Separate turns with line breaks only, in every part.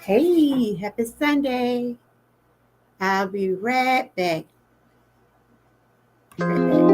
Hey, happy Sunday. I'll be right back. Right back.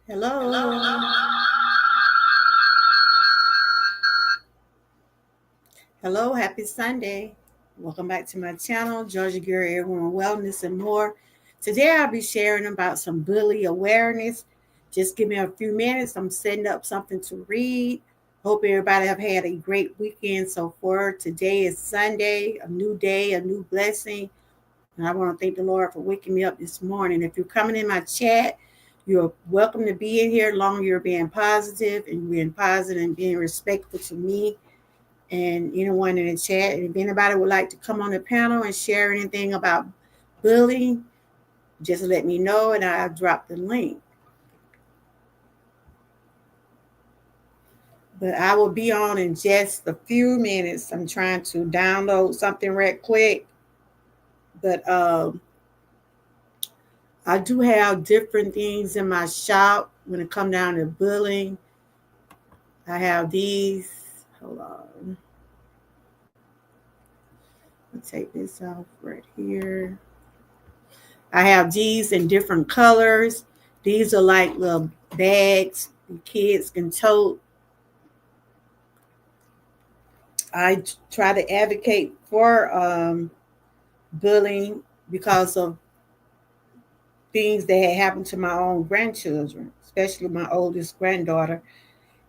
Hello. Hello, happy Sunday. Welcome back to my channel, Georgia Girl, Everyone Wellness and more. Today I'll be sharing about some bully awareness. Just give me a few minutes. I'm setting up something to read. Hope everybody have had a great weekend so far. Today is Sunday, a new day, a new blessing. And I want to thank the Lord for waking me up this morning. If you're coming in my chat, you're welcome to be in here, long as you're being positive and being respectful to me and anyone in the chat. And if anybody would like to come on the panel and share anything about bullying, just let me know and I'll drop the link. But I will be on in just a few minutes. I'm trying to download something right quick. But I do have different things in my shop when it comes down to bullying. I have these. Hold on. I'll take this off right here. I have these in different colors. These are like little bags the kids can tote. I try to advocate for bullying because of things that had happened to my own grandchildren, especially my oldest granddaughter.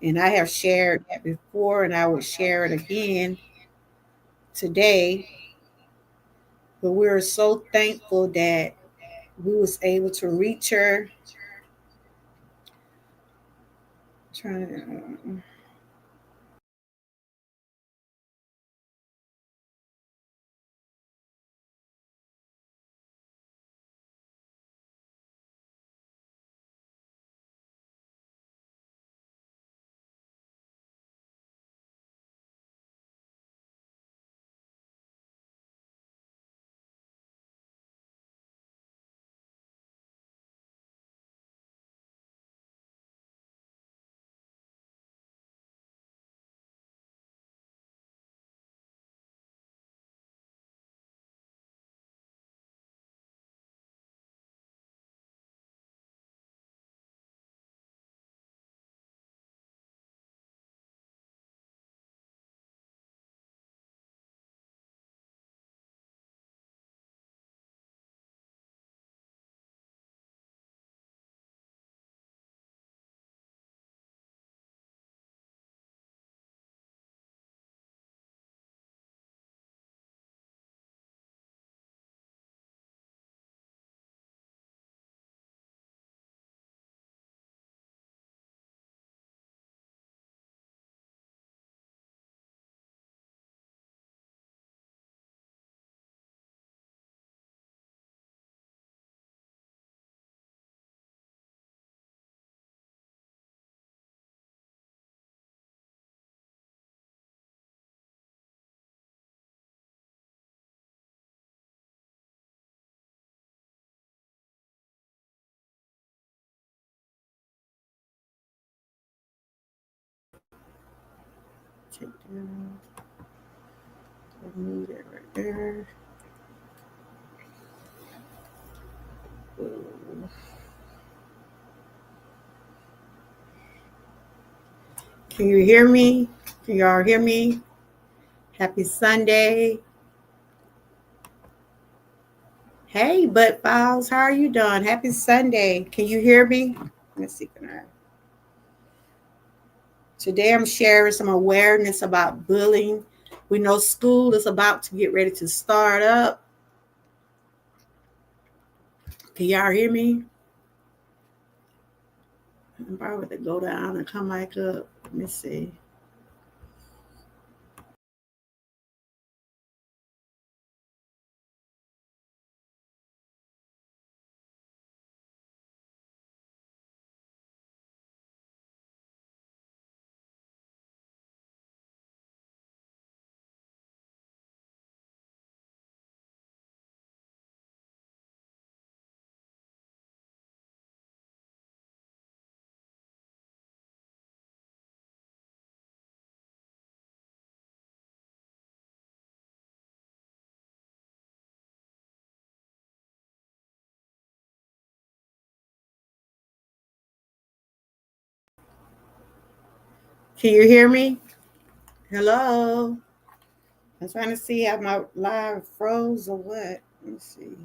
And I have shared that before, and I will share it again today. But we're so thankful that we was able to reach her. Trying to, check that out. Move it right there. Can you hear me? Can y'all hear me? Happy Sunday. Hey, Butt Files, how are you doing? Happy Sunday. Can you hear me? Let's see. Today I'm sharing some awareness about bullying. We know school is about to get ready to start up. Can y'all hear me? I'm probably to go down and come back up. Let me see. Can you hear me? Hello? I'm trying to see how my live froze or what. Let me see.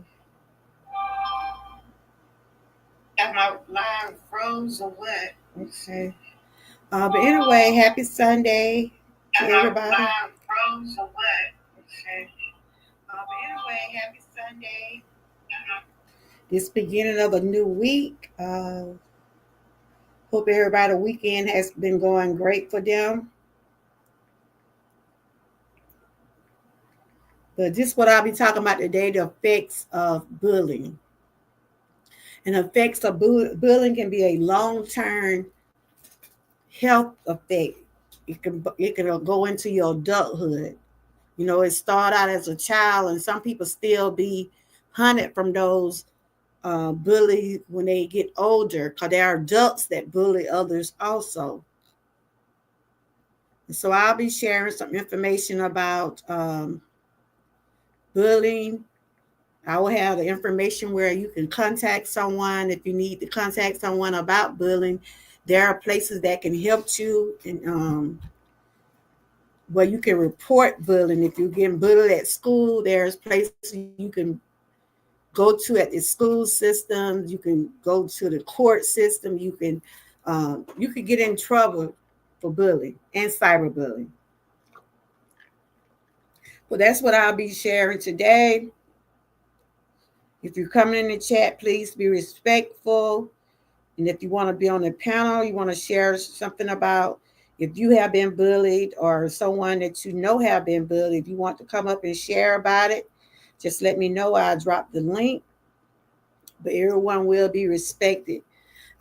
Have my live froze or what? Let's see. But anyway, happy Sunday to everybody. Live froze or what? Let's see. But anyway, happy Sunday. This beginning of a new week. Hope everybody weekend has been going great for them. But this is what I'll be talking about today, the effects of bullying. And the effects of bullying can be a long-term health effect. It can go into your adulthood. You know, it started out as a child, and some people still be hunted from those bullies when they get older, because there are adults that bully others also. So I'll be sharing some information about bullying. I will have the information where you can contact someone if you need to contact someone about bullying. There are places that can help you, and where you can report bullying. If you're getting bullied at school, there's places you can go to at the school system. You can go to the court system. You can get in trouble for bullying and cyberbullying. Well, that's what I'll be sharing today. If you're coming in the chat, please be respectful. And if you want to be on the panel, you want to share something about if you have been bullied or someone that you know have been bullied, if you want to come up and share about it, just let me know. I'll drop the link. But everyone will be respected.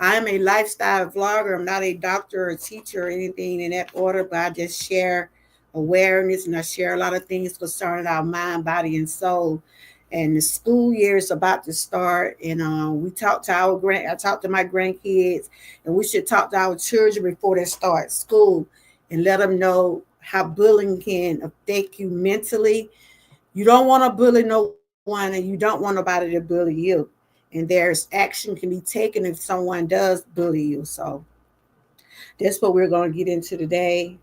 I am a lifestyle vlogger. I'm not a doctor or a teacher or anything in that order, but I just share awareness, and I share a lot of things concerning our mind, body, and soul. And the school year is about to start, and I talk to my grandkids, and we should talk to our children before they start school and let them know how bullying can affect you mentally. You don't want to bully no one, and you don't want nobody to bully you. And there's action can be taken if someone does bully you. So that's what we're going to get into today.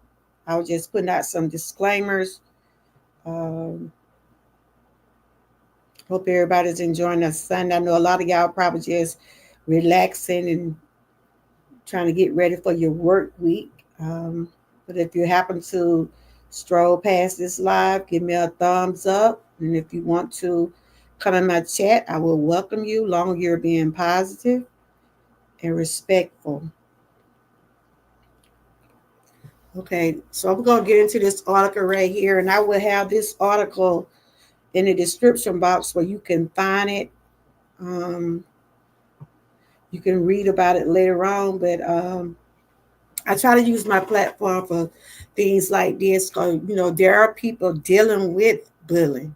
I was just putting out some disclaimers. Hope everybody's enjoying the Sunday. I know a lot of y'all probably just relaxing and trying to get ready for your work week. But if you happen to stroll past this live, give me a thumbs up. And if you want to come in my chat, I will welcome you, long as you're being positive and respectful. Okay, so I'm going to get into this article right here, and I will have this article in the description box where you can find it. You can read about it later on, but I try to use my platform for things like this because, you know, there are people dealing with bullying,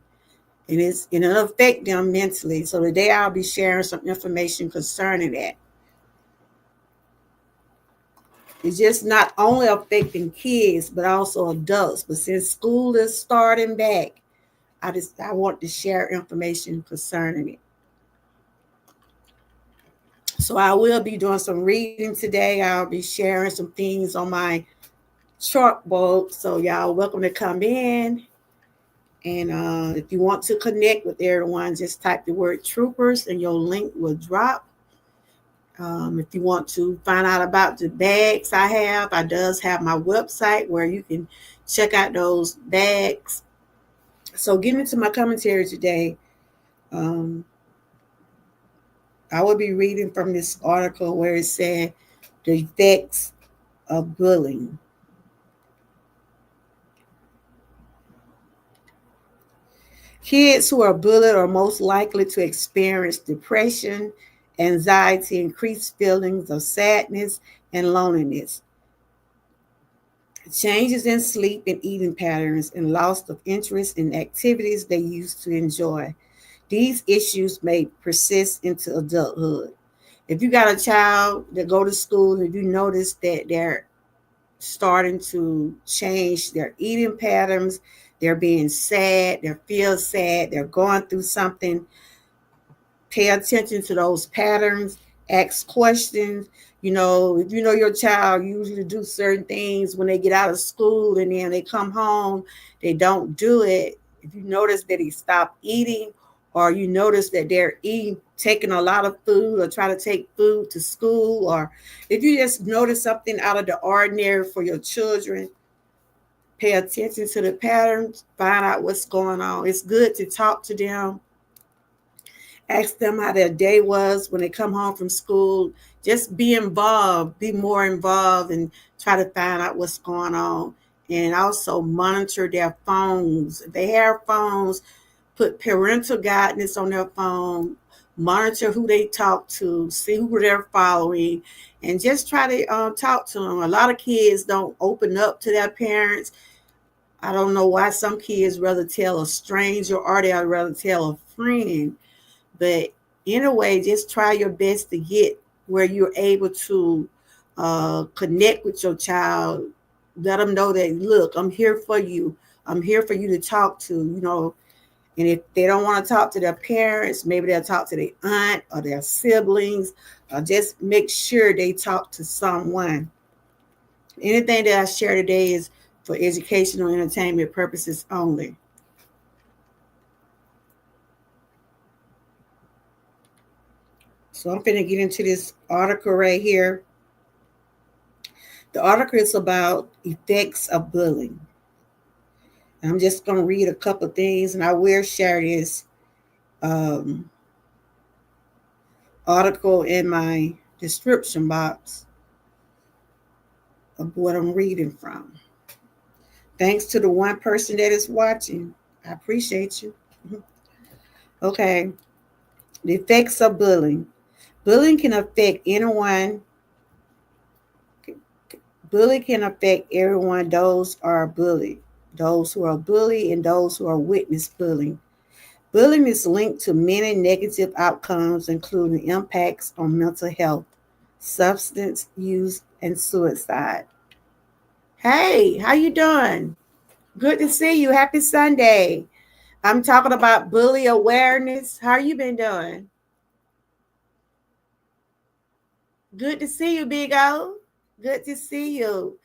and it'll affect them mentally. So today I'll be sharing some information concerning that. It's just not only affecting kids, but also adults. But since school is starting back, I want to share information concerning it. So I will be doing some reading today. I'll be sharing some things on my chalkboard. So y'all welcome to come in. And if you want to connect with everyone, just type the word troopers and your link will drop. If you want to find out about the bags I does have my website where you can check out those bags. So getting into my commentary today, I will be reading from this article where it said the effects of bullying. Kids who are bullied are most likely to experience depression, anxiety, increased feelings of sadness, and loneliness, changes in sleep and eating patterns, and loss of interest in activities they used to enjoy. These issues may persist into adulthood. If you got a child that go to school and you notice that they're starting to change their eating patterns, they're being sad, they feel sad, they're going through something, pay attention to those patterns ask questions. If you know your child usually do certain things when they get out of school and then they come home, they don't do it. If you notice that he stopped eating, or you notice that they're taking a lot of food or try to take food to school, or if you just notice something out of the ordinary for your children, pay attention to the patterns, find out what's going on. It's good to talk to them, ask them how their day was when they come home from school. Just be involved, be more involved, and try to find out what's going on. And also monitor their phones. If they have phones, put parental guidance on their phone, monitor who they talk to, see who they're following, and just try to talk to them. A lot of kids don't open up to their parents. I don't know why some kids rather tell a stranger or they'd rather tell a friend. But anyway, just try your best to get where you're able to connect with your child. Let them know that, look, I'm here for you. I'm here for you to talk to, And if they don't want to talk to their parents, maybe they'll talk to their aunt or their siblings. Just make sure they talk to someone. Anything that I share today is for educational entertainment purposes only. So I'm going to get into this article right here. The article is about effects of bullying. And I'm just going to read a couple of things, and I will share this article in my description box of what I'm reading from. Thanks to the one person that is watching. I appreciate you. Okay. The effects of bullying. Bullying can affect anyone. Bullying can affect everyone. Those are bullied. Those who are bullied and those who are witness bullying. Bullying is linked to many negative outcomes, including impacts on mental health, substance use, and suicide. Hey, how you doing? Good to see you. Happy Sunday. I'm talking about bully awareness. How you been doing? Good to see you, Big O. Good to see you.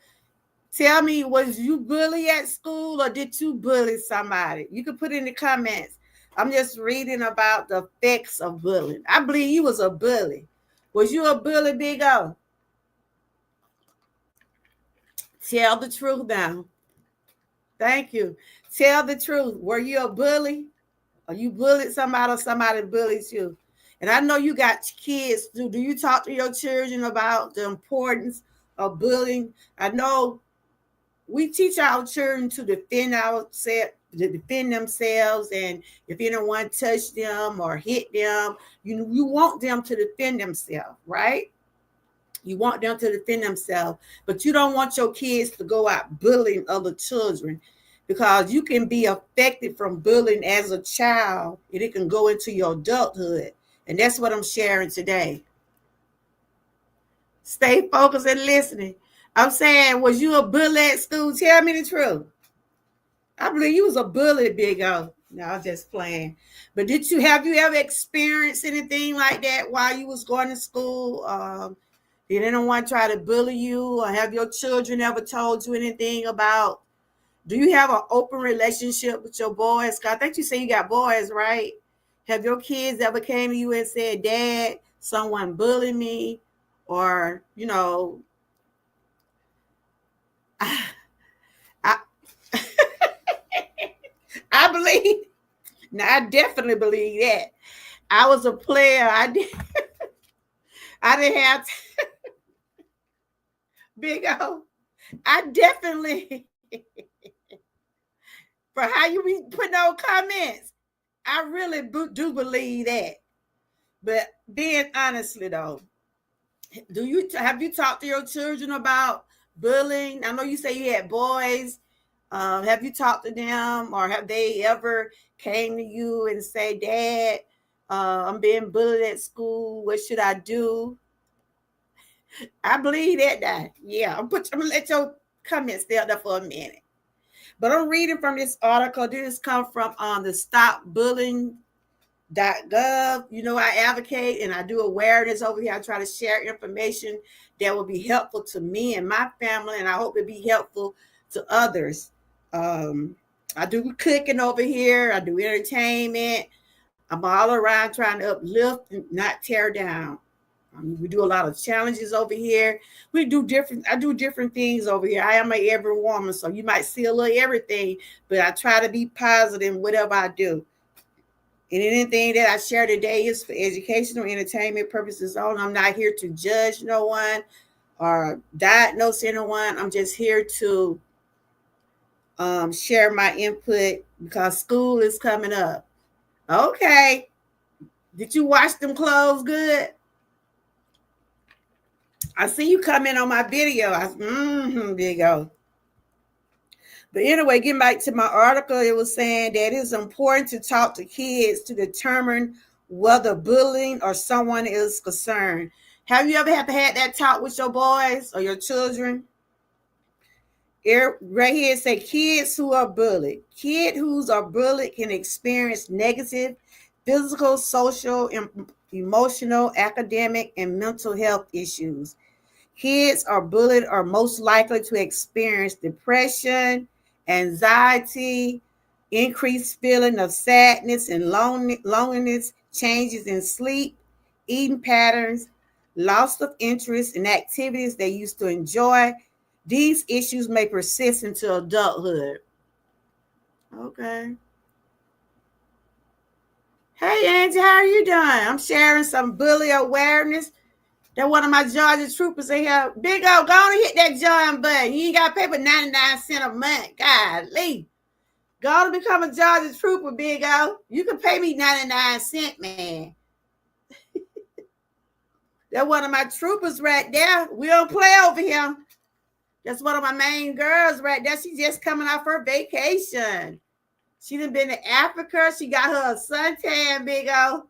Tell me, was you bullied at school or did you bully somebody? You can put in the comments. I'm just reading about the effects of bullying. I believe you was a bully. Was you a bully, Big O? Tell the truth now. Thank you. Tell the truth. Were you a bully? Or you bullied somebody or somebody bullied you? And I know you got kids. Do you talk to your children about the importance of bullying? I know we teach our children to defend themselves, and if anyone touched them or hit them, you want them to defend themselves, right? You want them to defend themselves, but you don't want your kids to go out bullying other children, because you can be affected from bullying as a child and it can go into your adulthood. And that's what I'm sharing today. Stay focused and listening. I'm saying, was you a bully at school? Tell me the truth. I believe you was a bully, Big O. No, I'm just playing. But have you ever experienced anything like that while you was going to school? Did anyone try to bully you, or have your children ever told you anything about? Do you have an open relationship with your boys? I think you say you got boys, right? Have your kids ever came to you and said, Dad, someone bullied me? Or, I, I, I believe, now I definitely believe that. I was a player. I didn't have Big O. I definitely, for how you be putting on comments, I really do believe that. But being honestly though, have you talked to your children about bullying? I know you say you had boys. Have you talked to them, or have they ever came to you and say, Dad, I'm being bullied at school. What should I do? I believe that. Yeah, I'm gonna let your comments stay up there for a minute. But I'm reading from this article. This come from the Stop Bullying .gov. You know, I advocate and I do awareness over here. I try to share information that will be helpful to me and my family, and I hope it be helpful to others. Um, I do cooking over here. I do entertainment. I'm all around trying to uplift and not tear down. We do a lot of challenges over here. I do different things over here. I am a every woman, so you might see a little everything, but I try to be positive in whatever I do. And anything that I share today is for educational, entertainment purposes only. I'm not here to judge no one or diagnose anyone. I'm just here to share my input because school is coming up. Okay. Did you wash them clothes good? I see you come in on my video. Big O. But anyway, getting back to my article, it was saying that it's important to talk to kids to determine whether bullying or someone is concerned. Have you ever had that talk with your boys or your children? Here, right here it say kids who are bullied. Kids who are bullied can experience negative physical, social, emotional, academic, and mental health issues. Kids are bullied are most likely to experience depression, anxiety, increased feeling of sadness and loneliness, changes in sleep, eating patterns, loss of interest in activities they used to enjoy. These issues may persist into adulthood. Okay. Hey, Angie, how are you doing? I'm sharing some bully awareness. That one of my Georgia troopers in here. Big O, go on and hit that join button. You ain't got to pay for 99 cents a month. Golly. Go on and become a Georgia trooper, Big O. You can pay me 99 cents, man. That's one of my troopers right there. We don't play over here. That's one of my main girls right there. She's just coming off her vacation. She done been to Africa. She got her a suntan, Big O.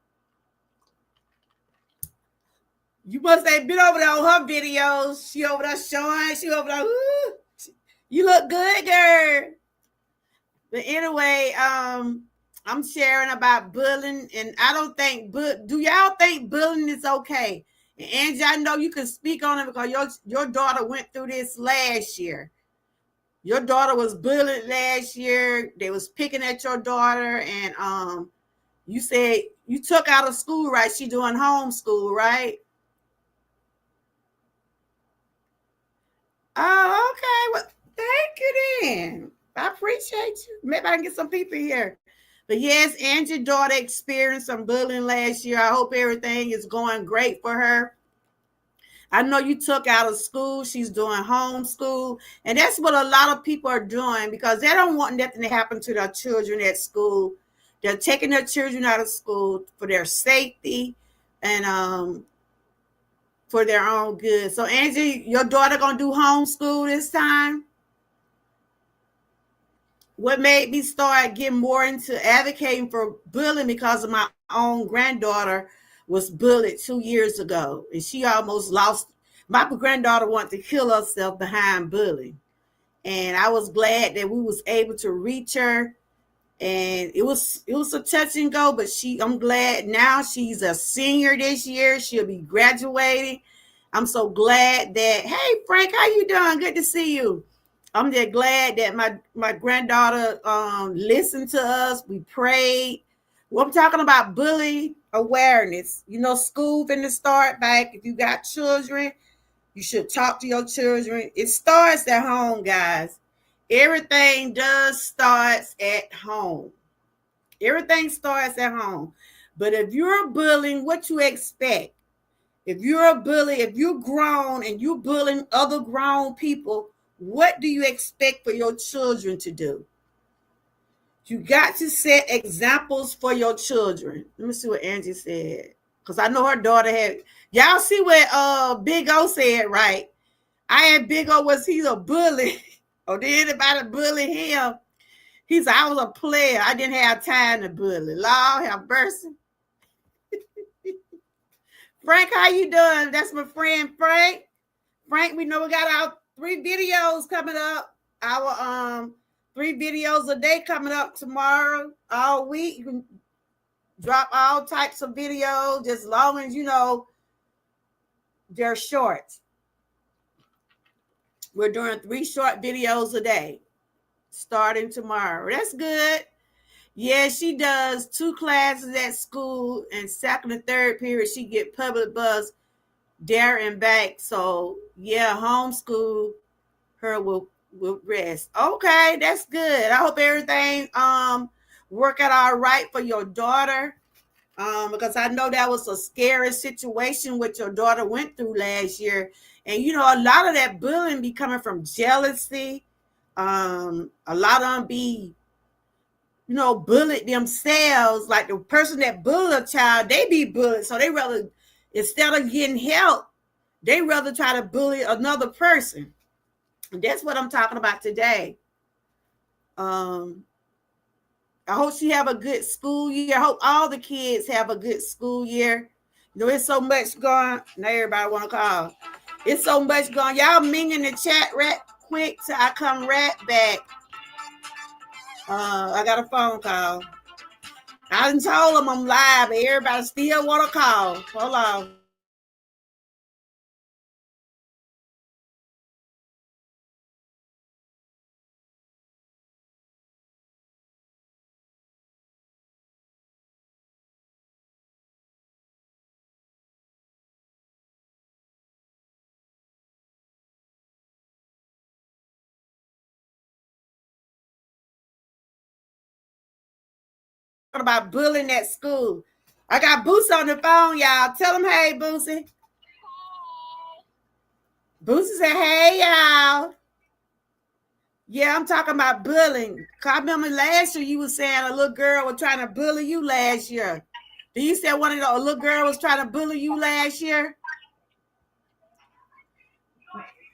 You must have been over there on her videos. She over there showing. She over there. Ooh, you look good, girl. But anyway, I'm sharing about bullying, and I don't think. Do y'all think bullying is okay? And Angie, I know you can speak on it because your daughter went through this last year. Your daughter was bullied last year. They was picking at your daughter, and you said you took out of school, right? She doing homeschool, right? Oh, okay. Well, thank you then. I appreciate you. Maybe I can get some people here. But yes, Angie's daughter experienced some bullying last year. I hope everything is going great for her. I know you took out of school. She's doing homeschool. And that's what a lot of people are doing because they don't want nothing to happen to their children at school. They're taking their children out of school for their safety and for their own good. So Angie, your daughter gonna do homeschool this time? What made me start getting more into advocating for bullying because of my own granddaughter was bullied 2 years ago, and she almost lost. My granddaughter wanted to kill herself behind bullying, and I was glad that we was able to reach her. And it was a touch and go, but I'm glad now she's a senior this year. She'll be graduating. I'm so glad that, hey Frank, how you doing? Good to see you. I'm just glad that my granddaughter listened to us. We prayed. Well, I'm talking about bully awareness. You know, school finna start back. If you got children, you should talk to your children. It starts at home, guys. Everything does starts at home. Everything starts at home. But if you're bullying, what you expect? If you're a bully, if you're grown and you're bullying other grown people, what do you expect for your children to do? You got to set examples for your children. Let me see what Angie said. Because I know her daughter had. Y'all see what Big O said, right? I had Big O he's a bully. Or did anybody bully him? He said, I was a player. I didn't have time to bully. Lord have mercy. Frank, how you doing? That's my friend Frank. Frank, we know we got our 3 videos coming up. Our 3 videos a day coming up tomorrow, all week. Drop all types of videos, just long as they're short. We're doing 3 short videos a day, starting tomorrow. That's good. Yeah, she does 2 classes at school, and second and third period she get public bus there and back. So yeah, homeschool her will rest. Okay, that's good. I hope everything work out all right for your daughter. Because I know that was a scary situation what your daughter went through last year. And a lot of that bullying be coming from jealousy. A lot of them be bullied themselves. Like the person that bullied a child, they be bullied. So they rather, instead of getting help, they rather try to bully another person. And that's what I'm talking about today. I hope she have a good school year. I hope all the kids have a good school year. It's so much going. Now everybody want to call. It's so much going. Y'all ming in the chat right quick till I come right back. I got a phone call. I done told them I'm live, but everybody still want to call. Hold on. About bullying at school. I got Boosie on the phone, y'all. Tell him, hey, Boosie. Boosie said, hey, y'all. Yeah, I'm talking about bullying. I remember last year you were saying a little girl was trying to bully you last year. Do you say one of the little girl was trying to bully you last year?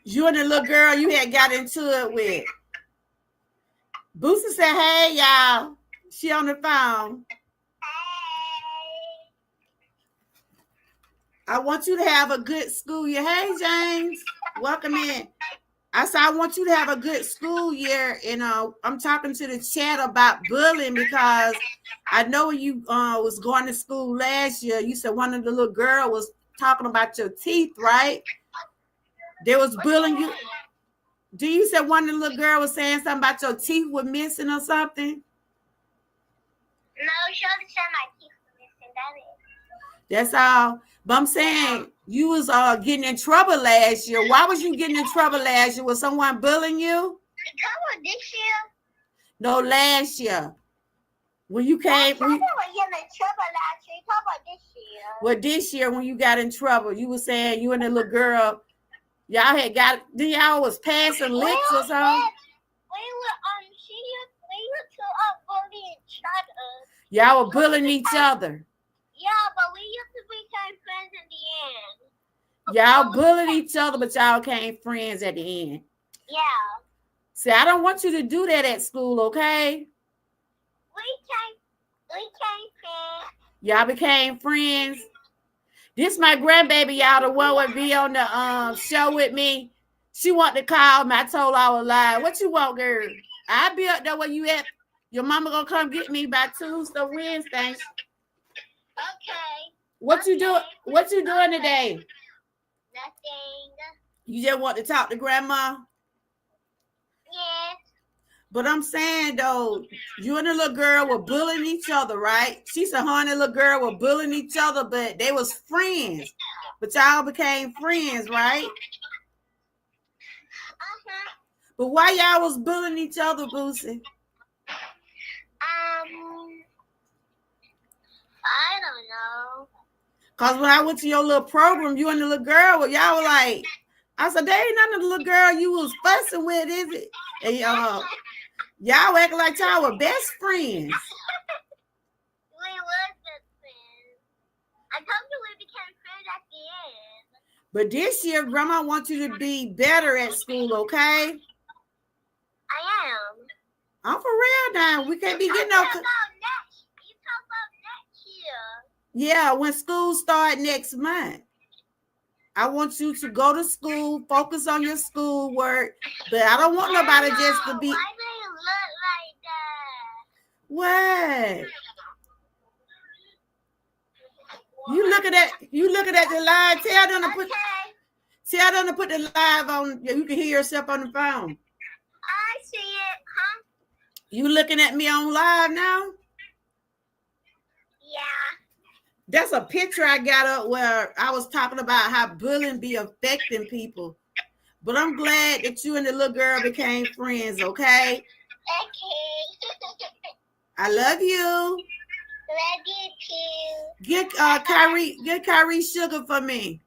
You and the little girl you had got into it with. Boosie said, hey, y'all. She on the phone. I want you to have a good school year. Hey, James. Welcome in. I said, I want you to have a good school year. And I'm talking to the chat about bullying because I know when you was going to school last year, you said one of the little girl was talking about your teeth, right? They was bullying you. Do you say one of the little girl was saying something about your teeth were missing or something?
No, she only said my teeth were missing.
That's all. But I'm saying you was getting in trouble last year. Why was you getting in trouble last year? Was someone bullying you?
Trouble this year?
No, last year. When you came.
I was getting in trouble last year. Talk about this year.
Well, this year when you got in trouble, you were saying you and the little girl, y'all had got. Then y'all was passing licks or something.
We were bullying each other.
Y'all were bullying each other.
Yeah, but we used to become friends in the end.
Y'all bullied each other, but y'all became friends at the end.
Yeah.
See, I don't want you to do that at school, okay?
We became friends.
Y'all became friends. This my grandbaby, y'all, the one would be on the show with me. She want to call me. I told her I was live. What you want, girl? I'll be up there where you at. Your mama gonna come get me by Tuesday, Wednesday.
Okay.
What you doing? What you doing today?
Nothing.
You just want to talk to grandma?
Yes.
But I'm saying though, you and the little girl were bullying each other, right? She said her and the little girl were bullying each other, but they was friends. But y'all became friends, right? But why y'all was bullying each other, Boosie?
I don't know.
Cause when I went to your little program, you and the little girl, y'all were like, I said, there ain't none of the little girl you was fussing with, is it? And y'all acting like y'all were best friends.
We were best friends. I told you we became friends at the end.
But this year, Grandma wants you to be better at school, okay?
I am.
I'm for real now. We can't be getting no.
You talk about next year.
Yeah, when school start next month. I want you to go to school, focus on your schoolwork, but I don't want nobody just to be.
Why do you look like that?
What? You looking at the live.
Okay.
Tell them to put the live on. You can hear yourself on the phone.
I see it, huh?
You looking at me on live now?
Yeah.
That's a picture I got up where I was talking about how bullying be affecting people. But I'm glad that you and the little girl became friends, okay?
Okay.
I love you.
Love you too.
Get Kyrie sugar for me.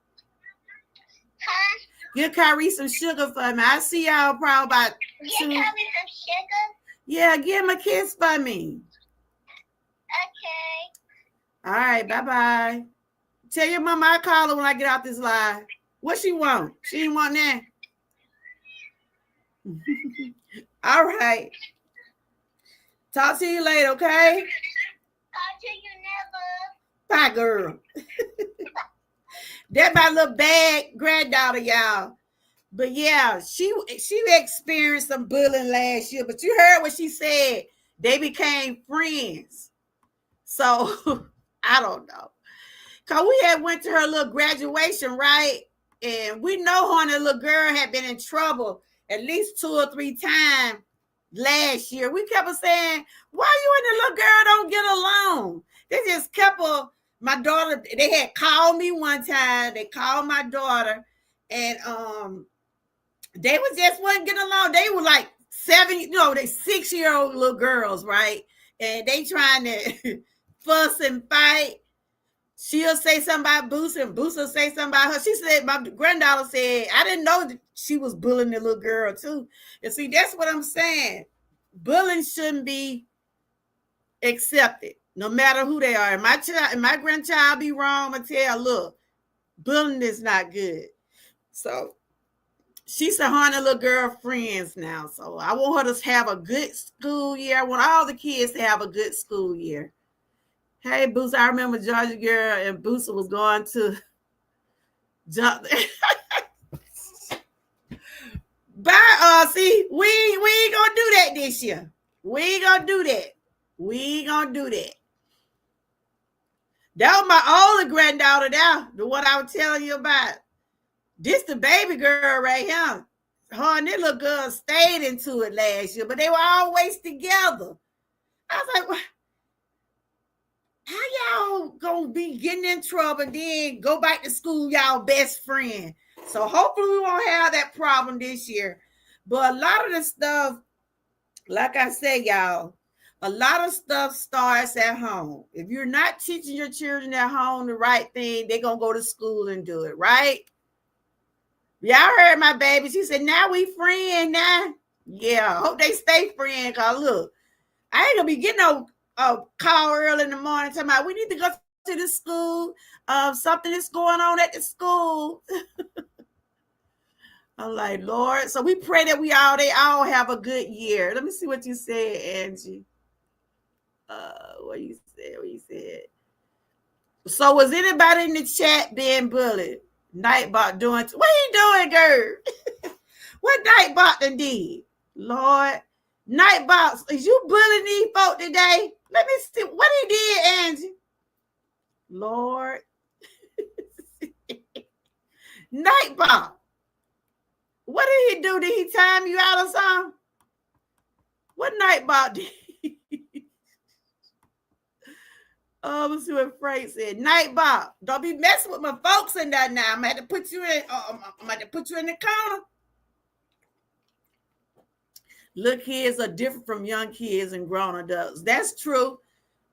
Huh?
Get Kyrie some sugar for me. I see y'all probably about
You
two.
got me some sugar?
Yeah, give him a kiss for me.
Okay.
All right, bye-bye. Tell your mama I call her when I get out this live. What she want? She didn't want that. All right. Talk to you later, okay?
Talk to you never.
Bye, girl. That's my little bad granddaughter, y'all. But yeah, she experienced some bullying last year. But you heard what she said. They became friends. So I don't know. Cause we had went to her little graduation, right? And we know her and the little girl had been in trouble at least 2 or 3 times last year. We kept saying, why you and the little girl don't get along? They just kept my daughter, they had called me one time. They called my daughter, and they was just wasn't getting along. They were like 6-year-old little girls, right? And they trying to fuss and fight. She'll say something about Boost, and Boost will say something about her. She said, my granddaughter said, I didn't know that she was bullying the little girl too. And see, that's what I'm saying. Bullying shouldn't be accepted, no matter who they are. And my grandchild be wrong, I tell, look, bullying is not good. So she's a hundred little girl friends now. So I want her to have a good school year. I want all the kids to have a good school year. Hey, Boost, I remember Georgia girl and Boost was going to But see, we ain't gonna do that this year. We ain't gonna do that. We ain't gonna do that. That was my older granddaughter now, the one I was telling you about. This the baby girl right here. Her and that little girl stayed into it last year, but they were always together. I was like, well, how y'all gonna be getting in trouble and then go back to school, y'all best friend? So hopefully we won't have that problem this year. But a lot of the stuff, like I said, y'all, a lot of stuff starts at home. If you're not teaching your children at home the right thing, they're gonna go to school and do it, right? Y'all heard my baby. She said, now we friends now. Yeah, I hope they stay friends. Cause look, I ain't gonna be getting no call early in the morning talking about we need to go to the school. Something is going on at the school. I'm like, Lord. So we pray that they all have a good year. Let me see what you said, Angie. What you said. So was anybody in the chat being bullied? Nightbot doing what he doing, girl? What Nightbot done did? Lord. Nightbot, is you bullying these folk today? Let me see what he did, Angie. Lord. Nightbot. What did he do? Did he time you out or something? What Nightbot did? Oh, let's see what Frank said. Nightbot, don't be messing with my folks in that now. I'm gonna have to put you in. I'm gonna have to put you in the corner. Little kids are different from young kids and grown adults. That's true,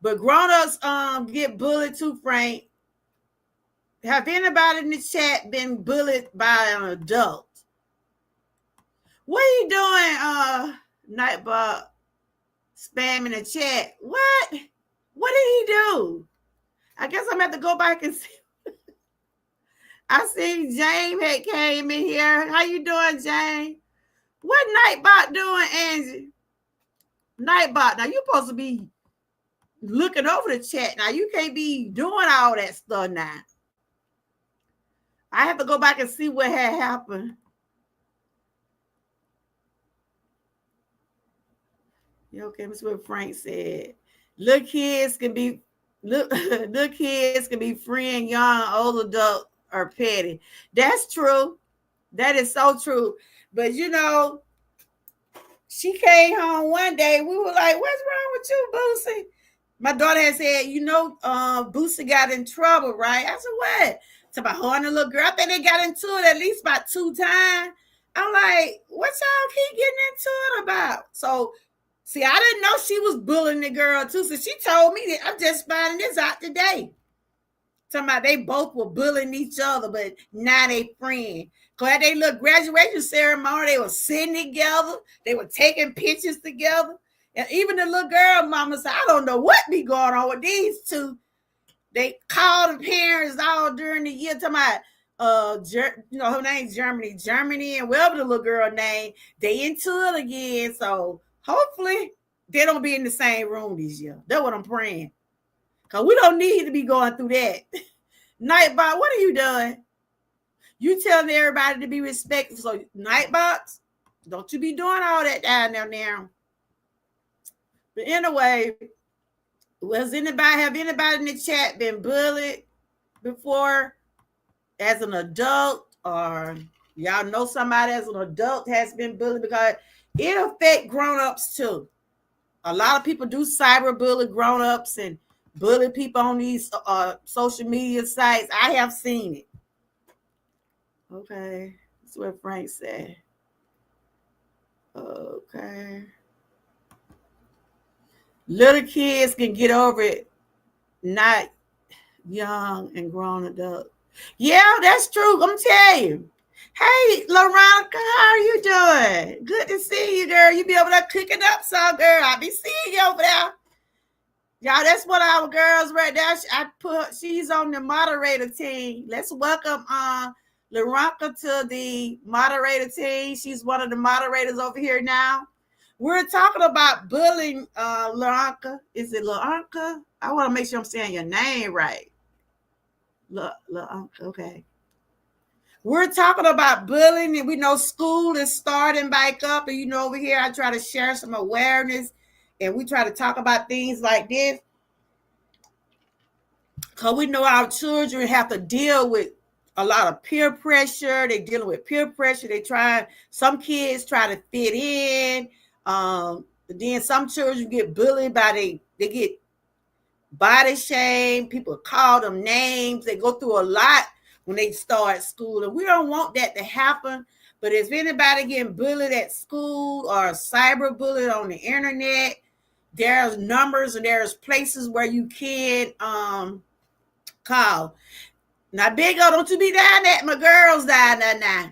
but grown-ups get bullied too, Frank. Have anybody in the chat been bullied by an adult? What are you doing, Nightbot? Spamming the chat. What did he do? I guess I'm gonna have to go back and see. I see James had came in here. How you doing, James? What Nightbot doing, Angie? Nightbot, now you're supposed to be looking over the chat. Now you can't be doing all that stuff now. I have to go back and see what had happened. Yeah, okay, that's what Frank said. Little kids can be Little kids can be friend, young, old adult, or petty. That's true. That is so true. But she came home one day. We were like, "What's wrong with you, Boosie?" My daughter had said, Boosie got in trouble, right? I said, "What?" It's about her and the little girl. I think they got into it at least about 2 times. I'm like, "What y'all keep getting into it about?" So, see, I didn't know she was bullying the girl too. So she told me that I'm just finding this out today. Talking about they both were bullying each other, but now they friends. Cause at they little graduation ceremony, they were sitting together, they were taking pictures together. And even the little girl mama said, I don't know what be going on with these two. They called the parents all during the year, talking about her name's Germany, and whatever the little girl name, they into it again. So hopefully they don't be in the same room this year. That's what I'm praying. Cause we don't need to be going through that. Nightbot, what are you doing? You telling everybody to be respectful. So Nightbots, don't you be doing all that down there now. But anyway, have anybody in the chat been bullied before as an adult, or y'all know somebody as an adult has been bullied? Because it affects grown-ups too. A lot of people do cyberbully grown-ups and bully people on these social media sites. I have seen it. Okay, that's what Frank said. Okay. Little kids can get over it, not young and grown adults. Yeah, that's true. I'm telling you. Hey, Laronica, how are you doing? Good to see you, girl. You be over there cooking up some, girl. I be seeing you over there. Y'all, that's one of our girls right there. She's on the moderator team. Let's welcome Laronka to the moderator team. She's one of the moderators over here now. We're talking about bullying, Laronka. Is it Laronka? I want to make sure I'm saying your name right. Laronka, okay. We're talking about bullying, and we know school is starting back up. And over here, I try to share some awareness, and we try to talk about things like this. Because we know our children have to deal with a lot of peer pressure. They're dealing with peer pressure. Some kids try to fit in. Then some children get bullied they get body shame. People call them names. They go through a lot when they start school. And we don't want that to happen. But if anybody getting bullied at school or cyberbullied on the internet, there's numbers and there's places where you can call. Now, Big O, don't you be down that my girls down there now.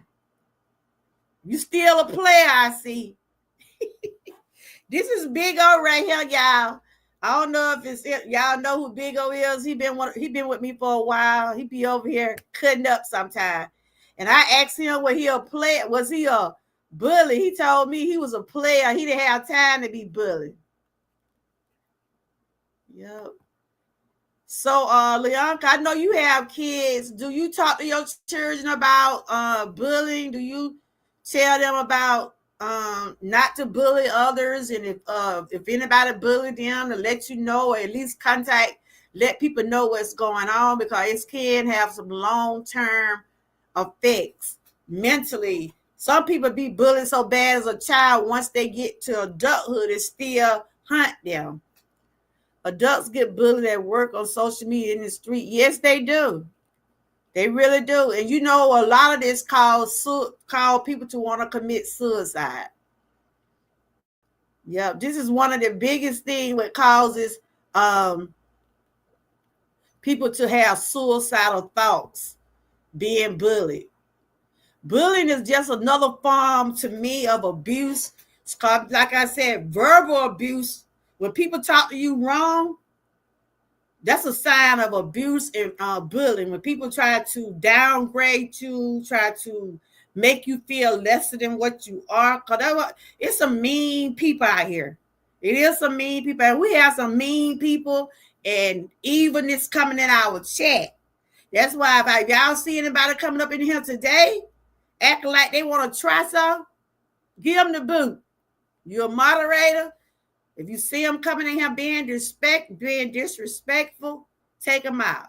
You still a player, I see. This is Big O right here, y'all. I don't know if y'all know who Big O is. He been with me for a while. He be over here cutting up sometime. And I asked him, was he a player? Was he a bully? He told me he was a player. He didn't have time to be bullied. Yep. So, Leonka, I know you have kids. Do you talk to your children about bullying? Do you tell them about not to bully others, and if anybody bullied them, to let you know, or at least let people know what's going on, because it can have some long-term effects mentally. Some people be bullied so bad as a child, once they get to adulthood, it still haunt them. Adults get bullied at work, on social media, in the street. Yes, they do. They really do. And a lot of this call people to want to commit suicide. Yeah, this is one of the biggest things that causes people to have suicidal thoughts, being bullied. Bullying is just another form to me of abuse. It's called, like I said, verbal abuse. When people talk to you wrong, that's a sign of abuse and bullying. When people try to downgrade you, try to make you feel lesser than what you are. Because it's some mean people out here. It is some mean people. And we have some mean people, and evenness coming in our chat. That's why if y'all see anybody coming up in here today, acting like they want to try something, give them the boot. You're a moderator. If you see them coming in here being disrespectful, take them out.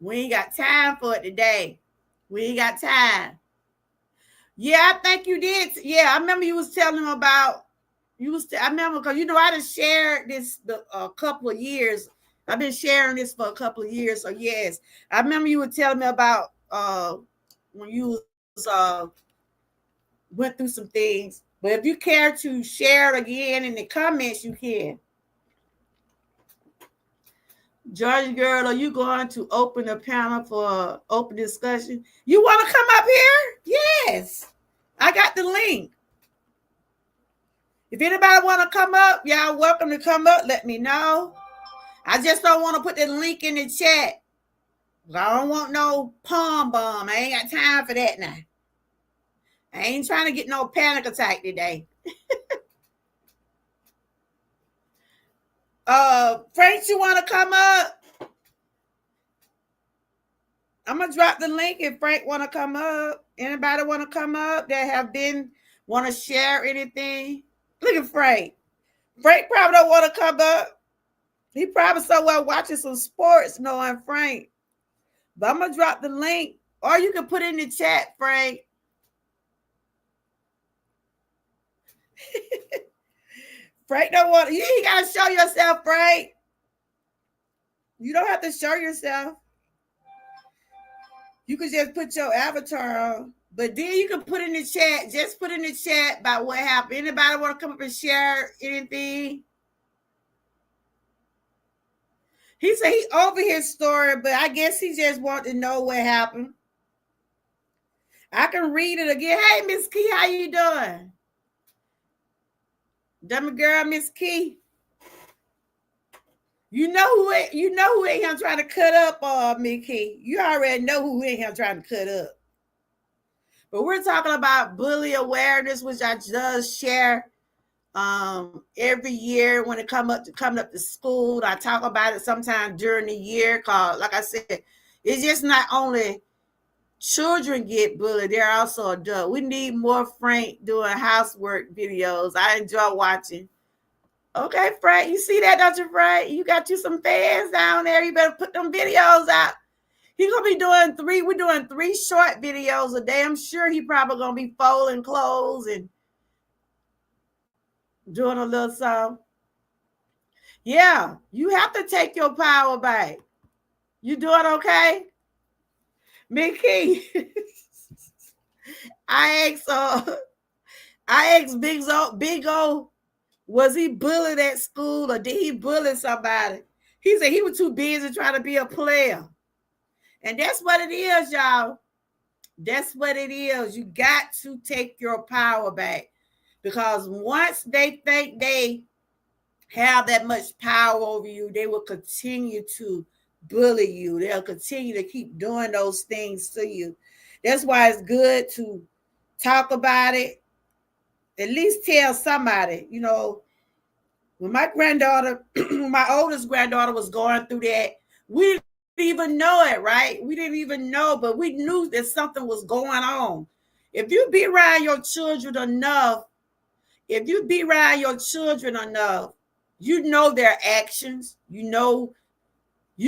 We ain't got time for it today. We ain't got time. Yeah, I think you did. Yeah, I remember you was telling them about. I remember because I just shared this a couple of years. I've been sharing this for a couple of years. So yes, I remember you were telling me about when you was went through some things. But if you care to share it again in the comments, you can. Georgia girl, are you going to open a panel for open discussion? You want to come up here? Yes. I got the link. If anybody want to come up, y'all welcome to come up. Let me know. I just don't want to put the link in the chat. I don't want no palm bomb. I ain't got time for that now. I ain't trying to get no panic attack today. Frank, you want to come up? I'm gonna drop the link if Frank want to come up. Anybody want to come up that want to share anything? Look at Frank. Frank probably don't want to come up. He probably somewhere watching some sports, knowing Frank. But I'm gonna drop the link, or you can put it in the chat, Frank. Frank don't want. You ain't gotta show yourself, Frank. You don't have to show yourself. You can just put your avatar on. But then you can put in the chat. Just put in the chat about what happened. Anybody want to come up and share anything? He said he over his story, but I guess he just wanted to know what happened. I can read it again. Hey, Miss Key, how you doing? Dummy girl, Miss Key. You know who ain't here trying to cut up, Mickey. You already know who ain't here trying to cut up. But we're talking about bully awareness, which I just share every year when it coming up to school. I talk about it sometime during the year because, like I said, it's just not only children get bullied, they're also adults. We need more Frank doing housework videos. I enjoy watching. Okay, Frank, you see that, don't you, Frank? You got you some fans down there. You better put them videos out. He's gonna be we're doing 3 short videos a day. I'm sure he probably gonna be folding clothes and doing a little something. Yeah, you have to take your power back. You doing okay? Mickey? I asked Big O, was he bullied at school or did he bully somebody? He said he was too busy trying to be a player. And that's what it is, y'all. That's what it is. You got to take your power back. Because once they think they have that much power over you, they will continue to bully you. They'll continue to keep doing those things to you. That's why it's good to talk about it. At least tell somebody. When my oldest granddaughter was going through that, we didn't even know it, right? We didn't even know, but we knew that something was going on. If you be around your children enough, you know their actions. You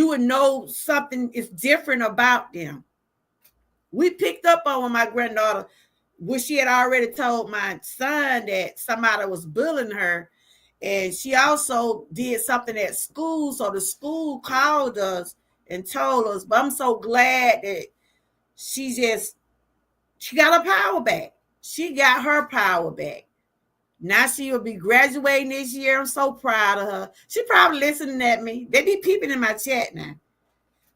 would know something is different about them. We picked up on when my granddaughter, which she had already told my son that somebody was bullying her. And she also did something at school. So the school called us and told us. But I'm so glad that she got her power back. She got her power back. Now she will be graduating this year. I'm so proud of her. She probably listening at me. They be peeping in my chat now.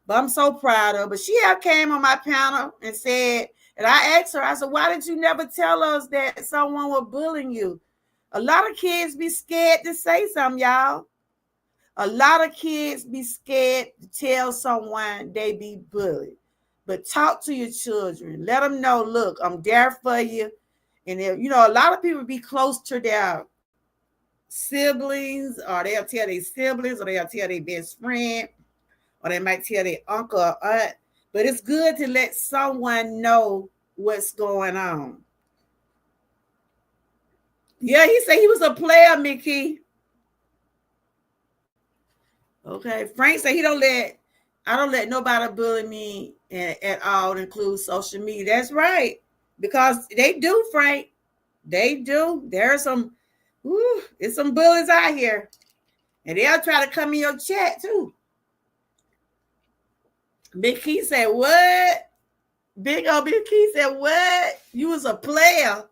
But I'm so proud of her. But she came on my panel and said, and I asked her, I said, why did you never tell us that someone was bullying you? A lot of kids be scared to say something, y'all. A lot of kids be scared to tell someone they be bullied. But talk to your children. Let them know, look, I'm there for you. And a lot of people be close to their siblings, or they'll tell their siblings, or they'll tell their best friend, or they might tell their uncle or aunt. But it's good to let someone know what's going on. Yeah, he said he was a player, Mickey. Okay. Frank said I don't let nobody bully me at all, include social media. That's right. Because they do, Frank. They do. There's some, it's some bullies out here. And they'll try to come in your chat too. Big Key said, what? Big old Big Key said, what? You was a player.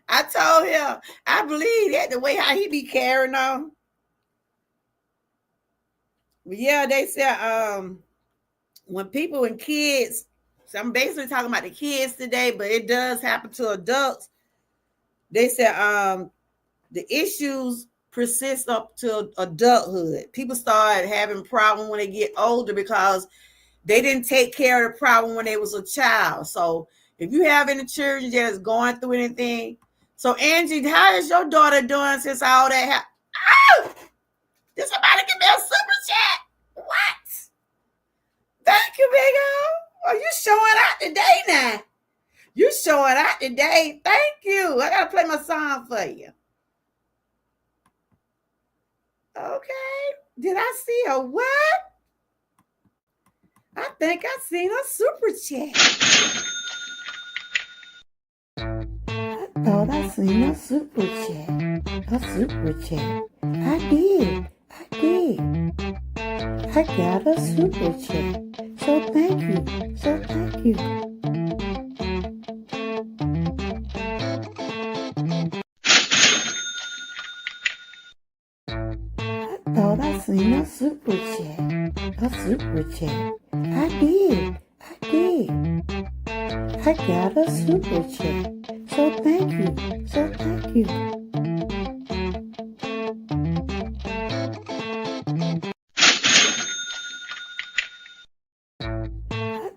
I told him, I believe that the way how he be carrying on. But yeah, they said when people and kids, so I'm basically talking about the kids today, but it does happen to adults. They said the issues persist up to adulthood. People start having problems when they get older because they didn't take care of the problem when they was a child. So if you have any children that is going through anything, so Angie, how is your daughter doing since all that happened? Oh, did somebody give me a super chat? What? Thank you, Big O. Are you showing out today now? You showing out today. Thank you. I gotta play my song for you. Okay. Did I see a what? I think I seen a super chat. I thought I seen a super chat. A super chat. I did. I did. I got a super chat. So thank you. So thank you. I thought I seen a super chat. A super chat. I did. I did. I got a super chat. So thank you. So thank you.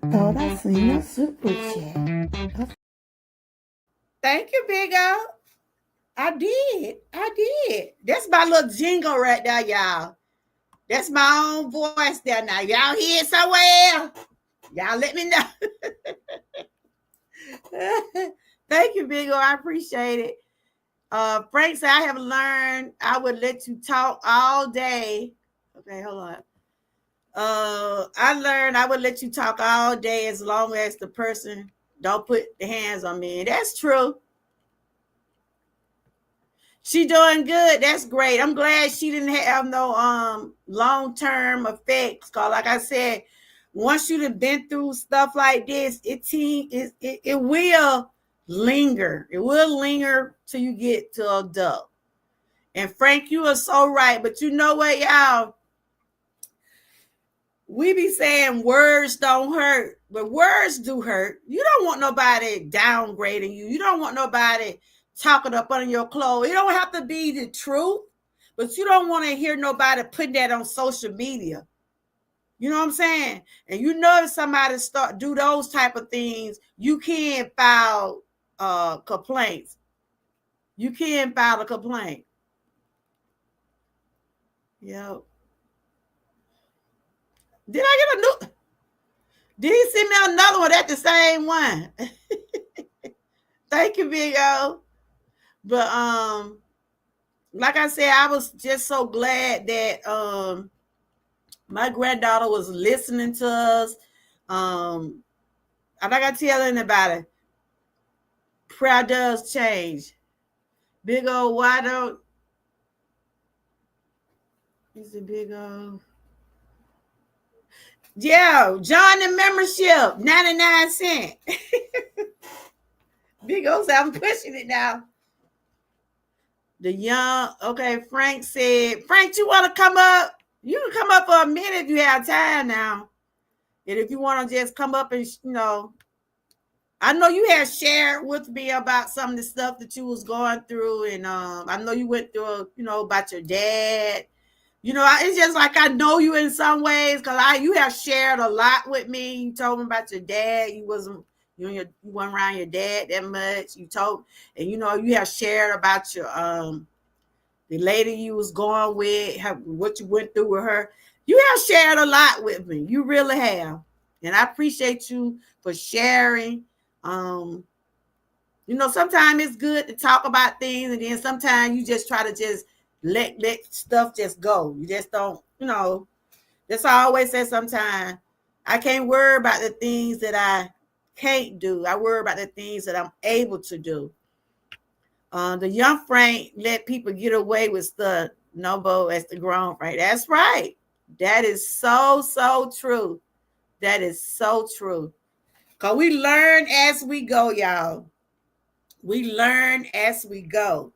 I thought I seen a super chat. Thank you, Big O. I did. I did. That's my little jingle right there, y'all. That's my own voice there now. Y'all hear it somewhere? Y'all let me know. Thank you, Big O. I appreciate it. Frank said, I have learned I would let you talk all day. Okay, hold on. I learned I would let you talk all day as long as the person don't put the hands on me. And that's true. She doing good. That's great. I'm glad she didn't have no long-term effects. Cause like I said, once you've been through stuff like this, it will linger. It will linger till you get to adult. And Frank, you are so right. But you know what, y'all? We be saying words don't hurt, but words do hurt. You don't want nobody downgrading you. You don't want nobody talking up under your clothes. It don't have to be the truth, but you don't want to hear nobody putting that on social media. You know what I'm saying? And you know if somebody start do those type of things, you can file complaints. You can file a complaint. Yep. Did I get a new? Did he send me another one? That's the same one. Thank you, Big O. But like I said, I was just so glad that my granddaughter was listening to us. I got to tell anybody, prayer does change. Big O, why don't? He's a Big O. Yeah, join the membership, 99 cents. Big O said, I'm pushing it now. The young, okay, Frank said, Frank, you want to come up? You can come up for a minute if you have time now. And if you want to just come up and, I know you had shared with me about some of the stuff that you was going through. And I know you went through, about your dad. It's just like I know you in some ways because you have shared a lot with me. You told me about your dad. You weren't around your dad that much. You told, and you have shared about your the lady you was going with, what you went through with her. You have shared a lot with me. You really have, and I appreciate you for sharing. Sometimes it's good to talk about things, and then sometimes you just try to just let stuff just go. You just don't, that's why I always say sometimes I can't worry about the things that I can't do. I worry about the things that I'm able to do. The young Frank let people get away with stuff. No, Bo, as the grown Frank. That's right. That is so, so true. That is so true. Because we learn as we go, y'all. We learn as we go.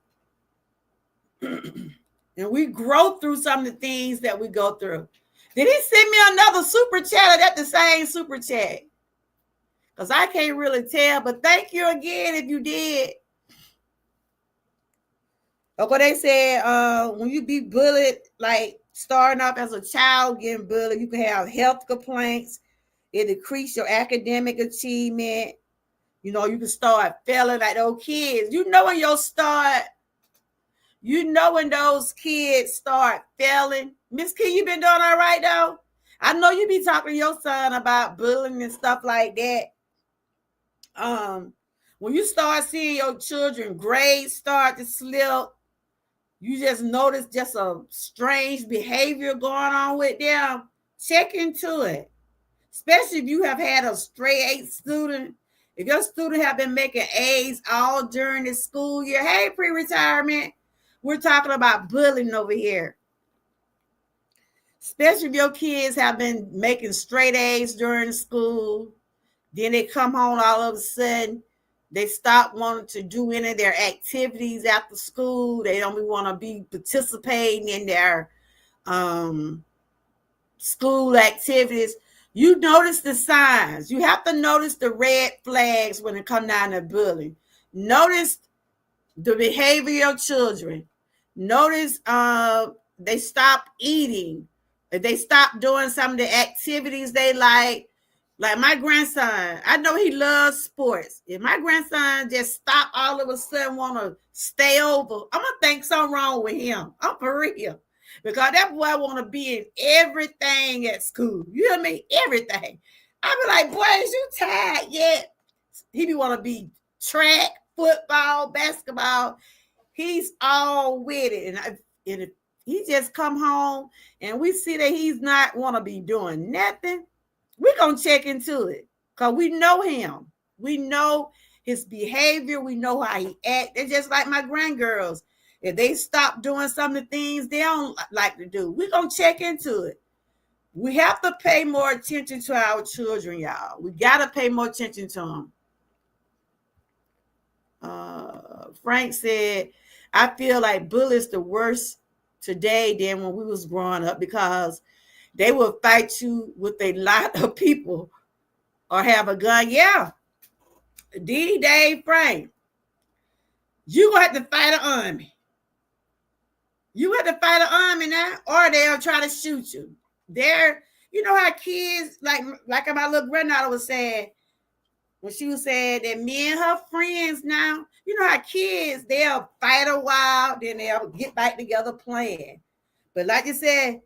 And we grow through some of the things that we go through. Did he send me another super chat or that the same super chat? Because I can't really tell, but thank you again if you did. Okay, they said when you be bullied, like starting off as a child getting bullied, you can have health complaints. It decrease your academic achievement. You can start failing like those kids. When those kids start failing. Miss Key, you been doing all right though? I know you be talking to your son about bullying and stuff like that. When you start seeing your children grades start to slip, you just notice just a strange behavior going on with them, check into it. Especially if you have had a straight A student. If your student have been making A's all during the school year, hey, pre-retirement, we're talking about bullying over here. Especially if your kids have been making straight A's during the school, then they come home all of a sudden, they stop wanting to do any of their activities after school. They don't want to be participating in their school activities. You notice the signs. You have to notice the red flags when it comes down to bullying. Notice the behavior of children. Notice they stop eating. They stop doing some of the activities they like. Like my grandson, I know he loves sports. If my grandson just stop all of a sudden want to stay over, I'm going to think something wrong with him. I'm for real. Because that boy want to be in everything at school. You hear me? Everything. I be like, boy, is you tired yet? He be want to be track, football, basketball. He's all with it. And if he just come home and we see that he's not want to be doing nothing, we're going to check into it because we know him. We know his behavior. We know how he acts. They're just like my grandgirls. If they stop doing some of the things they don't like to do, we're going to check into it. We have to pay more attention to our children, y'all. We got to pay more attention to them. Frank said, I feel like bullies the worst today than when we was growing up because they will fight you with a lot of people or have a gun. Yeah. Dee Dave Frank, you going to have to fight an army. You have to fight an army now, or they'll try to shoot you. You know how kids, like my little granddaughter was saying, when she was saying that me and her friends now, you know how kids, they'll fight a while, then they'll get back together playing. But like you said,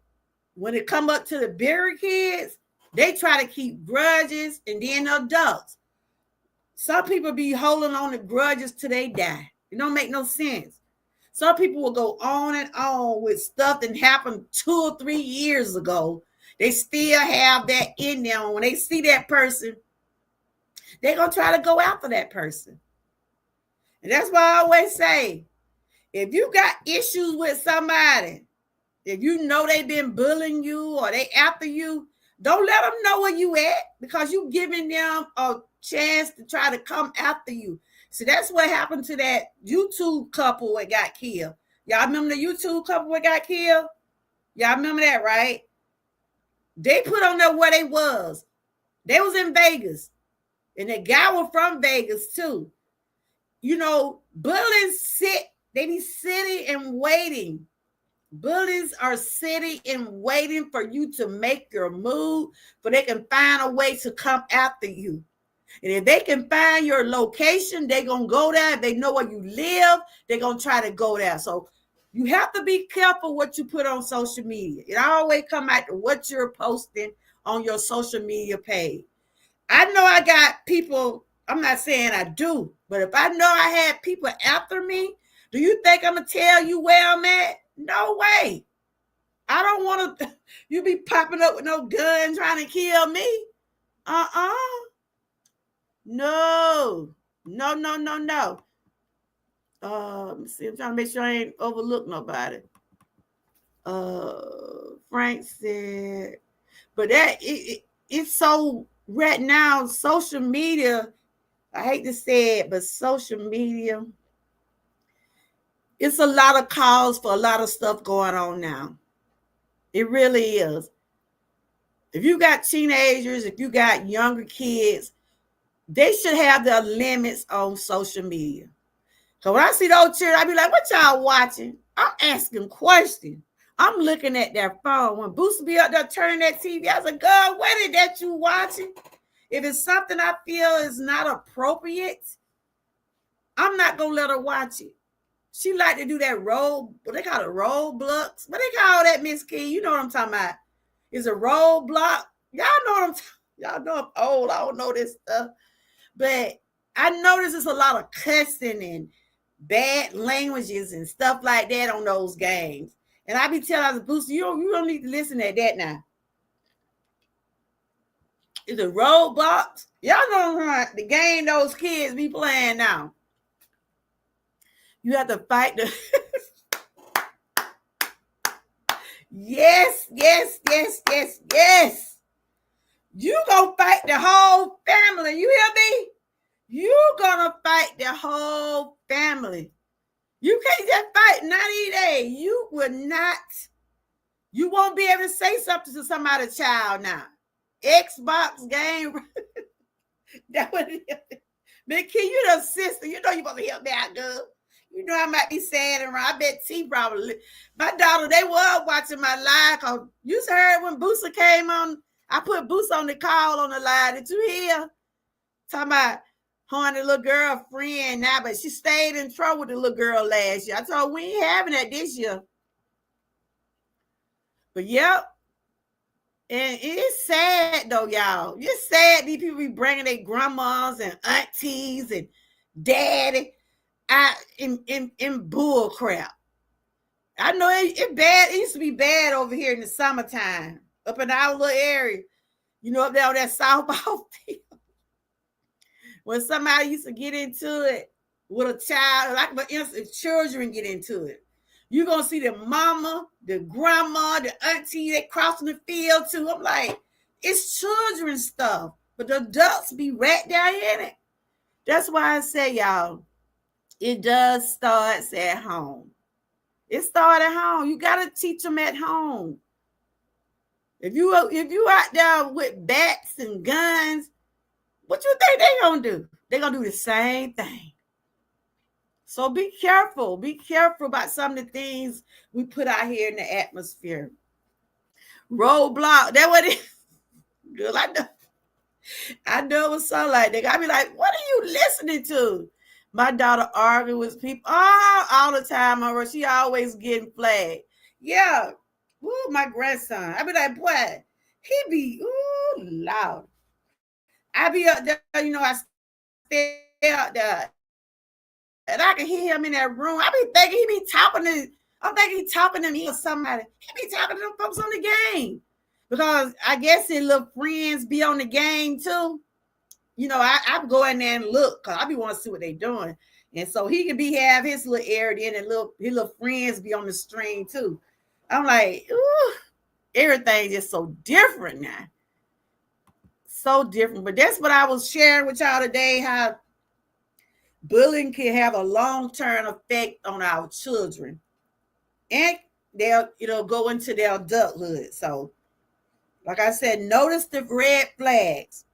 when it come up to the bigger kids, they try to keep grudges, and then adults. Some people be holding on to grudges till they die. It don't make no sense. Some people will go on and on with stuff that happened 2 or 3 years ago. They still have that in them. When they see that person, they're going to try to go after that person. And that's why I always say, if you got issues with somebody, if you know they've been bullying you or they after you, don't let them know where you at because you giving them a chance to try to come after you. So that's what happened to that YouTube couple that got killed. Y'all remember the YouTube couple that got killed? Y'all remember that, right? They put on there where they was. They was in Vegas. And the guy was from Vegas too. You know, bullies they be sitting and waiting. Bullies are sitting and waiting for you to make your move, but they can find a way to come after you. And if they can find your location, they're going to go there. If they know where you live, they're going to try to go there. So you have to be careful what you put on social media. It always come out to what you're posting on your social media page. I know I got people, I'm not saying I do, but if I know I had people after me, do you think I'm going to tell you where I'm at? No way. I don't want to. You be popping up with no gun trying to kill me. Uh-uh. No. No, no, no, no. Let me see. I'm trying to make sure I ain't overlook nobody. Frank said, but it's so right now, social media, I hate to say it, but social media, it's a lot of calls for a lot of stuff going on now. It really is. If you got teenagers, if you got younger kids, they should have their limits on social media. So when I see those children, I be like, what y'all watching? I'm asking questions. I'm looking at their phone. When Booster be up there turning that TV, I was like, girl, what is that you watching? If it's something I feel is not appropriate, I'm not going to let her watch it. She like to do that what they call it, roadblocks. What they call that, Miss Key? You know what I'm talking about. It's a roadblock. Y'all know what I'm talking about. Y'all know I'm old. I don't know this stuff. But I notice there's a lot of cussing and bad languages and stuff like that on those games. And I be telling us, Booster, you don't need to listen to that now. It's a roadblocks. Y'all know the game those kids be playing now. You have to fight the Yes, yes, yes, yes, yes. You gonna fight the whole family. You hear me? You gonna fight the whole family. You can't just fight 90 days. You will not. You won't be able to say something to somebody's child now. Xbox game. That would Big Key, you the sister. You know you supposed to help me out, girl. You know I might be sad and wrong. I bet T probably. My daughter, they were watching my live. Cause you heard when Booster came on. I put Booster on the call on the live. Did you hear? Talking about her and the little girl friend now, but she stayed in trouble with the little girl last year. I told her we ain't having that this year. But yep. And it's sad though, y'all. It's sad these people be bringing their grandmas and aunties and daddy out in bull crap. I know it bad. It used to be bad over here in the summertime, up in our little area. You know, up there on that softball field. When somebody used to get into it with a child, like for instance, children get into it. You're going to see the mama, the grandma, the auntie, they crossing the field too. I'm like, it's children stuff, but the adults be right down in it. That's why I say, y'all, it does start at home. It starts at home. You got to teach them at home. If you out there with bats and guns, what you think they going to do? They're going to do the same thing. So be careful. Be careful about some of the things we put out here in the atmosphere. Roadblock. That what it is. Girl, I know it was so like that. I be like, what are you listening to? My daughter arguing with people all the time. She always getting flagged. Yeah. Ooh, my grandson. I be like, boy, he be, loud. I be up there, I stay out there. And I can hear him in that room. I be thinking he be talking to, I'm thinking he talking to me or somebody. He be talking to them folks on the game. Because I guess his little friends be on the game too. I go in there and look because I be want to see what they doing. And so he could have his little area and his little friends be on the stream too. I'm like, ooh, everything is so different now. So different. But that's what I was sharing with y'all today, how bullying can have a long-term effect on our children. And they'll, go into their adulthood. So, like I said, notice the red flags.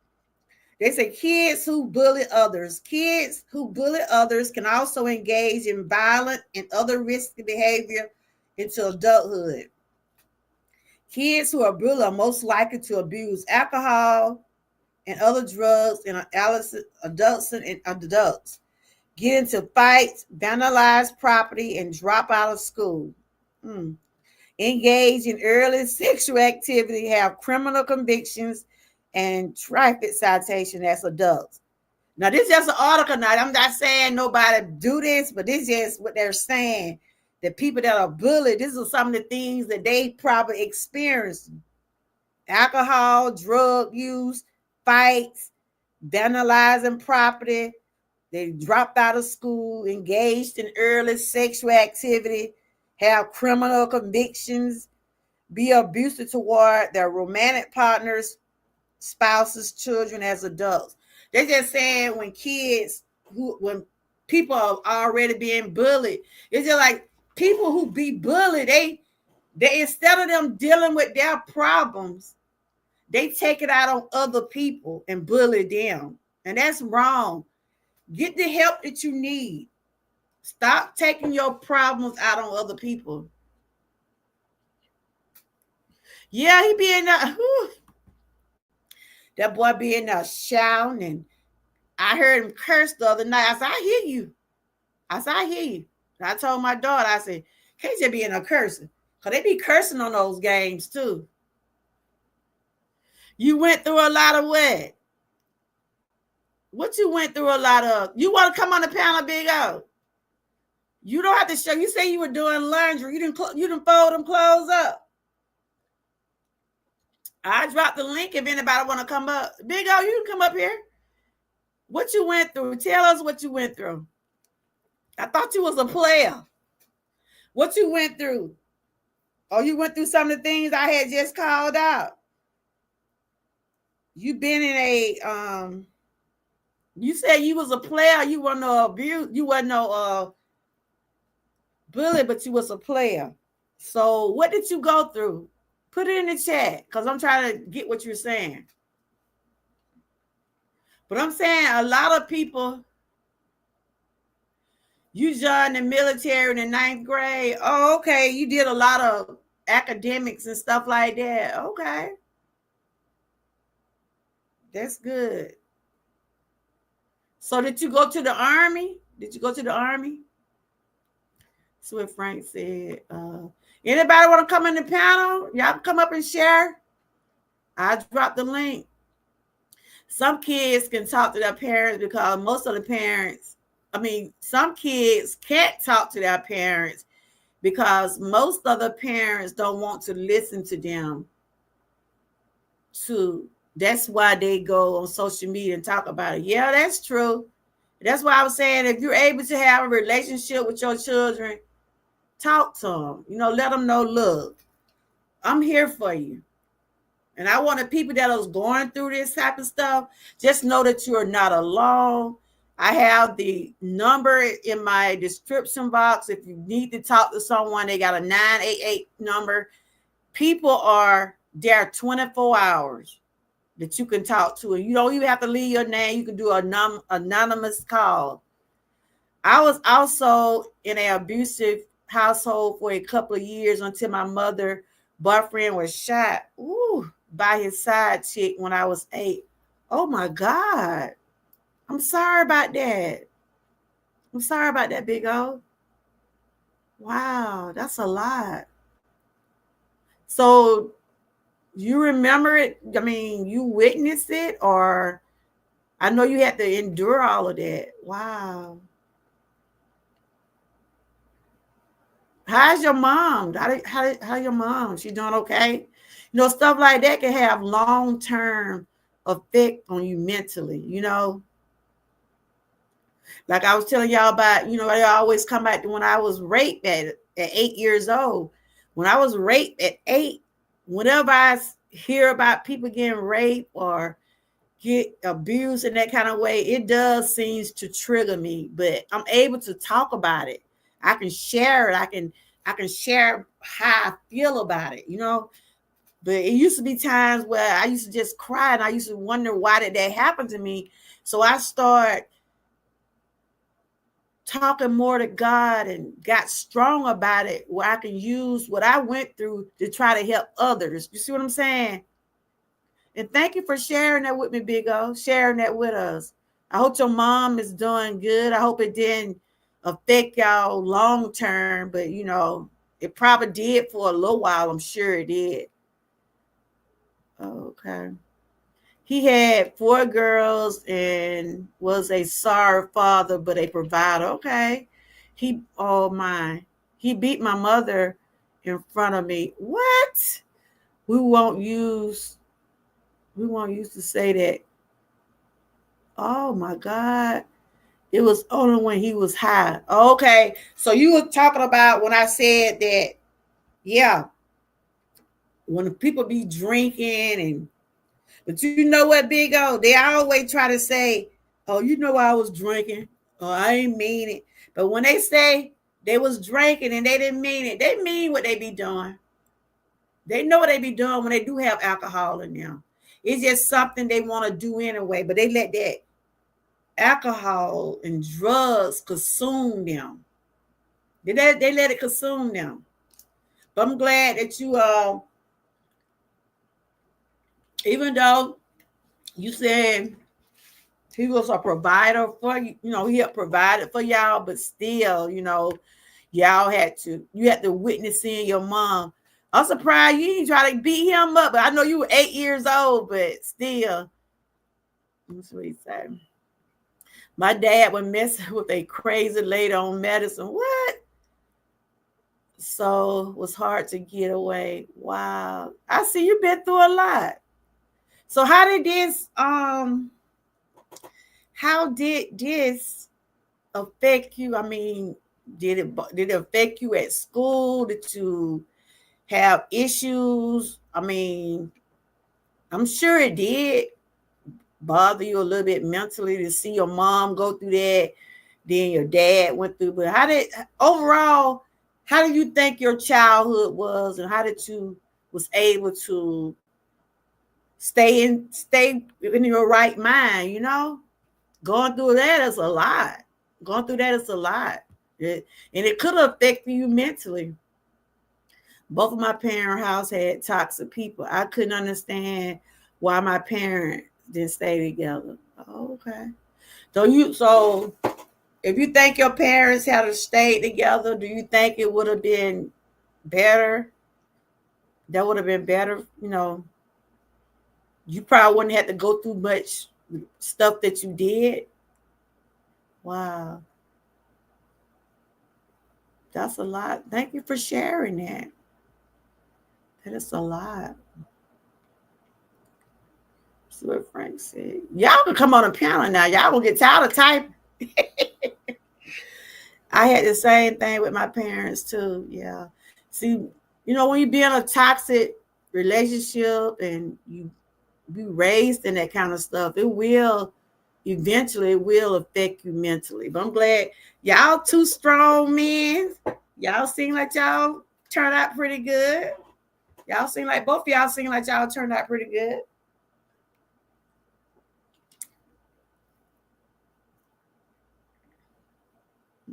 They say kids who bully others. Kids who bully others can also engage in violent and other risky behavior into adulthood. Kids who are bullied are most likely to abuse alcohol and other drugs in adults and adults. Get into fights, vandalize property, and drop out of school. Engage in early sexual activity, have criminal convictions, and traffic citation as adults. Now, this is just an article now. I'm not saying nobody do this, but this is what they're saying. The people that are bullied, these are some of the things that they probably experienced: alcohol, drug use, fights, vandalizing property. They dropped out of school, engaged in early sexual activity, have criminal convictions, be abusive toward their romantic partners, spouses, children as adults. They're just saying when people are already being bullied, it's just like people who be bullied, they instead of them dealing with their problems, they take it out on other people and bully them. And that's wrong. Get the help that you need. Stop taking your problems out on other people. Yeah, he be in there. That boy be in there shouting, and I heard him curse the other night. I said, I hear you. I said, I hear you. And I told my daughter, I said, can't just be in there cursing. Because they be cursing on those games too. You went through a lot of what? What you went through a lot of? You want to come on the panel, Big O? You don't have to show. You say you were doing laundry. You didn't fold them clothes up. I dropped the link if anybody want to come up. Big O, you can come up here. What you went through? Tell us what you went through. I thought you was a player. What you went through? Oh, you went through some of the things I had just called out. You been in a you said you was a player. You weren't no abuse. You wasn't no bully, but you was a player. So what did you go through? Put it in the chat because I'm trying to get what you're saying. But I'm saying a lot of people, you joined the military in the 9th grade. Oh, okay. You did a lot of academics and stuff like that. Okay. That's good. So did you go to the Army? Did you go to the Army? That's what Frank said. Anybody want to come in the panel? Y'all come up and share. I dropped the link. Some kids can talk to their parents because most of the parents, some kids can't talk to their parents because most of the parents don't want to listen to them. That's why they go on social media and talk about it. Yeah, that's true. That's why I was saying if you're able to have a relationship with your children, talk to them. Let them know, look, I'm here for you. And I want the people that are going through this type of stuff, just know that you're not alone. I have the number in my description box. If you need to talk to someone, they got a 988 number. People are there 24 hours that you can talk to. And you don't even have to leave your name. You can do an anonymous call. I was also in an abusive household for a couple of years until my mother boyfriend was shot by his side chick when I was 8. Oh my God. I'm sorry about that. I'm sorry about that, Big O. Wow, that's a lot. So you remember it? You witnessed it, or I know you had to endure all of that. Wow. How's your mom? How your mom? She doing okay? Stuff like that can have long-term effect on you mentally, Like I was telling y'all about, I always come back to when I was raped at 8 years old. When I was raped at 8, whenever I hear about people getting raped or get abused in that kind of way, it does seems to trigger me. But I'm able to talk about it. I can share it. I can share how I feel about it, But it used to be times where I used to just cry and I used to wonder why did that happen to me. So I started talking more to God and got strong about it where I can use what I went through to try to help others. You see what I'm saying? And thank you for sharing that with me, Big O, sharing that with us. I hope your mom is doing good. I hope it didn't affect y'all long term, but it probably did for a little while. I'm sure it did. Okay. He had 4 girls and was a sorry father, but a provider. Okay. He beat my mother in front of me. What? We won't use to say that. Oh my God. It was only when he was high. Okay. So you were talking about when I said that, yeah, when people be drinking and but you know what, Big O? They always try to say, oh, you know I was drinking. Oh, I ain't mean it. But when they say they was drinking and they didn't mean it, they mean what they be doing. They know what they be doing when they do have alcohol in them. It's just something they want to do anyway, but they let that alcohol and drugs consume them. They let it consume them. But I'm glad that you even though you said he was a provider for you, he had provided for y'all, but still, y'all you had to witness seeing your mom. I'm surprised you didn't try to beat him up, but I know you were 8 years old, but still. That's what he said. My dad would mess with a crazy lady on medicine. What? So it was hard to get away. Wow. I see you've been through a lot. So how did this affect you? I mean, did it affect you at school? Did you have issues? I mean, I'm sure it did bother you a little bit mentally to see your mom go through that. Then your dad went through. But how do you think your childhood was, and how did you was able to stay in your right mind? Going through that is a lot. Going through that is a lot. And it could affect you mentally. Both of my parents' house had toxic people. I couldn't understand why my parents didn't stay together. Oh, okay. So if you think your parents had to stay together, do you think it would have been better? That would have been better, You probably wouldn't have to go through much stuff that you did. Wow. That's a lot. Thank you for sharing that. That is a lot. That's what Frank said. Y'all can come on the panel now. Y'all gonna get tired of typing. I had the same thing with my parents too. Yeah. See, when you be in a toxic relationship and you be raised in that kind of stuff, it will eventually affect you mentally. But I'm glad y'all two strong men. Y'all seem like y'all turned out pretty good. Y'all seem like both of y'all seem like y'all turned out pretty good.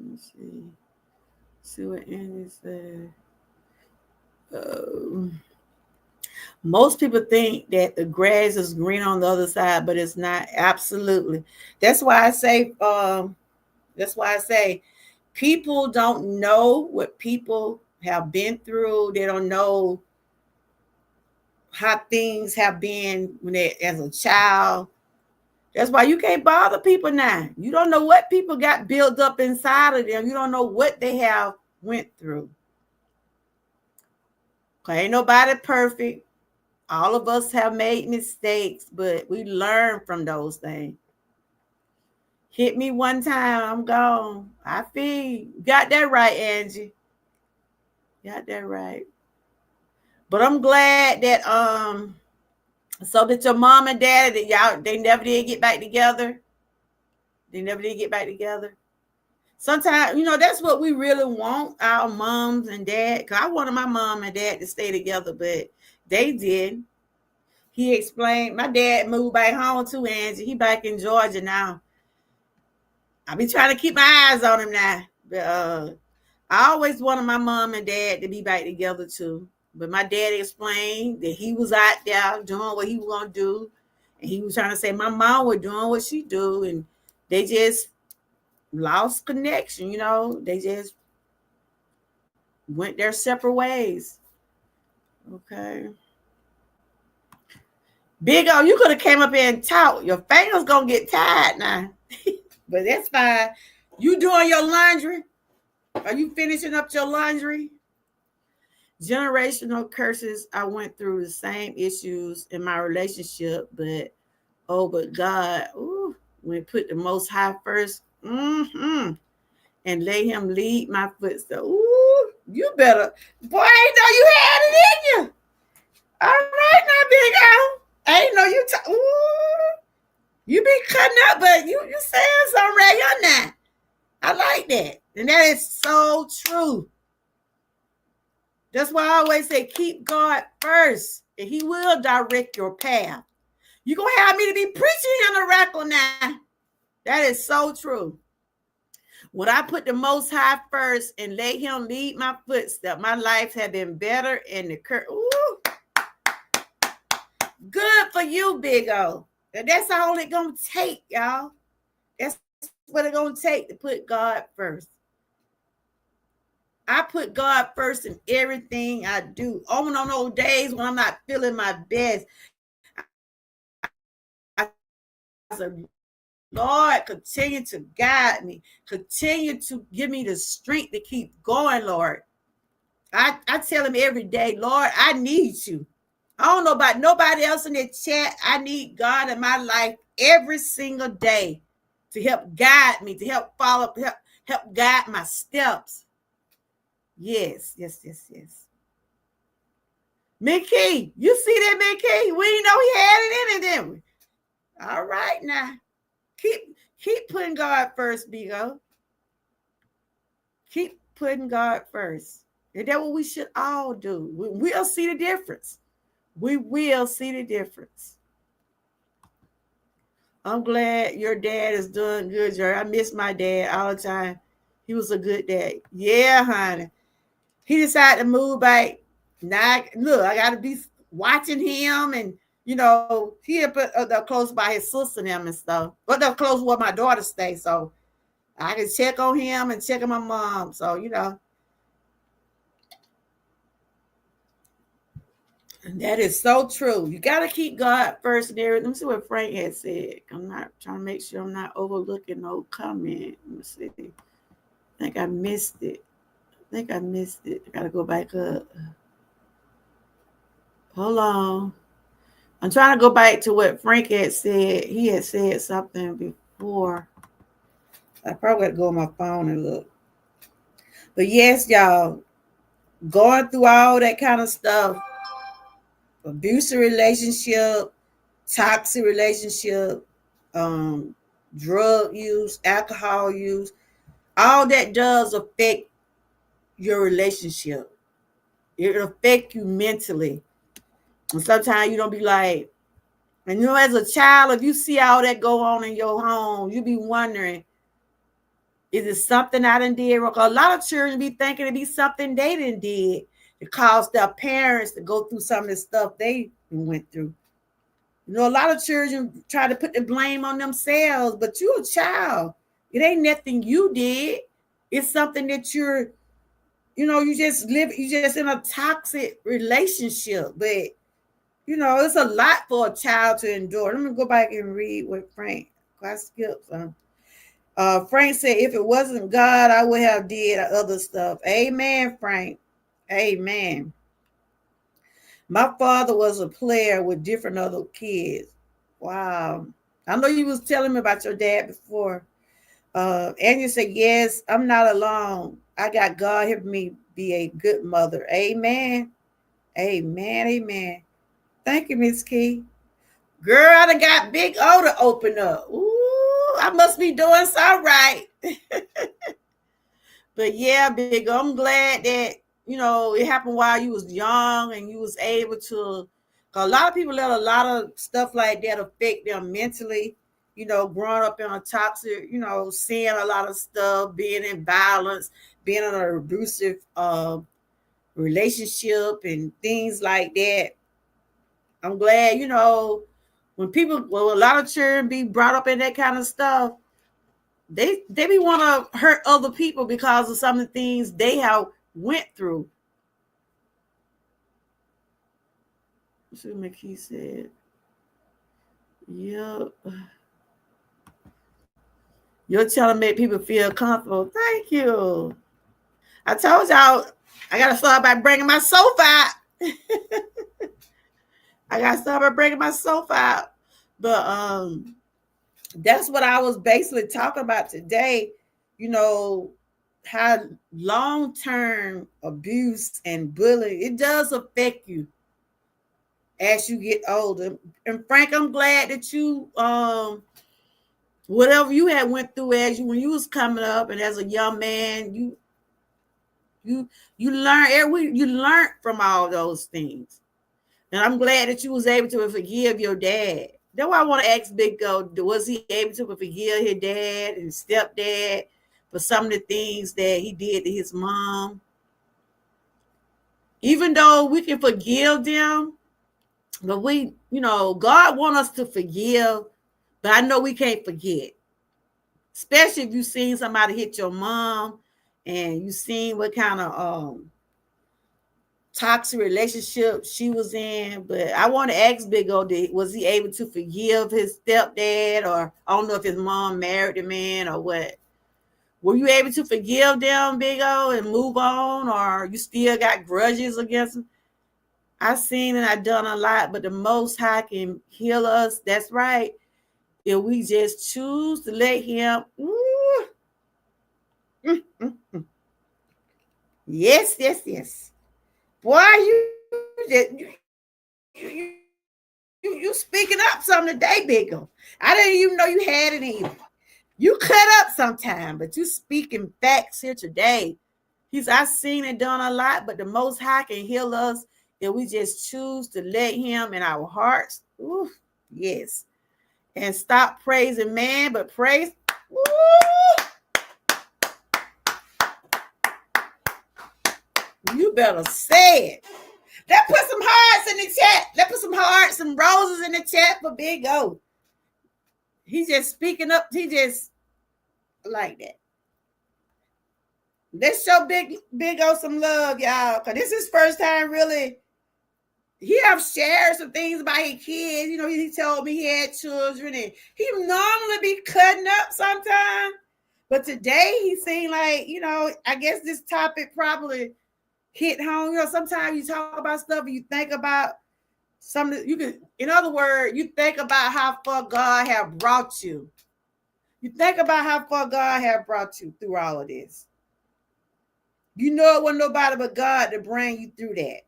Let's see. See what Andy said. Most people think that the grass is green on the other side, but it's not. Absolutely. That's why I say. People don't know what people have been through. They don't know how things have been when they as a child. That's why you can't bother people now. You don't know what people got built up inside of them. You don't know what they have went through. Okay, ain't nobody perfect. All of us have made mistakes, but we learn from those things. Hit me one time, I'm gone. I feel you. Got that right, Angie. Got that right. But I'm glad that so that your mom and dad they never did get back together. They never did get back together. Sometimes, that's what we really want, our moms and dad. Because I wanted my mom and dad to stay together, but they did. He explained, my dad moved back home too, Angie. He back in Georgia now. I be trying to keep my eyes on him now. But I always wanted my mom and dad to be back together too. But my dad explained that he was out there doing what he was going to do. And he was trying to say my mom was doing what she do. And they just lost connection, They just went their separate ways. Okay. Big O, you could have came up here and talked. Your fingers going to get tired now. But that's fine. You doing your laundry? Are you finishing up your laundry? Generational curses. I went through the same issues in my relationship, but God, ooh, when put the Most High first, and let Him lead my footsteps. Ooh, you better, boy, I ain't know you had it in you. All right, now, big girl. I ain't know you. Ooh, you be cutting up, but you saying something right on that. I like that, and that is so true. That's why I always say keep God first, and He will direct your path. You gonna have me to be preaching in the record now. That is so true. When I put the Most High first and let Him lead my footsteps, my life have been better. And the ooh, good for you, Big O. And that's all it gonna take, y'all. That's what it gonna take to put God first. I put God first in everything I do. Even on those days when I'm not feeling my best, I said, Lord, continue to guide me. Continue to give me the strength to keep going, Lord. I tell Him every day, Lord, I need you. I don't know about nobody else in the chat. I need God in my life every single day to help guide me, to help follow, help guide my steps. Yes, yes, yes, yes. Mickey, you see that, Mickey? We didn't know he had it in it, didn't we? All right now. Keep putting God first, Bigo. Keep putting God first. And that's what we should all do. We'll see the difference. We will see the difference. I'm glad your dad is doing good, Jerry. I miss my dad all the time. He was a good dad. Yeah, honey. He decided to move back. Now, look, I got to be watching him, and he put they're close by his sister and them and stuff. But they're close where my daughter stays, so I can check on him and check on my mom. So that is so true. You got to keep God first and everything. Let me see what Frank had said. I'm not trying to make sure I'm not overlooking no comment. Let me see. I think I missed it. I got to go back up. Hold on. I'm trying to go back to what Frank had said. He had said something before. I probably got to go on my phone and look. But yes, y'all, going through all that kind of stuff, abusive relationship, toxic relationship, um, drug use, alcohol use, all that does affect your relationship. It affect you mentally. And sometimes you don't be like, and as a child, if you see all that go on in your home, you be wondering, is it something I done did wrong? A lot of children be thinking it be something they didn't did to cause their parents to go through some of the stuff they went through. A lot of children try to put the blame on themselves, but you're a child. It ain't nothing you did. It's something that you just in a toxic relationship. But, it's a lot for a child to endure. Let me go back and read what Frank, I skipped some. Frank said, if it wasn't God, I would have did other stuff. Amen, Frank. Amen. My father was a player with different other kids. Wow. I know you was telling me about your dad before. And you said, yes, I'm not alone. I got God helping me be a good mother. Amen. Amen. Amen. Thank you, Miss Key. Girl, I done got Big O to open up. Ooh, I must be doing so right. But yeah, Big O, I'm glad that, it happened while you was young and you was able to, cause a lot of people let a lot of stuff like that affect them mentally, growing up in a toxic, seeing a lot of stuff, being in violence, being in an abusive relationship and things like that. I'm glad, when a lot of children be brought up in that kind of stuff, they be want to hurt other people because of some of the things they have went through. Let's see what McKee said. Yep. You're trying to make people feel comfortable. Thank you. I told y'all I gotta start by bringing my sofa out. I gotta start by bringing my sofa out. But that's what I was basically talking about today. You know, how long-term abuse and bullying, it does affect you as you get older. And Frank, I'm glad that you whatever you had went through as you when you was coming up and as a young man, you you learned from all those things. And I'm glad that you was able to forgive your dad. That's why I want to ask Big Go, was he able to forgive his dad and stepdad for some of the things that he did to his mom? Even though we can forgive them, but God want us to forgive, but I know we can't forget. Especially if you seen somebody hit your mom and you seen what kind of toxic relationship she was in. But I want to ask Big O, was he able to forgive his stepdad, or I don't know if his mom married the man or what? Were you able to forgive them, Big O, and move on, or you still got grudges against them? I've seen and I've done a lot, but the Most High can heal us. That's right. If we just choose to let Him. Ooh, yes, yes, yes. Boy, you speaking up something today, Big O. I didn't even know you had it in you. You cut up sometime, but you speaking facts here today. I've seen and done a lot, but the Most High can heal us if we just choose to let Him in our hearts. Ooh, yes. And stop praising man, but praise. Ooh, you better say it. Let's put some hearts in the chat. Let's put some hearts, some roses in the chat for Big O. He's just speaking up. He just like that. Let's show Big O some love, y'all. Cause this is his first time really. He have shared some things about his kids. You know, he told me he had children, and he normally be cutting up sometimes. But today he seemed like, I guess this topic probably hit home. Sometimes you talk about stuff and you think about something. In other words, you think about how far God have brought you. You think about how far God have brought you through all of this. You know it wasn't nobody but God to bring you through that.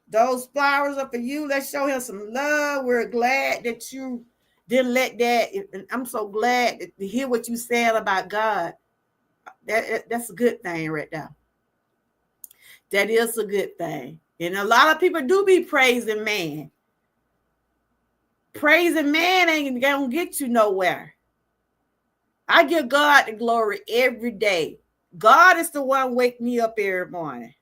Those flowers are for you. Let's show him some love. We're glad that you didn't let that. And I'm so glad to hear what you said about God. That's a good thing right there. That is a good thing. And a lot of people do be praising man. Praising man ain't gonna get you nowhere. I give God the glory every day. God is the one wake me up every morning.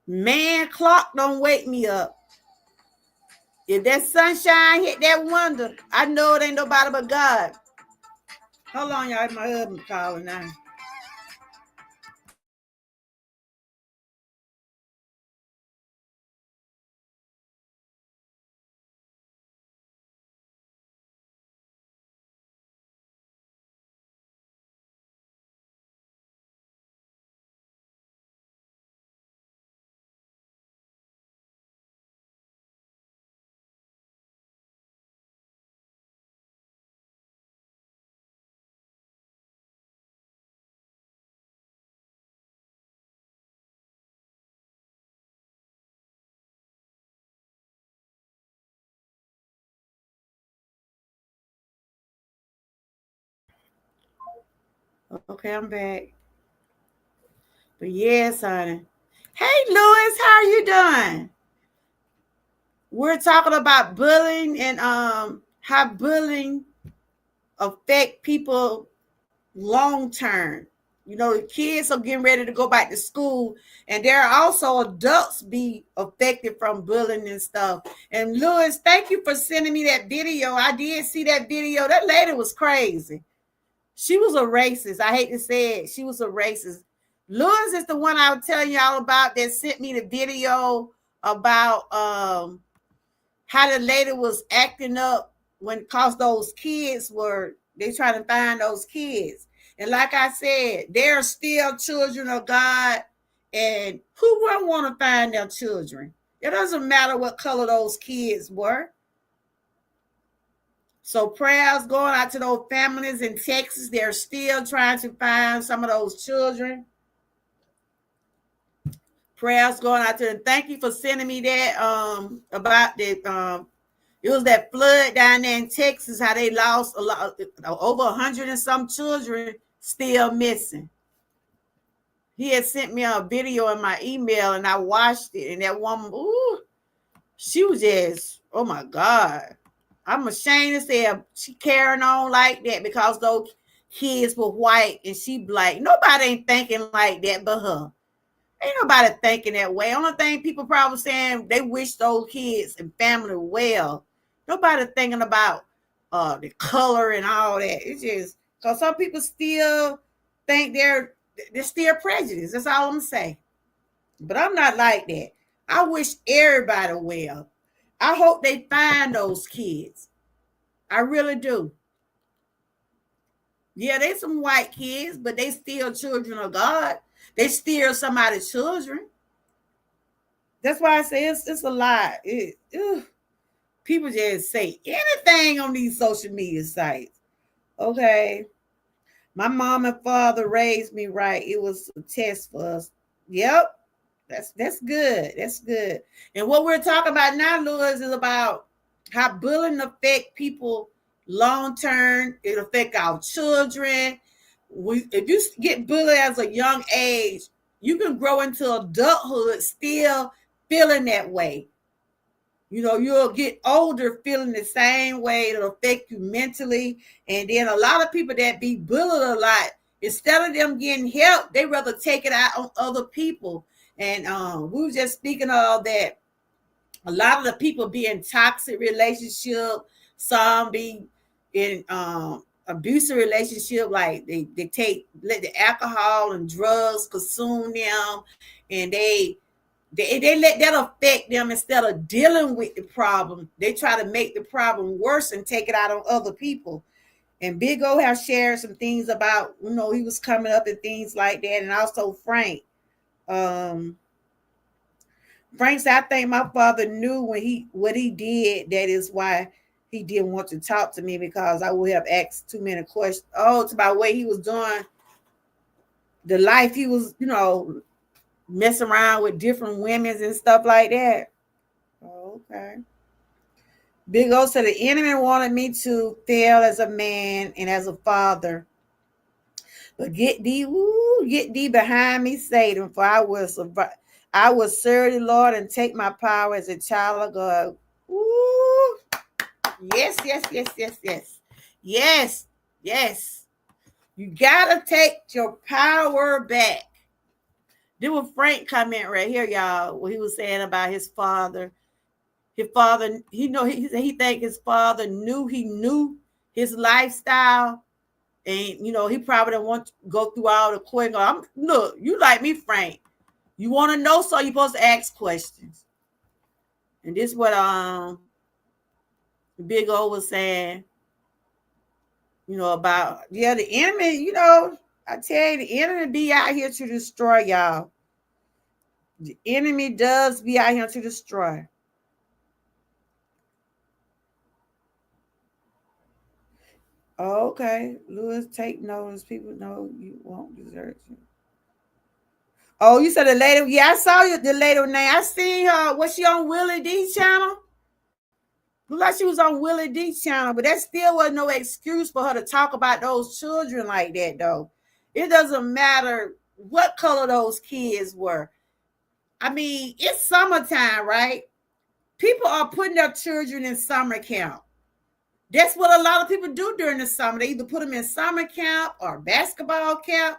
Man clock don't wake me up. If that sunshine hit that window, I know it ain't nobody but God. Hold on, y'all. My husband calling now. Okay, I'm back. But yes, honey. Hey, Louis, how are you doing? We're talking about bullying and how bullying affect people long term. The kids are getting ready to go back to school, and there are also adults be affected from bullying and stuff. And Louis, thank you for sending me that video. I did see that video. That lady was crazy. She was a racist. I hate to say it. She was a racist. Louis is the one I was telling y'all about that sent me the video about how the lady was acting up when cause those kids were they trying to find those kids. And like I said, they're still children of God. And who wouldn't want to find their children? It doesn't matter what color those kids were. So prayers going out to those families in Texas. They're still trying to find some of those children. Prayers going out to them. Thank you for sending me that about the it was that flood down there in Texas, how they lost a lot, over 100 and some children still missing. He had sent me a video in my email and I watched it. And that woman, ooh, she was just, oh my God. I'm ashamed to say she carrying on like that because those kids were white and she black. Nobody ain't thinking like that but her. Ain't nobody thinking that way. Only thing people probably saying they wish those kids and family well. Nobody thinking about the color and all that. It's just because some people still think they're still prejudiced. That's all I'm gonna say. But I'm not like that. I wish everybody well. I hope they find those kids. I really do. Yeah, they some white kids, but they still children of God. They still somebody's children. That's why I say it's a lot. People just say anything on these social media sites. Okay. My mom and father raised me right. It was a test for us. Yep. That's good. That's good. And what we're talking about now, Louis, is about how bullying affect people long term. It affect our children. If you get bullied as a young age, you can grow into adulthood still feeling that way. You know, you'll get older feeling the same way. It'll affect you mentally. And then a lot of people that be bullied a lot, instead of them getting help, they rather take it out on other people. And we were just speaking of that. A lot of the people be in toxic relationship. Some be in abusive relationship, like they let the alcohol and drugs consume them, and they let that affect them instead of dealing with the problem. They try to make the problem worse and take it out on other people. And Big O has shared some things about, he was coming up and things like that. And also Frank. Frank said, I think my father knew what he did. That is why he didn't want to talk to me, because I would have asked too many questions. Oh, it's about what he was doing, the life he was, messing around with different women and stuff like that. Oh, okay. Big O said the enemy wanted me to fail as a man and as a father. But get thee behind me, Satan, for I will survive. I will serve the Lord and take my power as a child of God. Ooh. Yes, yes, yes, yes, yes. Yes, yes. You gotta take your power back. There was Frank comment right here, y'all, what he was saying about his father. His father, he think his father knew his lifestyle. And he probably don't want to go through all the questions. Look, you like me, Frank. You want to know, so you're supposed to ask questions. And this is what Big O was saying, about the enemy, I tell you, the enemy be out here to destroy y'all. The enemy does be out here to destroy. Okay, Lewis, take notice. People know you won't desert you. Oh, you said the lady. Yeah, I saw you. The lady name. I seen her. Was she on Willie D channel? Looked like she was on Willie D channel, but that still wasn't no excuse for her to talk about those children like that, though. It doesn't matter what color those kids were. I mean, it's summertime, right? People are putting their children in summer camp. That's what a lot of people do during the summer. They either put them in summer camp or basketball camp.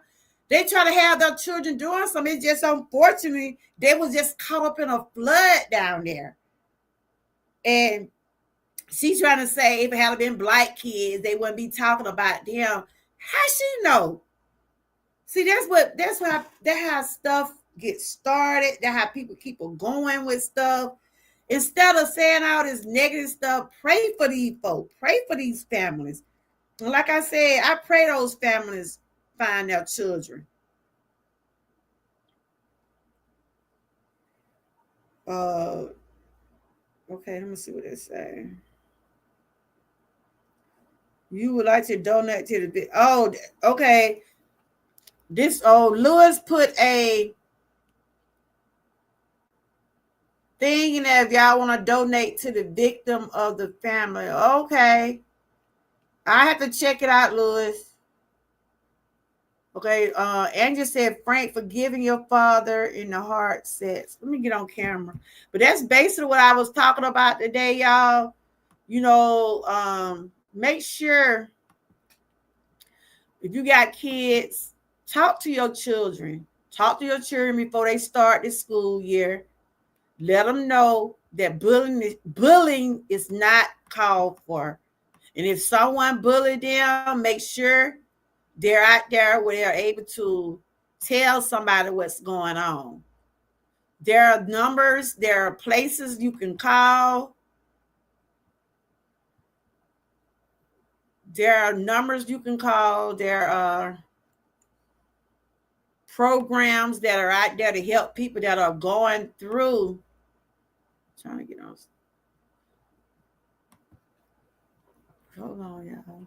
They try to have their children doing something. It's just unfortunately, they was just caught up in a flood down there. And she's trying to say if it had been black kids, they wouldn't be talking about them. How she know? See, that's how stuff gets started. That's how people keep going with stuff. Instead of saying all this negative stuff, pray for these folks, pray for these families. And like I said, I pray those families find their children. Okay, let me see what they say. You would like to donate to the okay. Lewis put a thing in there if y'all want to donate to the victim of the family. Okay. I have to check it out, Lewis. Okay, Andrew said, Frank, forgiving your father in the heart sets. Let me get on camera. But that's basically what I was talking about today, y'all. Make sure if you got kids, talk to your children. Talk to your children before they start the school year. Let them know that bullying is not called for. And if someone bullied them, make sure they're out there where they're able to tell somebody what's going on. There are numbers, there are places you can call. There are numbers you can call. There are programs that are out there to help people that are going through. I'm trying to get on. Hold on, y'all.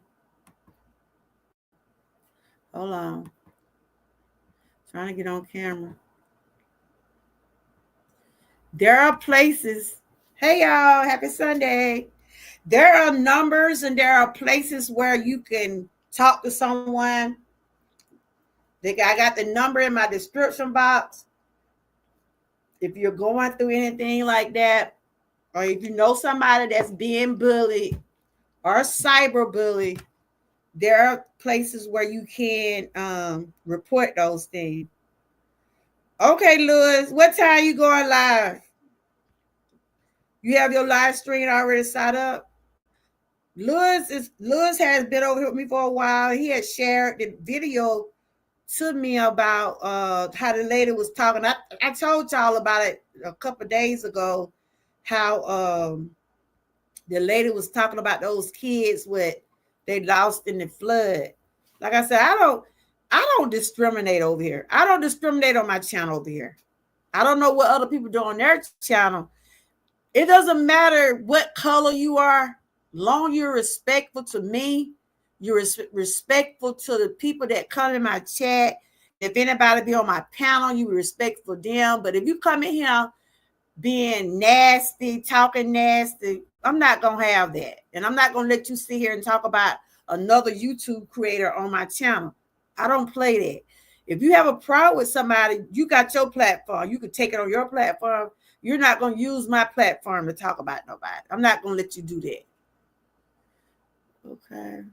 Hold on. Trying to get on camera. There are places. Hey, y'all. Happy Sunday. There are numbers and there are places where you can talk to someone. I got the number in my description box. If you're going through anything like that, or if you know somebody that's being bullied or cyberbullied, there are places where you can report those things. Okay, Lewis, what time you going live? You have your live stream already set up? Lewis has been over here with me for a while. He had shared the video to me about how the lady was talking. I told y'all about it a couple of days ago, how the lady was talking about those kids they lost in the flood. Like I said, I don't discriminate over here. I don't discriminate on my channel over here. I don't know what other people do on their channel. It doesn't matter what color you are, long you're respectful to me, you're respectful to the people that come in my chat. If anybody be on my panel, you be respectful for them. But if you come in here being nasty, talking nasty, I'm not going to have that. And I'm not going to let you sit here and talk about another YouTube creator on my channel. I don't play that. If you have a problem with somebody, you got your platform. You can take it on your platform. You're not going to use my platform to talk about nobody. I'm not going to let you do that. Okay.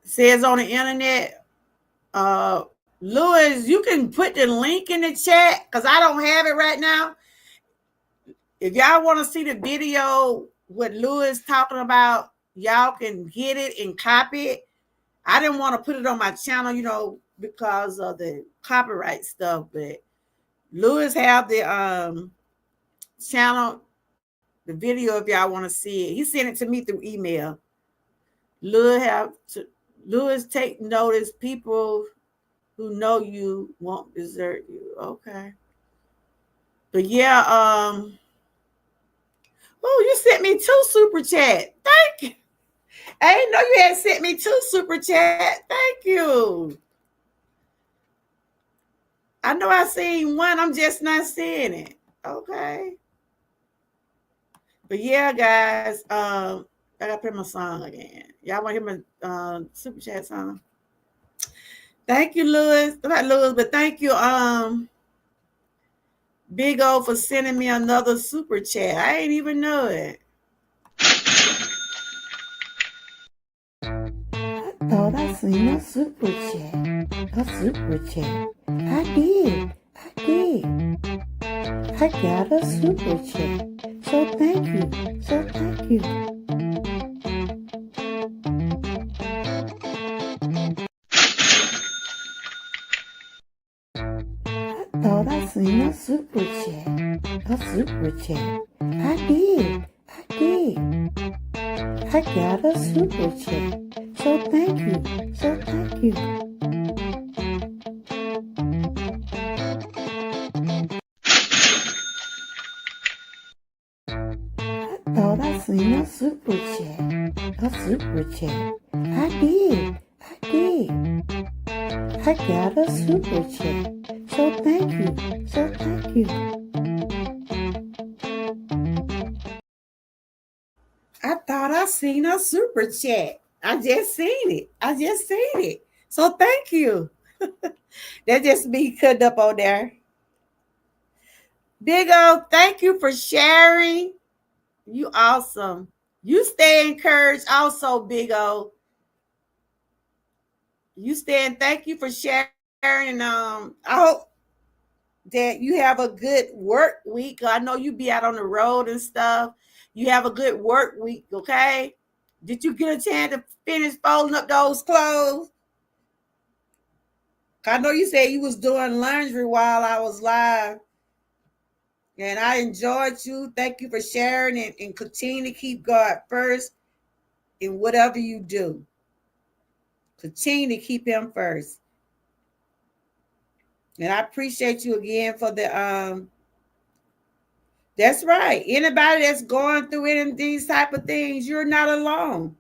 It says on the internet, Lewis, you can put the link in the chat because I don't have it right now. If y'all want to see the video, what Lewis talking about, y'all can get it and copy it. I didn't want to put it on my channel, because of the copyright stuff, but Lewis have the channel, the video if y'all want to see it. He sent it to me through email. Lewis take notice, people who know you won't desert you. Okay. But yeah, you sent me 2 super chat. Thank you. I didn't know you had sent me 2 super chat. Thank you. I know I seen one. I'm just not seeing it. Okay. But yeah, guys, I gotta play my song again. Y'all want to hear my super chat song? Thank you, Lewis. Not Lewis, but thank you, Big O, for sending me another super chat. I ain't even know it. I thought I seen a super chat. A super chat. I did. I got a super chat. So thank you. I thought I seen a super chat. A super chat. I did. I got a super chat. So thank you. super chat. I did. I did. I got a super chat. So thank you. So thank you. I thought I seen a super chat. I just seen it. I just seen it. So thank you. That just me cutting up on there. Big O, thank you for sharing. You awesome. You stay encouraged also, Big O. You stay and thank you for sharing. I hope that you have a good work week. I know you be out on the road and stuff. You have a good work week, okay? Did you get a chance to finish folding up those clothes? I know you said you was doing laundry while I was live. And I enjoyed you. Thank you for sharing and continue to keep God first in whatever you do. Continue to keep him first. And I appreciate you again for the that's right. Anybody that's going through any of these type of things, you're not alone.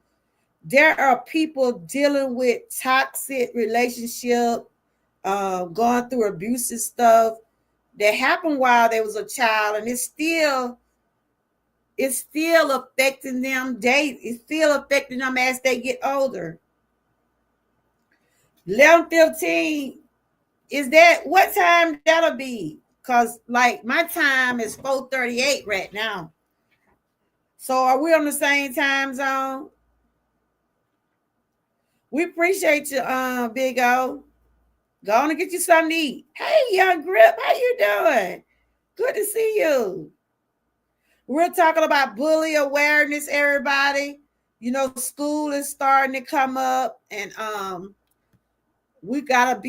There are people dealing with toxic relationship, going through abusive stuff that happened while they was a child, and it's still affecting them. It's still affecting them as they get older. 11:15, is that what time that'll be? Cause like my time is 4:38 right now. So are we on the same time zone? We appreciate you, Big O. Go on and get you something to eat. Hey, Young Grip, how you doing? Good to see you. We're talking about bully awareness, everybody. School is starting to come up, and we gotta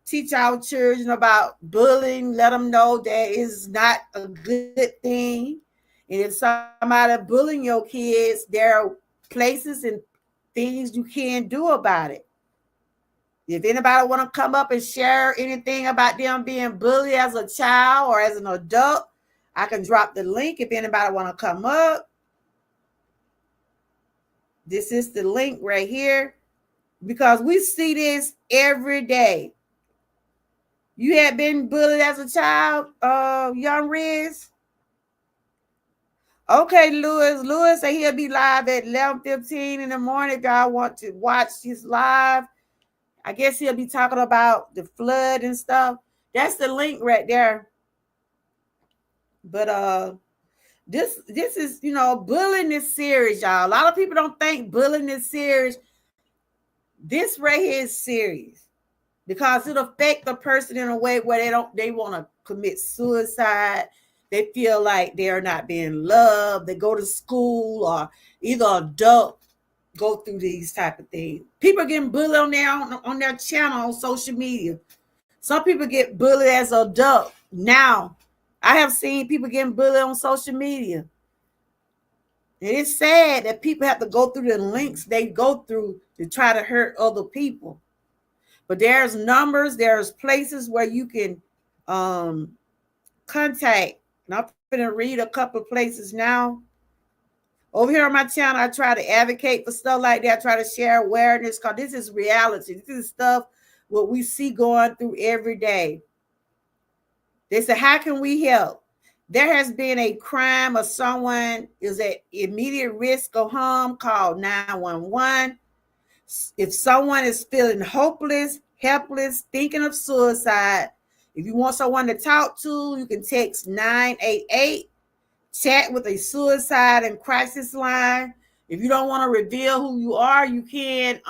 teach our children about bullying. Let them know that it's not a good thing, and if somebody bullying your kids, there are places and things you can do about it. If anybody want to come up and share anything about them being bullied as a child or as an adult, I can drop the link if anybody want to come up. This is the link right here because we see this every day. You had been bullied as a child, young Riz? Okay, Lewis. Lewis said he'll be live at 11:15 in the morning if y'all want to watch his live. I guess he'll be talking about the flood and stuff. That's the link right there. But this is bullying is serious, y'all. A lot of people don't think bullying is serious. This right here is serious because it affects a person in a way where they want to commit suicide. They feel like they're not being loved. They go to school or either adult go through these type of things. People getting bullied on their channel on social media. Some people get bullied as an adult. Now, I have seen people getting bullied on social media. And it's sad that people have to go through the links they go through to try to hurt other people. But there's numbers, there's places where you can contact. And I'm going to read a couple of places now. Over here on my channel, I try to advocate for stuff like that. I try to share awareness because this is reality. This is stuff what we see going through every day. They say, how can we help? There has been a crime or someone is at immediate risk of harm, call 911. If someone is feeling hopeless, helpless, thinking of suicide, if you want someone to talk to, you can text 988, chat with a suicide and crisis line. If you don't want to reveal who you are, you can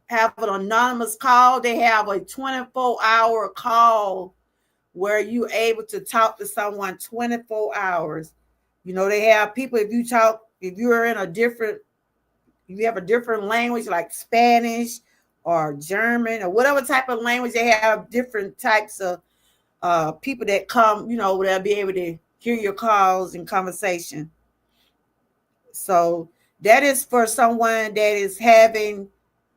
have an anonymous call. They have a 24-hour call where you're able to talk to someone 24 hours. They have people, if you're in you have a different language like Spanish or German or whatever type of language, they have different types of people that come, they'll be able to hear your calls and conversation. So that is for someone that is having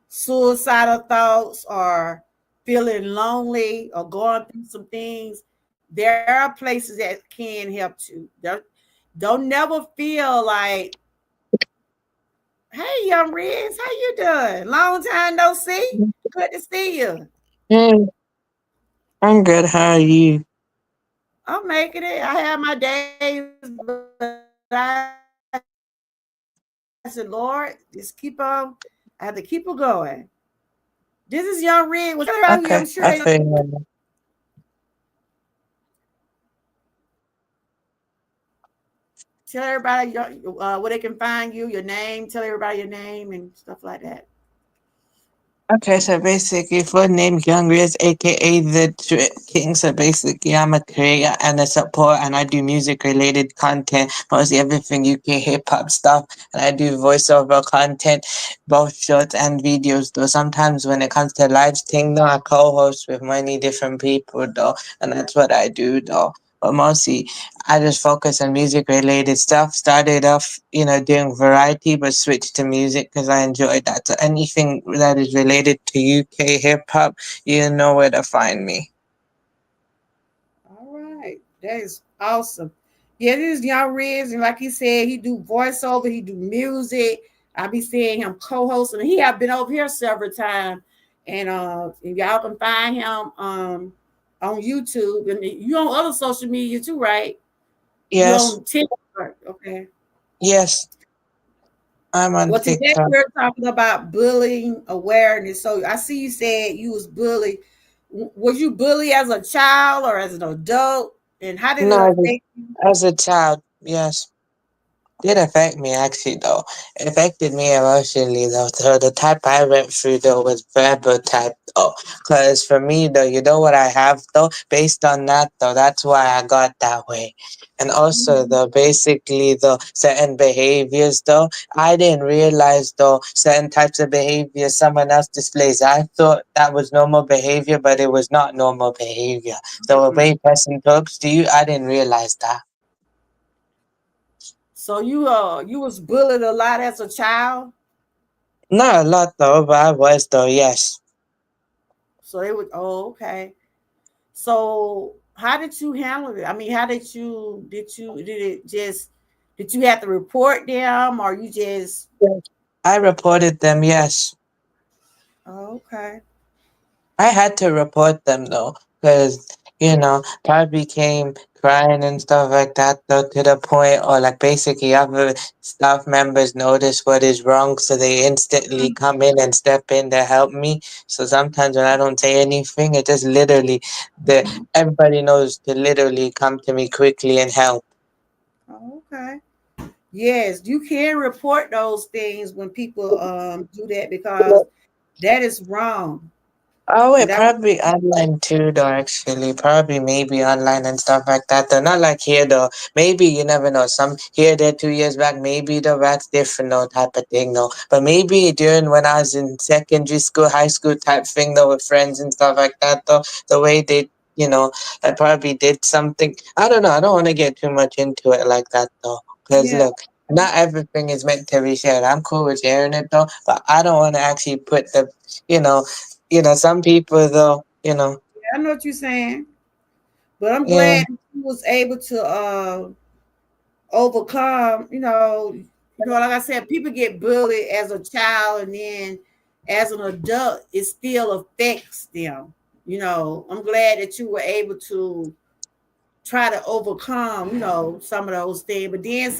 suicidal thoughts or feeling lonely or going through some things. There are places that can help you. Don't never feel like Young Riz. How you doing? Long time no see. Good to see you.
Hey, I'm good. How are you?
I'm making it. I have my days, but I said, Lord, just keep on. I have to keep it going. This is Young Red. Was you telling everybody who you? I'm sure they know who you are.
Okay, I feel you.
Tell everybody where they can find you, your name. Tell everybody your name and stuff like that.
Okay, so basically, full name Young Riz, aka the King. So basically, I'm a creator and a support, and I do music related content, mostly everything UK hip hop stuff. And I do voiceover content, both shorts and videos. Though sometimes when it comes to live thing, though, I co-host with many different people, though, and that's what I do, though. But mostly, I just focus on music related stuff. Started off, doing variety, but switched to music because I enjoyed that. So anything that is related to UK hip hop, you know where to find me.
All right, that is awesome. Yeah, this is Young Riz, and like he said, he do voiceover, he do music. I be seeing him co-hosting. He have been over here several times, and y'all can find him on YouTube, and you on other social media too, right? You
Yes,
on TikTok, okay?
yes, I'm on
Well, today
TikTok.
we're talking about bullying awareness. So I see you said you was bullied. Was you bullied as a child or as an adult? And how did it
No,
affect you?
as a child, yes. Did affect me actually though. It affected me emotionally though. So the type I went through though was verbal type though. Cause for me though, you know what I have though? Based on that though, that's why I got that way. And also
Mhm.
though, basically though, certain behaviors though, I didn't realize though, certain types of behavior someone else displays. I thought that was normal behavior, but it was not normal behavior. So a way person talks to you, I didn't realize that.
So you was bullied a lot as a child.
Not a lot though, but I was though, yes.
So they would okay. So how did you handle it? I mean, how did it just did you have to report them or you just
Yes. I reported them, yes.
okay.
I had to report them though, because, probably came crying and stuff like that though, to the point, or like basically other staff members notice what is wrong, so they instantly come in and step in to help me. So sometimes when I don't say anything, it just literally, everybody knows to literally come to me quickly and help.
Okay. Yes, you can report those things when people do that because that is wrong.
Oh,
And
wait,
that was
probably online too, though, actually. Probably maybe online and stuff like that, though. Not like here, though. Maybe, you never know. Some here, there, 2 years back, maybe, though, that's different, though, type of thing, though. But maybe during when I was in secondary school, high school type thing, though, with friends and stuff like that, though, the way they, you know, I probably did something. I don't know. I don't want to get too much into it like that, though. Because,
yeah.
look, not everything is meant to be shared. I'm cool with sharing it, though, but I don't want to actually put the, you know, some people though,
I know what you're saying, but I'm
yeah,
glad you was able to overcome. Like I said, people get bullied as a child, and then as an adult, it still affects them. I'm glad that you were able to try to overcome, some of those things. But then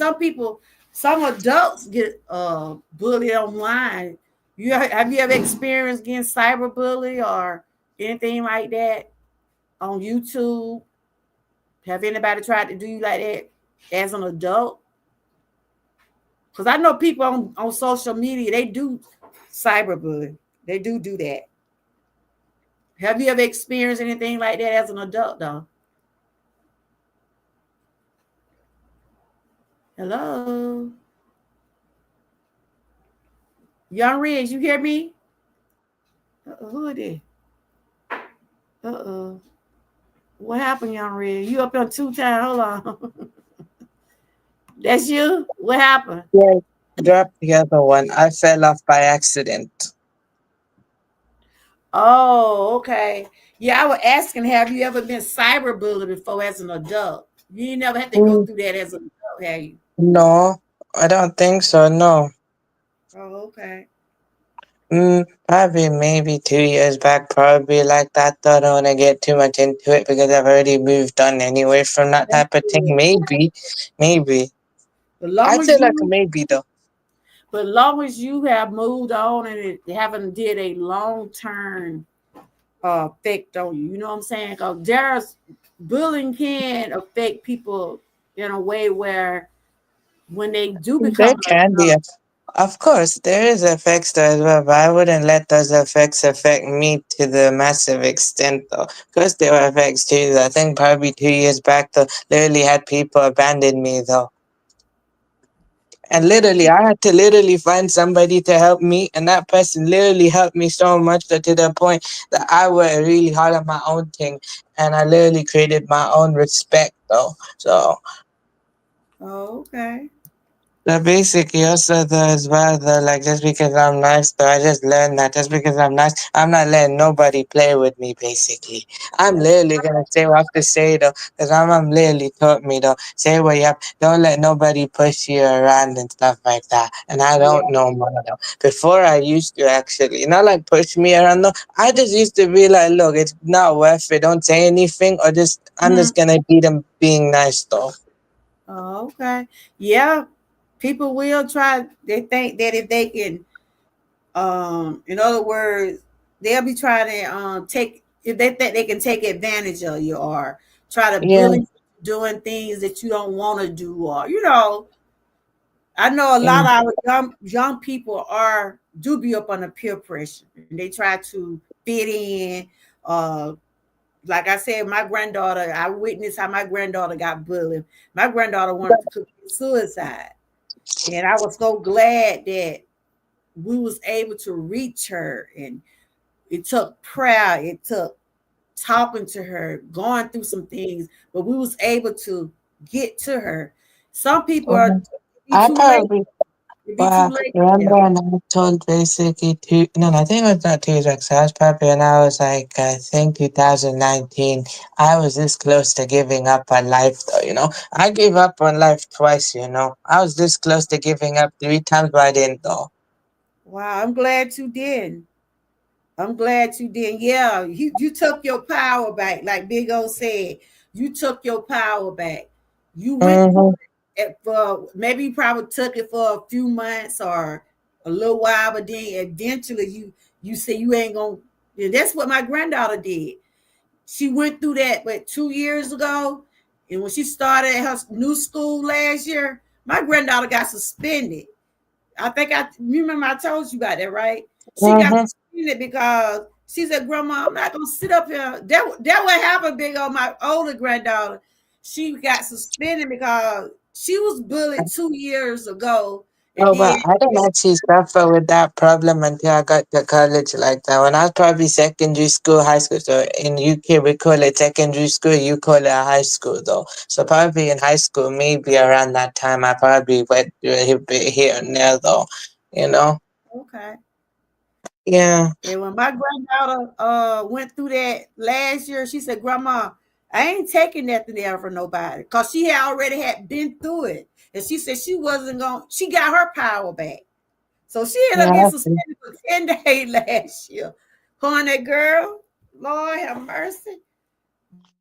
some adults get bullied online. Have you ever experienced getting cyberbully or anything like that on YouTube? Have anybody tried to do you like that as an adult? Because I know people on social media, they do cyberbully. They do that. Have you ever experienced anything like that as an adult though? Hello? Young Riggs, you hear me? Who it is? Uh-oh. What happened, Young Red? You up on two times? Hold on. That's you? What happened?
yeah. Drop the other one. I fell off by accident.
Oh, okay. Yeah, I was asking, have you ever been cyberbullied before as an adult? You never had to go
Mm,
through that as an adult, have you?
no, I don't think so. No.
Oh, okay.
Probably maybe 2 years back, probably like that. Though I don't want to get too much into it because I've already moved on anyway from that
That's
type of thing.
good.
Maybe.
But long
I'd
as
say like a
you,
maybe though.
but long as you have moved on and it haven't did a long term effect on you, you know what I'm saying? Because there's bullying can affect people in a way where when they do
There
become an
can be
adult,
of course, there is effects though as well, but I wouldn't let those effects affect me to the massive extent though. Because there were effects too. I think probably 2 years back though, literally had people abandon me though. And literally, I had to literally find somebody to help me, and that person literally helped me so much that to the point that I worked really hard on my own thing, and I literally created my own respect though.
oh, okay.
So basically, also though as well though, like just because I'm nice though, I just learned that just because I'm nice, I'm not letting nobody play with me. Basically, I'm
That's
literally gonna say what I have to say though, because my mom literally taught me though, say what you have. Don't let nobody push you around and stuff like that. And I
yeah.
don't know more though. Before I used to actually, not like push me around though. I just used to be like, look, it's not worth it. Don't say anything, or just I'm
Mhm.
just gonna be them being nice though.
Oh, okay. Yeah. People will try. They think that if they can, in other words, they'll be trying to take if they think they can take advantage of you or try to
Yeah.
bully you doing things that you don't want to do, or I know a lot
Yeah.
of our young people are do be up under peer pressure and they try to fit in. Uh, like I said, my granddaughter, I witnessed how my granddaughter got bullied. My granddaughter wanted to commit suicide, and I was so glad that we was able to reach her. And it took prayer, it took talking to her, going through some things, but we was able to get to her. Some people are
Mhm.
be
I
too late.
probably
It'd be too
Well,
late for
remember
them.
when I told basically two, no, I think it was not 2 years. I was probably when I was like, I think 2019, I was this close to giving up on life though. I gave up on life twice. I was this close to giving up 3 times, but I didn't though.
Wow, I'm glad you did. I'm glad you did. Yeah, you took your power back, like Big O said. You took your power back. You went through
Mm-hmm.
it for maybe you probably took it for a few months or a little while, but then eventually you say you ain't gonna. Yeah, that's what my granddaughter did. She went through that, but 2 years ago, and when she started at her new school last year, my granddaughter got suspended. I think you remember I told you about that, right? She got
Mm-hmm.
suspended because she said, "Grandma, I'm not gonna sit up here." That what happened, big on my older granddaughter. She got suspended because she was bullied 2 years ago, and
Oh,
then
but I didn't actually suffer with that problem until I got to college like that. When I was probably secondary school, high school. So in UK we call it secondary school, you call it a high school though. So probably in high school, maybe around that time, I probably went through a bit here and there though. You know?
okay.
Yeah.
And when my granddaughter went through that last year, she said, "Grandma, I ain't taking nothing there for nobody," because she had already had been through it, and she said she wasn't going. She got her power back. So she ended up
Yeah.
getting
I see.
suspended for 10 days last year. Her and that girl, Lord have mercy.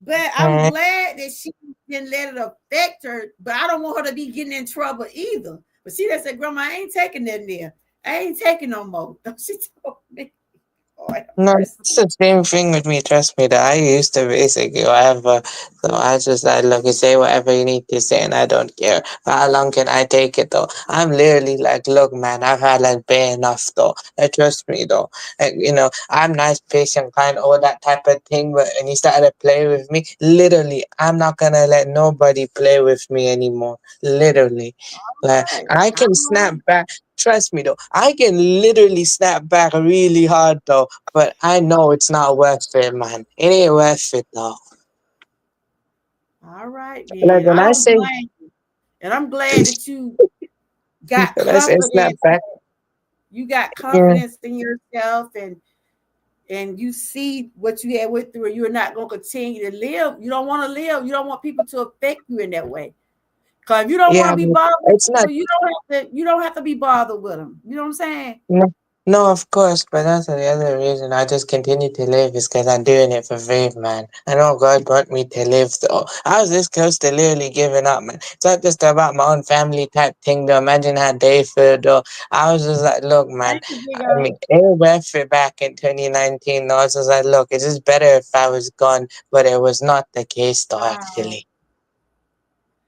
But I'm
Mm,
glad that she didn't let it affect her. But I don't want her to be getting in trouble either. But she just said, "Grandma, I ain't taking that there. I ain't taking no more." She told me, Lord have
No,
mercy.
it's the same thing with me. Trust me, that I used to basically whatever. So I just like, look, you say whatever you need to say, and I don't care. But how long can I take it though? I'm literally like, look, man, I've had like bare enough though. Trust me though. I'm nice, patient, kind, all that type of thing. But when you started to play with me, literally, I'm not gonna let nobody play with me anymore. Literally, like
Right.
I
All
can
right.
snap back. Trust me though, I can literally snap back really hard though, but I know it's not worth it, man. It ain't worth it though.
All right,
Like
then.
when
I
I
don't
say,
blame you. And I'm glad that you got
when I say snap
confidence.
back,
You got
yeah,
confidence in yourself and you see what you had went through and you're not going to continue to live. You don't want to live. You don't want people to affect you in that way. Cause if you don't want
Yeah,
to be
but
bothered with
it's not.
people, you don't have to be bothered with them. You know what I'm saying?
No, no, of course, but that's the other reason I just continue to live is because I'm doing it for faith, man. I know God brought me to live, though. I was this close to literally giving up, man. It's not just about my own family type thing, though. Imagine how they feel, though. I was just like, look, man.
Thank you, Big
I
O.
mean, it worth it back in 2019, though. I was just like, look, it's just better if I was gone, but it was not the case, though,
Wow.
actually.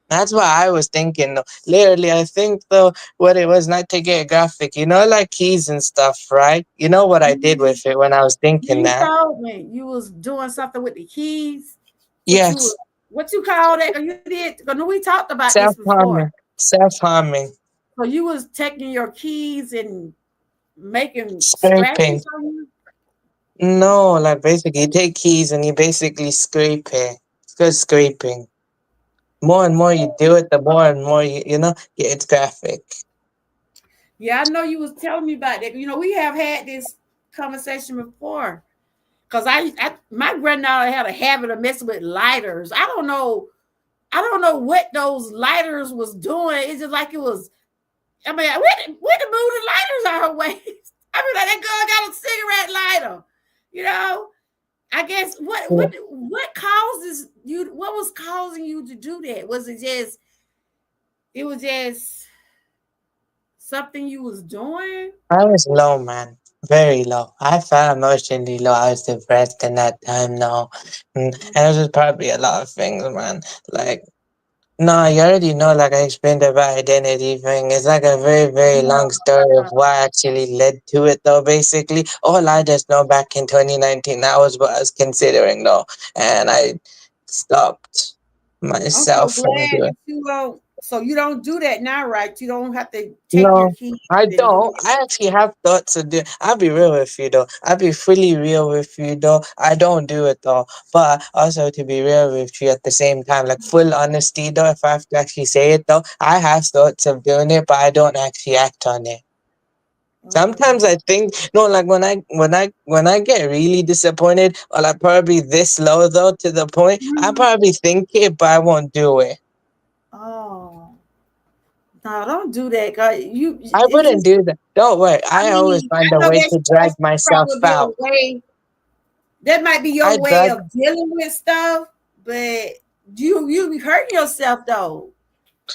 That's what I was thinking. Though. Literally, I think though what it was not to get graphic. You know, like keys and stuff, right? You know what I did
Mhm.
with it when I was
Yeah,
thinking
you
that.
told me you was doing something with the keys. What you
Yes,
what you call that? You did. 'Cause we talked about this
self
before.
harming, self harming,
So you was taking your keys and making
scraping.
scratches on you.
No, like basically, you take keys and you basically scrape it. It's good scraping. More and more you do it, the more and more yeah, it's graphic.
Yeah, I know you was telling me about that. We have had this conversation before. Cause my granddaughter had a habit of messing with lighters. I don't know what those lighters was doing. It's just like it was. I mean, where to move the lighters out her waist? I mean, like that girl got a cigarette lighter. You know, I guess
Yeah.
what causes you? What was causing you to do that? Was it just? It was just something you was doing.
I was low, man. Very low. I felt emotionally low. I was depressed in that time now. And it was probably a lot of things, man. Like, no, you already know, like I explained about identity thing. It's like a very, very long story of what actually led to it, though, basically. All I just know back in 2019, that was what I was considering, though. And I stopped
I'm so
myself from
glad
doing.
that you don't. So you don't do that now, right? You don't have to take your
No,
keys
I
and do
don't. I actually have thoughts of doing. I'll be real with you though. I'll be fully real with you though. I don't do it though. But also to be real with you at the same time, like full honesty though, if I have to actually say it though, I have thoughts of doing it, but I don't actually act on it.
it. Okay.
Sometimes I think no, like when I get really disappointed, or like probably this low though to the point, I
Mhm.
probably think it, but I won't do it.
Oh no! Don't do that, cause you.
I
It's
wouldn't
just.
do that. Don't worry.
I
I always
mean,
find
I
a
know
way
that's
to drag
that's
myself
probably a
out.
way. That might be
I
your way
drag
of dealing with stuff, but you be hurting yourself though.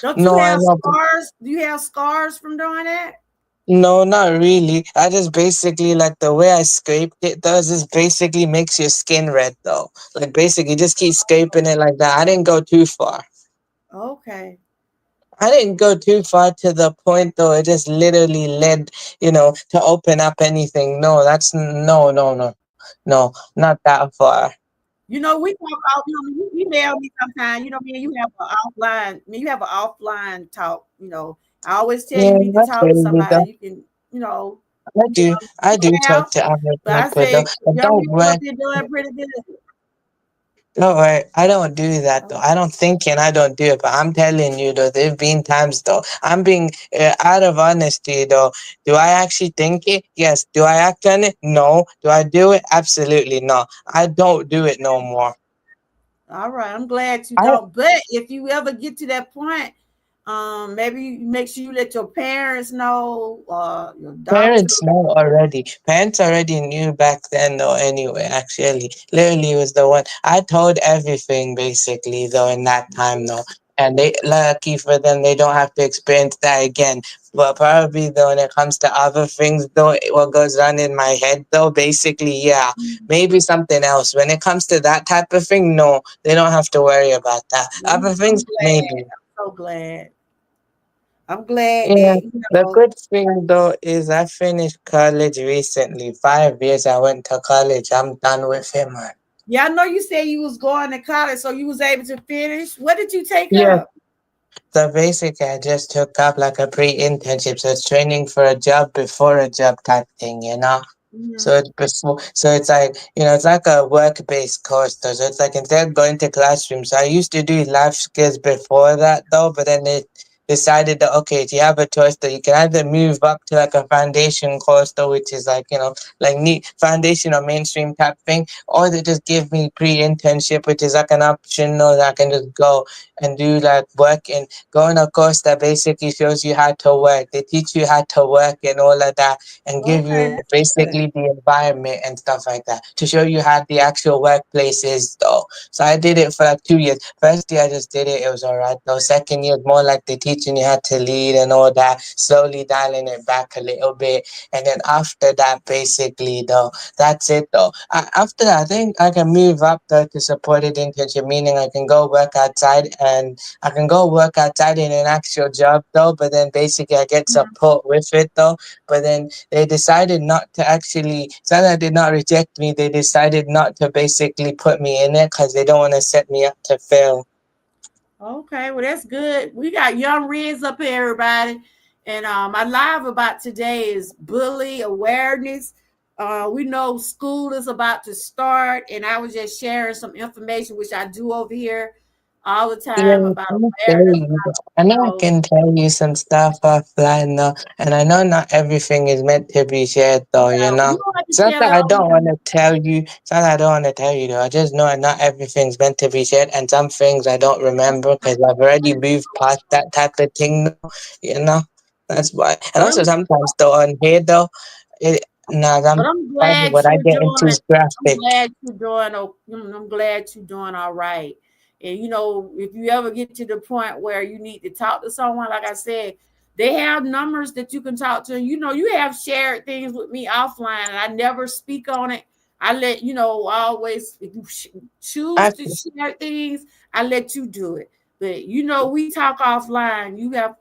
Don't you
No, I
have
know, but
scars? Do you have scars from doing that?
no, not really. I just basically like the way I scraped it does is basically makes your skin red though. Like basically just keep scraping it like that. I didn't go too far.
Okay.
I didn't go too far to the point though. It just literally led, to open up anything. No, that's no, not that far.
We talk out. You email me sometimes. Me and you have an offline. Me, you have an offline talk. I always tell you
Yeah,
need to
that's
talk to
crazy
somebody.
though.
You can, you know,
I do, I
you
do talk
have.
to other
But I
people though.
say,
But
young
don't
people
worry.
up there doing pretty good.
Don't worry, I don't do that though.
Oh,
I don't think and I don't do it, but I'm telling you though, there've been times though. I'm being out of honesty though. Do I actually think it? Yes. Do I act on it? No. Do I do it? Absolutely not. I don't do it no more.
all right. I'm glad you
I
don't. But if you ever get to that point, maybe you make sure you let your parents know, your doctor.
Parents know already. Parents already knew back then, though, anyway, actually. Literally was the one. I told everything, basically, though, in that time, though. And they, lucky for them, they don't have to experience that again. But probably, though, when it comes to other things, though, what goes on in my head, though, basically, yeah, maybe something else. When it comes to that type of thing, no, they don't have to worry about that. Other
I'm
things,
glad.
maybe.
I'm so glad. I'm glad
Yeah,
that
the good thing though is I finished college recently. 5 years I went to college. I'm done with him, man.
Yeah, I know you said you was going to college, so you was able to finish. What did you take
Yeah,
up?
so basically I just took up like a pre-internship, so it's training for a job before a job type thing.
Hmm.
So it's before, so it's like, it's like a work-based course though. So it's like instead of going to classroom, so I used to do life skills before that though, but then it decided that okay, you have a choice that you can either move up to like a foundation course though, which is like, like neat foundation or mainstream type thing, or they just give me pre-internship, which is like an optional that I can just go and do like work and go on a course that basically shows you how to work. They teach you how to work and all of that, and give you
Okay,
like
that's good.
basically the environment and stuff like that to show you how the actual workplace is though. So I did it for like 2 years. First year I just did it, it was alright though. Second year more like they teaching you how to lead and all that, slowly dialing it back a little bit. And then after that, basically though, that's it though. After that, I think I can move up though to supported internship, meaning I can go work outside, and I can go work outside in an actual job though. But then basically I get support with it though. But then they decided not to actually, so that did not reject me. They decided not to basically put me in it because they don't want to set me up to fail.
Okay, well that's good. We got young Riz up here, everybody, and my live about today is bully awareness. We know school is about to start, and I was just sharing some information which I do over here all the
Yeah,
time about
I'm tell
awareness.
you. I know I
So,
can tell you some stuff offline though, and I know not everything is meant to be shared though,
yeah, you don't have to
It's not
tell
that
it
I
on
don't want
here.
to tell you, it's not that I don't want to tell you though. I just know not everything's meant to be shared, and some things I don't remember because I've already moved past that type of thing though, you know? That's why. And
But
also
I'm,
sometimes though on here though, it, nah,
but
I'm
I'm
probably
glad
what I
you're
get into
doing.
is graphic.
I'm glad you're doing all right. And if you ever get to the point where you need to talk to someone, like I said, they have numbers that you can talk to. You have shared things with me offline, and I never speak on it. I let always if you choose
I
to share things, I let you do it. But we talk offline. You have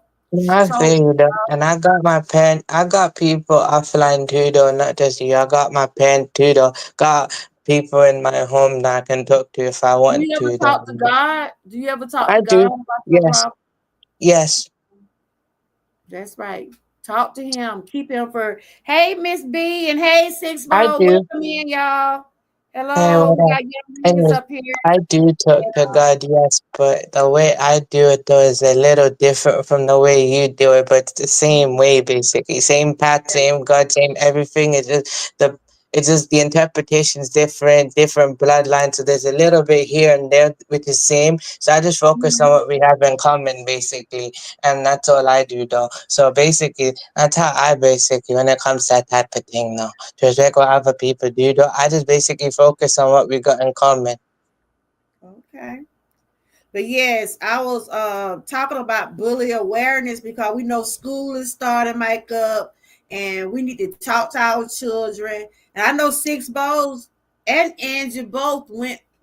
I
told
feel you though. And I got people offline too though, not just you. I got my pen too though. Got people in my home that I can talk to if I
do
want
you ever
to
talk to
though.
God? Do you ever talk
I
to God
do.
about your
Yes.
problem?
Yes.
That's right. Talk to him. Keep him for hey Miss B and hey Six
I
Bowl.
do.
Welcome in, y'all.
Hey,
Hello.
what
We
up?
got young Reeds
Anyways,
up here.
I do talk to God, yes, but the way I do it though is a little different from the way you do it, but it's the same way basically. Same path, same God, same everything. It's just the interpretation's different, different bloodlines. So there's a little bit here and there which is same. So I just focus on
Mhm.
what we have in common basically. And that's all I do though. So basically that's how I basically when it comes to that type of thing though. To respect what other people do though. I just basically focus on what we got in common.
Okay. But yes, I was talking about bully awareness because we know school is starting back up and we need to talk to our children. And I know Six Bowls and Angie both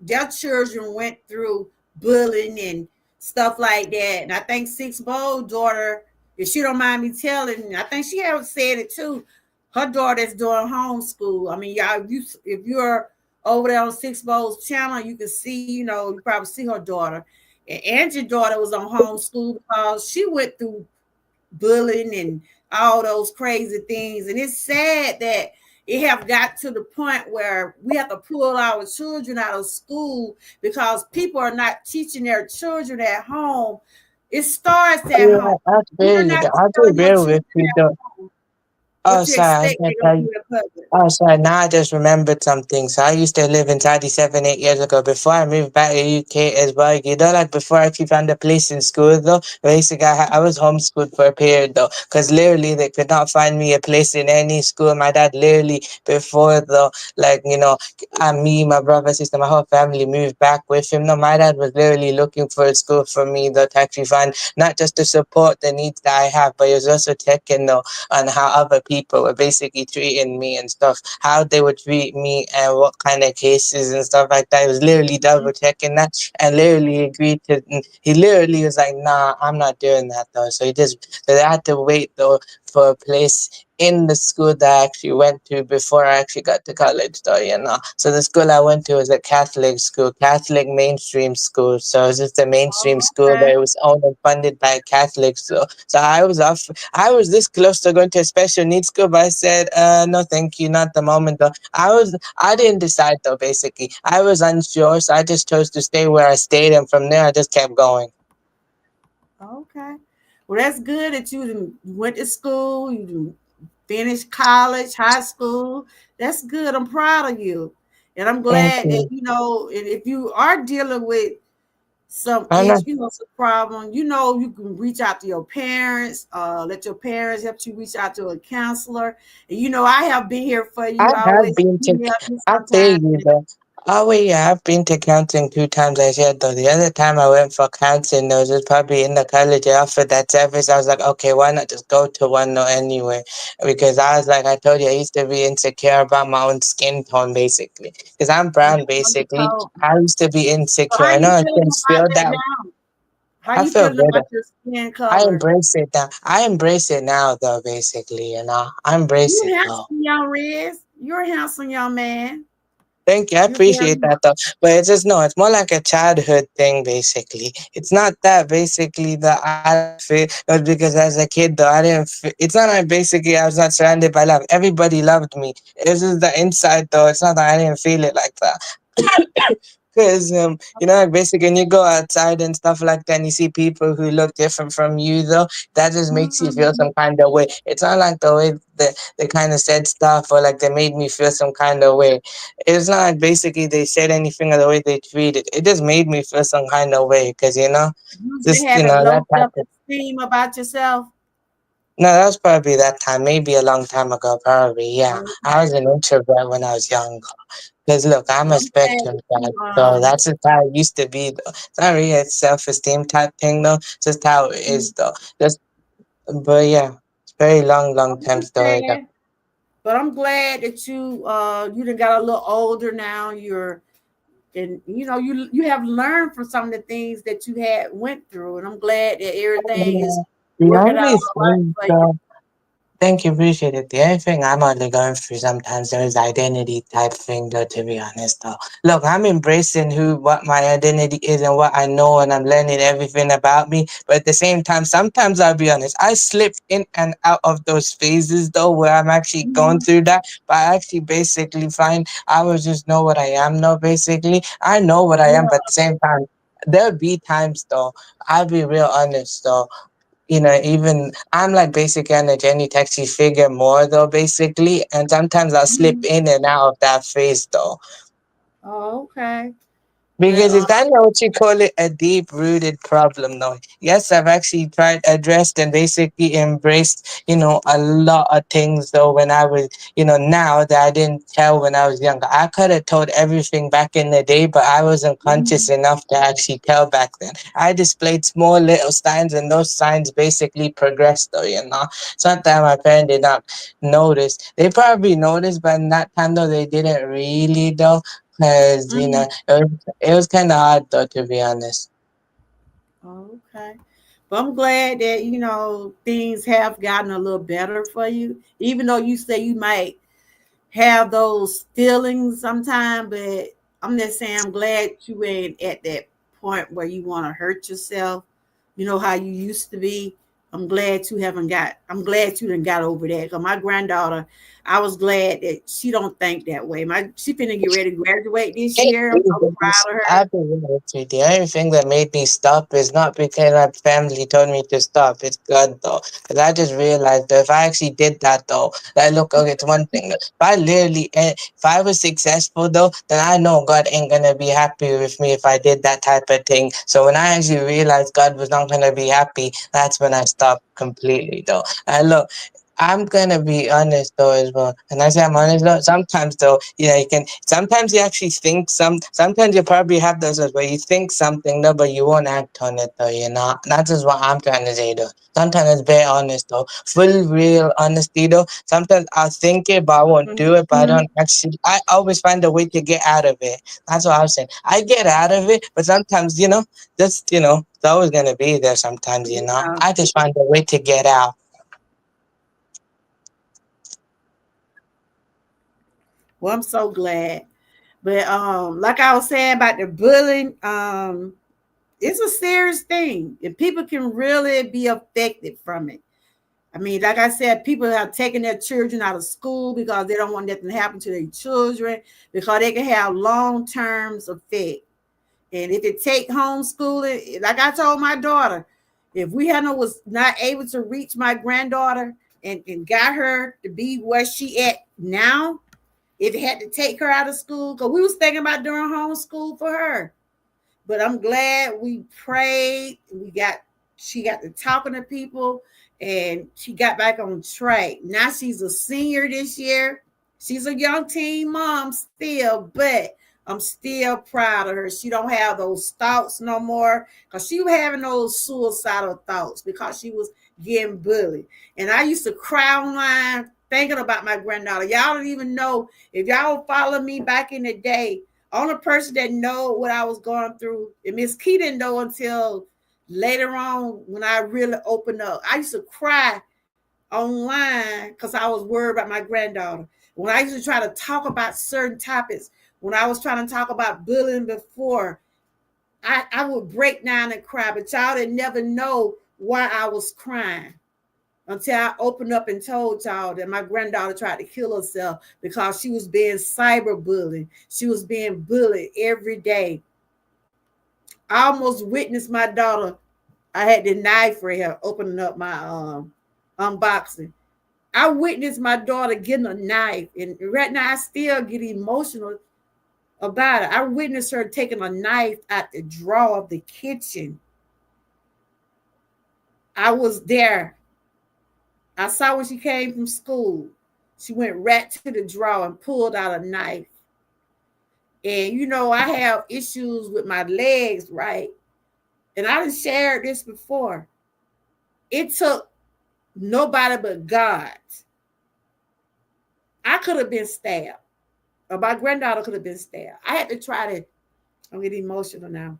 their children went through bullying and stuff like that. And I think Six Bowls' daughter, if she don't mind me telling, I think she has said it too. Her daughter's doing homeschool. I mean, y'all, if you're over there on Six Bowls channel, you can see, you probably see her daughter. And Angie's daughter was on homeschool because she went through bullying and all those crazy things. And it's sad that it have got to the point where we have to pull our children out of school because people are not teaching their children at home. It starts at
Yeah,
home.
I
You're
feel you.
not
I do
telling your
agree with
children
you
at
though.
home
Oh,
what you
sorry, I was
expect
gonna
they're gonna
tell
do
you.
in public.
Oh, sorry. Now I just remembered something. So I used to live in Saudi 7, 8 years ago. Before I moved back to UK as well. Like before I actually found a place in school though. Basically, I was homeschooled for a period though, because literally they could not find me a place in any school. My dad literally before though, like me, my brother, sister, my whole family moved back with him. No, my dad was literally looking for a school for me though to actually find not just to support the needs that I have, but he was also checking though on how other people were basically treating me and stuff, how they would treat me and what kind of cases and stuff like that. He was literally double checking that and literally agreed to. He literally was like, "Nah, I'm not doing that though." So they had to wait though for a place in the school that I actually went to before I actually got to college though. So the school I went to was a Catholic school, Catholic mainstream school. So it was just a mainstream school, but
Okay.
it was owned and funded by a Catholic. So I was this close to going to a special needs school, but I said, no, thank you, not the moment though. I didn't decide though, basically. I was unsure, so I just chose to stay where I stayed, and from there I just kept going.
Okay. Well, that's good that went to school, finished college, high school. That's good. I'm proud of you. And I'm
Thank
glad that,
you.
and if you are dealing with some
I know.
issue, some problem, you can reach out to your parents, let your parents help you reach out to a counselor. And I have been here for
I
you. I
have
always
been to,
email me
I tell
sometimes.
you though. Oh wait, yeah, I've been to counseling 2 times. I said though, the other time I went for counseling, there was just probably in the college. They offered that service. I was like, okay, why not just go to one though anyway? Because I was like, I told you, I used to be insecure about my own skin tone, basically. Because I'm
Oh,
brown,
that's what you
basically.
told me.
I used to be
So
insecure.
how
I know
you
I
feeling
can
about
feel
that
that.
now? How
I
you
feel
feeling
better.
about your skin
I
color?
embrace it now. I embrace it now, though. Basically, I embrace
You
it though.
handsome young Riz. You're a handsome young man.
Thank you. I
You're very
appreciate that though. But it's just no, it's more like a childhood thing basically. It's not that basically that I don't feel not because as a kid though I didn't feel, it's not like basically I was not surrounded by love. Everybody loved me. It's just the inside though. It's not that I didn't feel it like that. Because like basically when you go outside and stuff like that and you see people who look different from you though, that just makes you feel
Mhm.
some kind of way. It's not like the way they kind of said stuff or like they made me feel some kind of way. It's not like basically they said anything or the way they treated. It just made me feel some kind of way because
You've been
just
having
that
low
type of.
self-esteem about yourself.
No, that was probably that time, maybe a long time ago, probably. Yeah, I was
Okay.
an introvert when I was young. Because look, I'm
Well,
a
I'm glad
spectrum
that
guy,
you
so that's just how it used to be. Though it's not really a self-esteem type thing, though. It's just how it is, though. Just, but yeah, it's very long, long
I
time story. Though.
understand. But I'm glad that you done got a little older now. And you have learned from some of the things that you had went through, and I'm glad that everything is
The
working out
only
all right
thing,
for you.
though, thank you, appreciate it. The only thing I'm only going through sometimes there is identity type thing though, to be honest though. Look, I'm embracing what my identity is and what I know and I'm learning everything about me. But at the same time, sometimes I'll be honest, I slip in and out of those phases though where I'm actually going
Mhm.
through that. But I actually basically find I will just know what I am now basically. I know what I am, but at the same time there'll be times though, I'll be real honest though, even I'm like basically an Jenny taxi figure more though, basically, and sometimes I'll slip
Mhm.
in and out of that phase though.
Oh, okay. But
Because it's kind of what you call it a deep rooted problem, though. Yes, I've actually tried, addressed, and basically embraced, a lot of things, though, when I was, now that I didn't tell when I was younger. I could have told everything back in the day, but I wasn't conscious
Mhm.
enough to actually tell back then. I displayed small little signs, and those signs basically progressed, though. Sometimes my parents did not notice. They probably noticed, but in that time, though, they didn't really, though. Because,
Mhm.
it was kind of hard though, to be honest.
Okay. But I'm glad that things have gotten a little better for you, even though you say you might have those feelings sometime. But I'm just saying, I'm glad you ain't at that point where you want to hurt yourself. You know how you used to be. I'm glad you done got over that. Cause my granddaughter, I was glad that she don't think that way. She finna get ready to graduate this
Hey,
year. I'm so proud of her.
I'll be honest with you. The only thing that made me stop is not because my family told me to stop. It's God though. Because I just realized that if I actually did that though, that look, okay, it's one thing. If I was successful though, then I know God ain't gonna be happy with me if I did that type of thing. So when I actually realized God was not gonna be happy, that's when I stopped completely though. And look, I'm gonna be honest though as well. And I say I'm honest though, sometimes though, you can sometimes you actually think sometimes you probably have those where you think something though, but you won't act on it though. That's just what I'm trying to say though. Sometimes it's very honest though. Full real honesty though. Sometimes I'll think it but I won't do it, but I
Mhm.
don't actually I always find a way to get out of it. That's what I'm saying. I get out of it, but sometimes, just it's always gonna be there sometimes.
Yeah.
I just find a way to get out.
Well, I'm so glad. But like I was saying about the bullying, it's a serious thing, and people can really be affected from it. I mean, like I said, people have taken their children out of school because they don't want nothing to happen to their children because they can have long terms effect. And if it take homeschooling, like I told my daughter, If we hadn't was not able to reach my granddaughter and got her to be where she at now, if it had to take her out of school, because we was thinking about doing homeschool for her. But I'm glad we prayed. She got to talking to people and she got back on track. Now she's a senior this year. She's a young teen mom still, but I'm still proud of her. She don't have those thoughts no more because she was having those suicidal thoughts because she was getting bullied. And I used to cry online thinking about my granddaughter. Y'all don't even know if y'all follow me back in the day. Only person that know what I was going through, and Miss Key didn't know until later on when I really opened up. I used to cry online because I was worried about my granddaughter. When I used to try to talk about certain topics, when I was trying to talk about bullying before, I would break down and cry, but y'all didn't never know why I was crying until I opened up and told y'all that my granddaughter tried to kill herself because she was being cyberbullied. She was being bullied every day. I almost witnessed my daughter. I had the knife for her opening up my unboxing. I witnessed my daughter getting a knife, and right now I still get emotional about it. I witnessed her taking a knife out the drawer of the kitchen. I was there. I saw when she came from school. She went right to the drawer and pulled out a knife. And you know, I have issues with my legs, right? And I done shared this before. It took nobody but God. I could have been stabbed. Or my granddaughter could have been stabbed. I had to try to, I'm getting emotional now.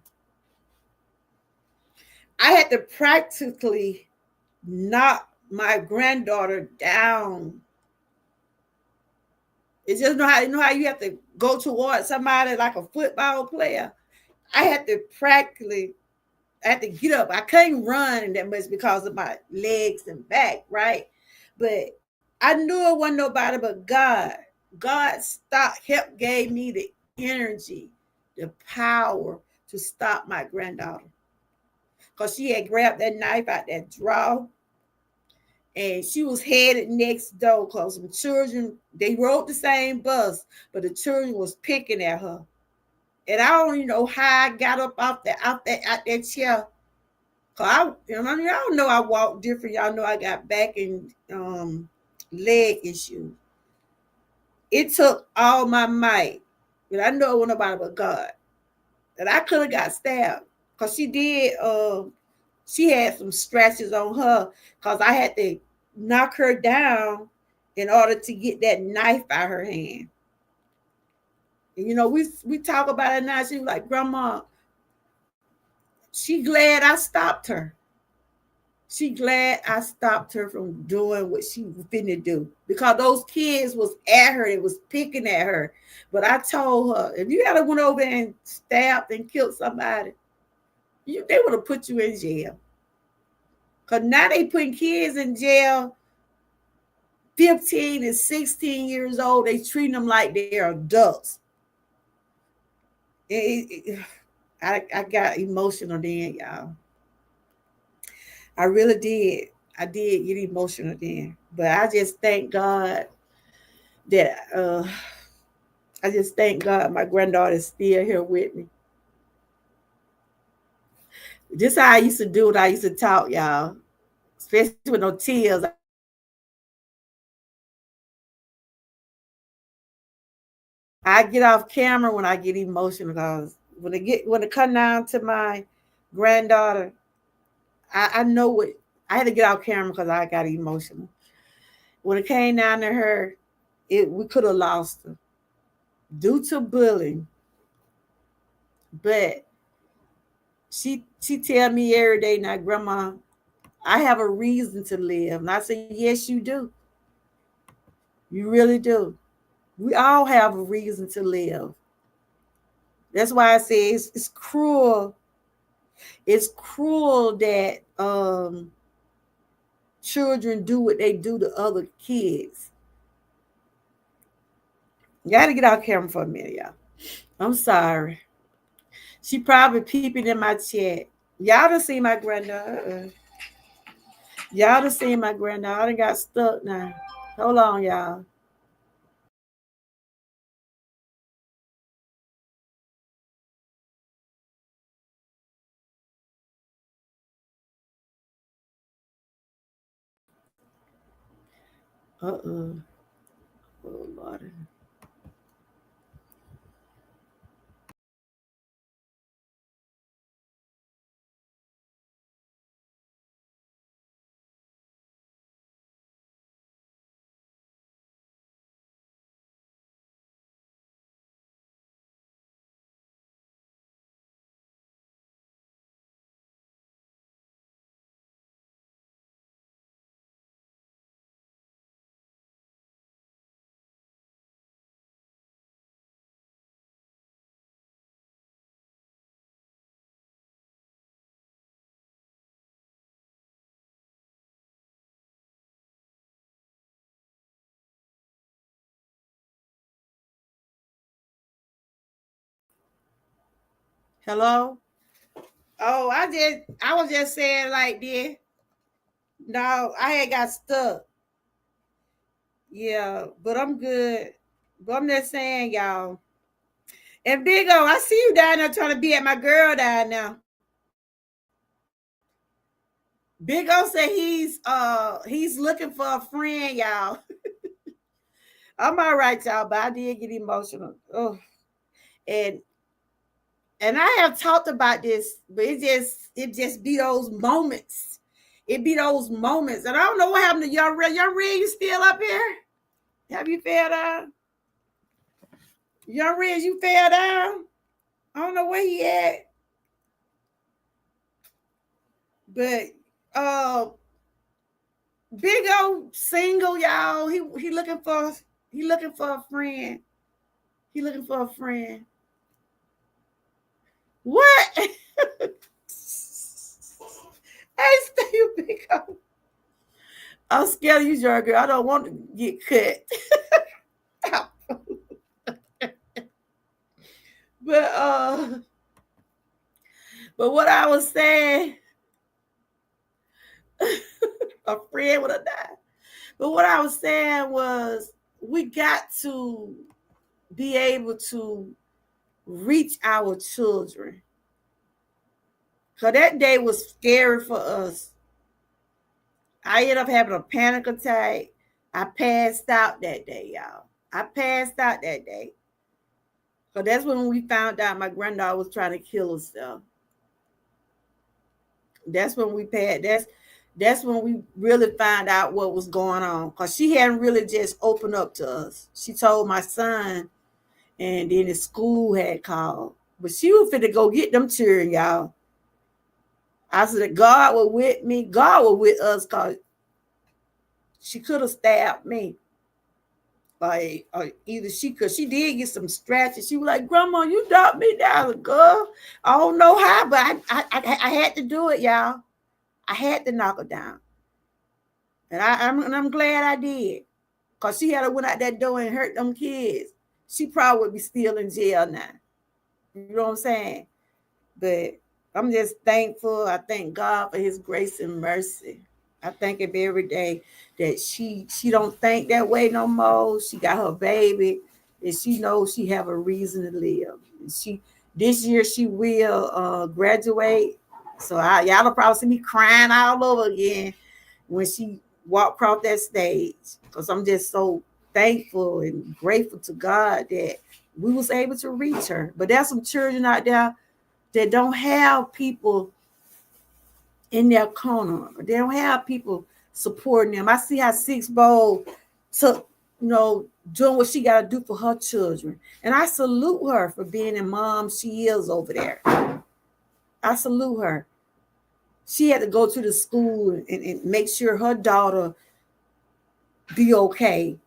I had to practically knock my granddaughter down. It's just know how you have to go towards somebody like a football player. I had to practically, I had to get up. I couldn't run that much because of my legs and back, right? But I knew it wasn't nobody but God. God gave me the energy, the power to stop my granddaughter. Because she had grabbed that knife out that drawer and she was headed next door because some children, they rode the same bus, but the children was picking at her. And I don't even know how I got up out that chair. Cause y'all know I walk different. Y'all know I got back and leg issues. It took all my might. And I know it wasn't nobody but God. And I could have got stabbed. Cause she had some scratches on her because I had to knock her down in order to get that knife out her hand. And you know, we talk about it now. She was like, Grandma, she glad I stopped her. She glad I stopped her from doing what she was finna do. Because those kids was at her, it was picking at her. But I told her, if you had went over and stabbed and killed somebody, they would have put you in jail. Because now they putting kids in jail 15 and 16 years old. They treating them like they're adults. I got emotional then, y'all. I really did. I did get emotional then. But I just thank God that I just thank God my granddaughter is still here with me. This how I used to do it. I used to talk, y'all. Especially with no tears. I get off camera when I get emotional because when it come down to my granddaughter, I know what I had to get off camera because I got emotional. When it came down to her, we could have lost her due to bullying. But she tell me every day now, Grandma, I have a reason to live. And I say, yes, you do. You really do. We all have a reason to live. That's why I say it's cruel. It's cruel that children do what they do to other kids. You got to get out camera for a minute, y'all. I'm sorry. She probably peeping in my chat. Y'all done see my granddaughter. Y'all done seen my granddaughter. I done got stuck now. Hold on, y'all. Uh-oh. Oh, Lord. Hello? Oh, I was just saying like this. No, I had got stuck. Yeah, but I'm good. But I'm just saying, y'all. And Big O, I see you down there trying to be at my girl down now. Big O said he's looking for a friend, y'all. I'm all right, y'all, but I did get emotional. Oh, and I have talked about this, but it just be those moments. It be those moments, and I don't know what happened to Young Red. Young Red, you still up here? Have you fell down? Young Red, you fell down? I don't know where he at, but uh, Big O single, y'all. He looking for a friend. He looking for a friend. What? Hey, Steve Big O. I'm scared of you, Jorger. I don't want to get cut. but but what I was saying, a friend would have died. But what I was saying was we got to be able to reach our children. Cause that day was scary for us. I ended up having a panic attack. I passed out that day, y'all. I passed out that day. So that's when we found out my granddaughter was trying to kill herself. That's when we passed. That's when we really found out what was going on. Cause she hadn't really just opened up to us. She told my son, and then the school had called. But she was fit to go get them children, y'all. I said God was with me. God was with us because she could have stabbed me. Like, or either she did get some scratches. She was like, Grandma, you knocked me down, girl. I don't know how, but I had to do it, y'all. I had to knock her down. And I'm glad I did. Because she had to went out that door and hurt them kids. She probably would be still in jail now. You know what I'm saying? But I'm just thankful. I thank God for his grace and mercy. I thank him every day that she don't think that way no more. She got her baby and she knows she have a reason to live. And she this year she will graduate. So y'all will probably see me crying all over again when she walk across that stage. Because I'm just so thankful and grateful to God that we was able to reach her. But there's some children out there that don't have people in their corner. They don't have people supporting them. I see how Six Bowl took, doing what she got to do for her children. And I salute her for being the mom she is over there. I salute her. She had to go to the school and make sure her daughter be okay.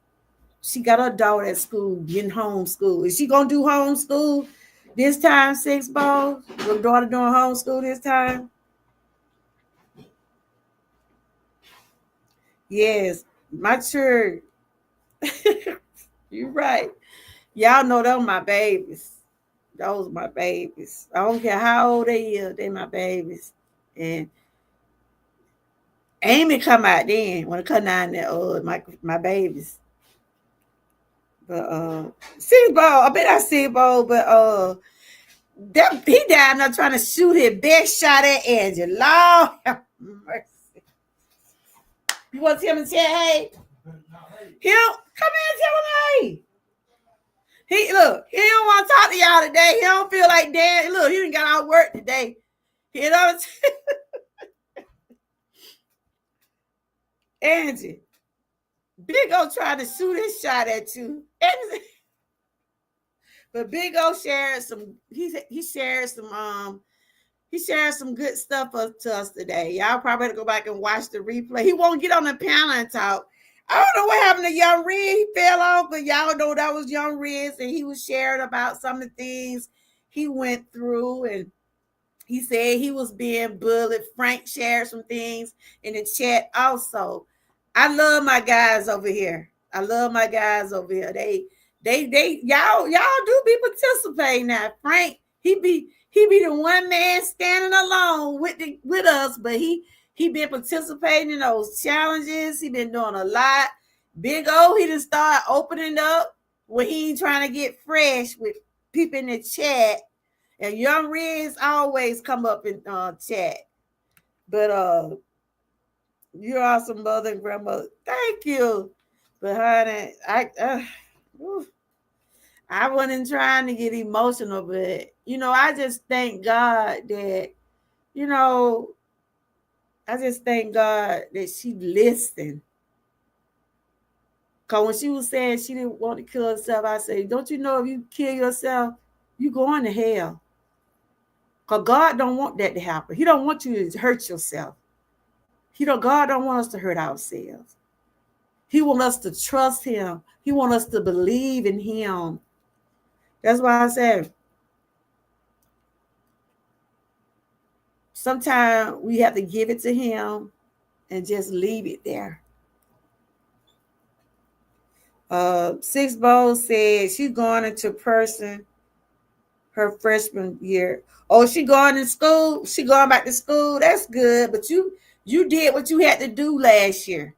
She got her daughter at school getting homeschooled. Is she going to do homeschool this time, Six Bowl? Your daughter doing homeschool this time? Yes, my church. You're right. Y'all know those my babies. Those my babies. I don't care how old they are, they my babies. And Amy come out then when it come down there, my babies. But Seabold, I bet I Seabold, but he down there trying to shoot his best shot at Angie. Lord have mercy. You want to tell him and say hey? Him, come in and tell him hey. He look, he don't want to talk to y'all today. He don't feel like Dan. Look, he didn't got out work today. You know, Angie, Big O trying to shoot his shot at you. But Big O shared some. He shared some. He shared some good stuff to us today. Y'all probably have to go back and watch the replay. He won't get on the panel and talk. I don't know what happened to Young Riz. He fell off, but y'all know that was Young Riz, and he was sharing about some of the things he went through, and he said he was being bullied. Frank shared some things in the chat also. I love my guys over here. I love my guys over here. Y'all do be participating now. Frank, he be the one man standing alone with us, but he been participating in those challenges. He been doing a lot. Big O, he just start opening up when he ain't trying to get fresh with people in the chat. And Young Riz always come up in chat. But you're awesome, mother and grandmother. Thank you. But honey, I wasn't trying to get emotional, but I just thank God that, I just thank God that she listened. Because when she was saying she didn't want to kill herself, I said, don't you know if you kill yourself, you going to hell. Because God don't want that to happen. He don't want you to hurt yourself. God don't want us to hurt ourselves. He wants us to trust him. He wants us to believe in him. That's why I said, sometimes we have to give it to him and just leave it there. Six Bowls said she's going into person her freshman year. Oh, she going to school? She going back to school? That's good. But you did what you had to do last year.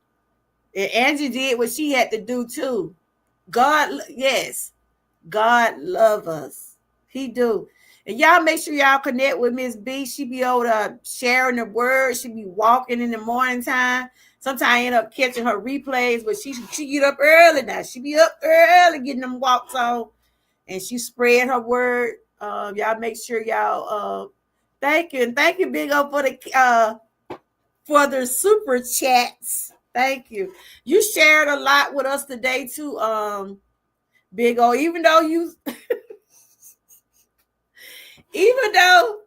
And Angie did what she had to do too. Yes, God love us. He do. And y'all make sure y'all connect with Miss B. She be able to sharing the word. She be walking in the morning time. Sometimes I end up catching her replays, but she get up early now. She be up early getting them walks on, and she spread her word. Y'all make sure y'all thank you, Big O, for the super chats. Thank you. You shared a lot with us today too, Big O. Even though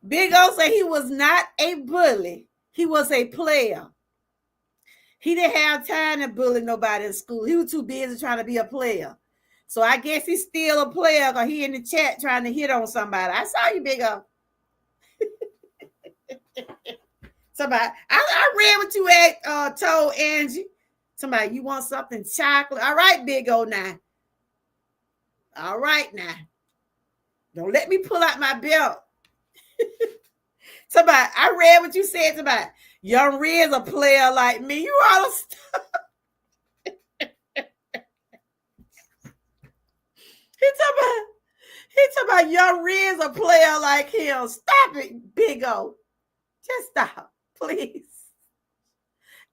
Big O said he was not a bully, he was a player. He didn't have time to bully nobody in school. He was too busy trying to be a player. So I guess he's still a player because he in the chat trying to hit on somebody. I saw you, Big O. Somebody, I read what you had told Angie. Somebody, you want something chocolate? All right, Big O now. All right now. Don't let me pull out my belt. Somebody, I read what you said. Somebody, Young Riz a player like me. You all He talking about Young Riz a player like him. Stop it, Big O. Just stop, please.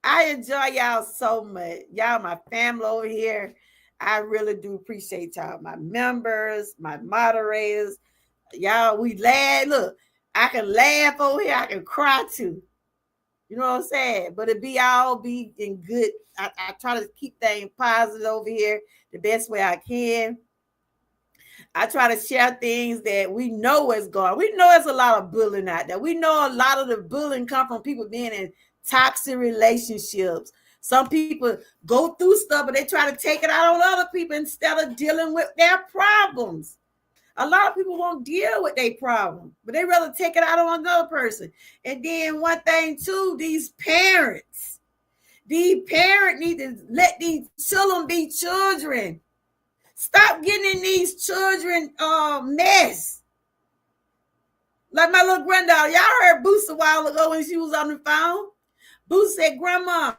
I enjoy y'all so much. Y'all my family over here. I really do appreciate y'all. My members, my moderators. Y'all, we laugh. Look, I can laugh over here. I can cry too. You know what I'm saying? But it all be in good. I try to keep things positive over here the best way I can. I try to share things that we know is going. We know there's a lot of bullying out there. We know a lot of the bullying come from people being in toxic relationships. Some people go through stuff, but they try to take it out on other people instead of dealing with their problems. A lot of people won't deal with their problem, but they rather take it out on another person. And then one thing too, these parents need to let these children be children. Stop getting in these children mess. Like my little granddaughter, y'all heard Boost a while ago when she was on the phone. Boo said, Grandma,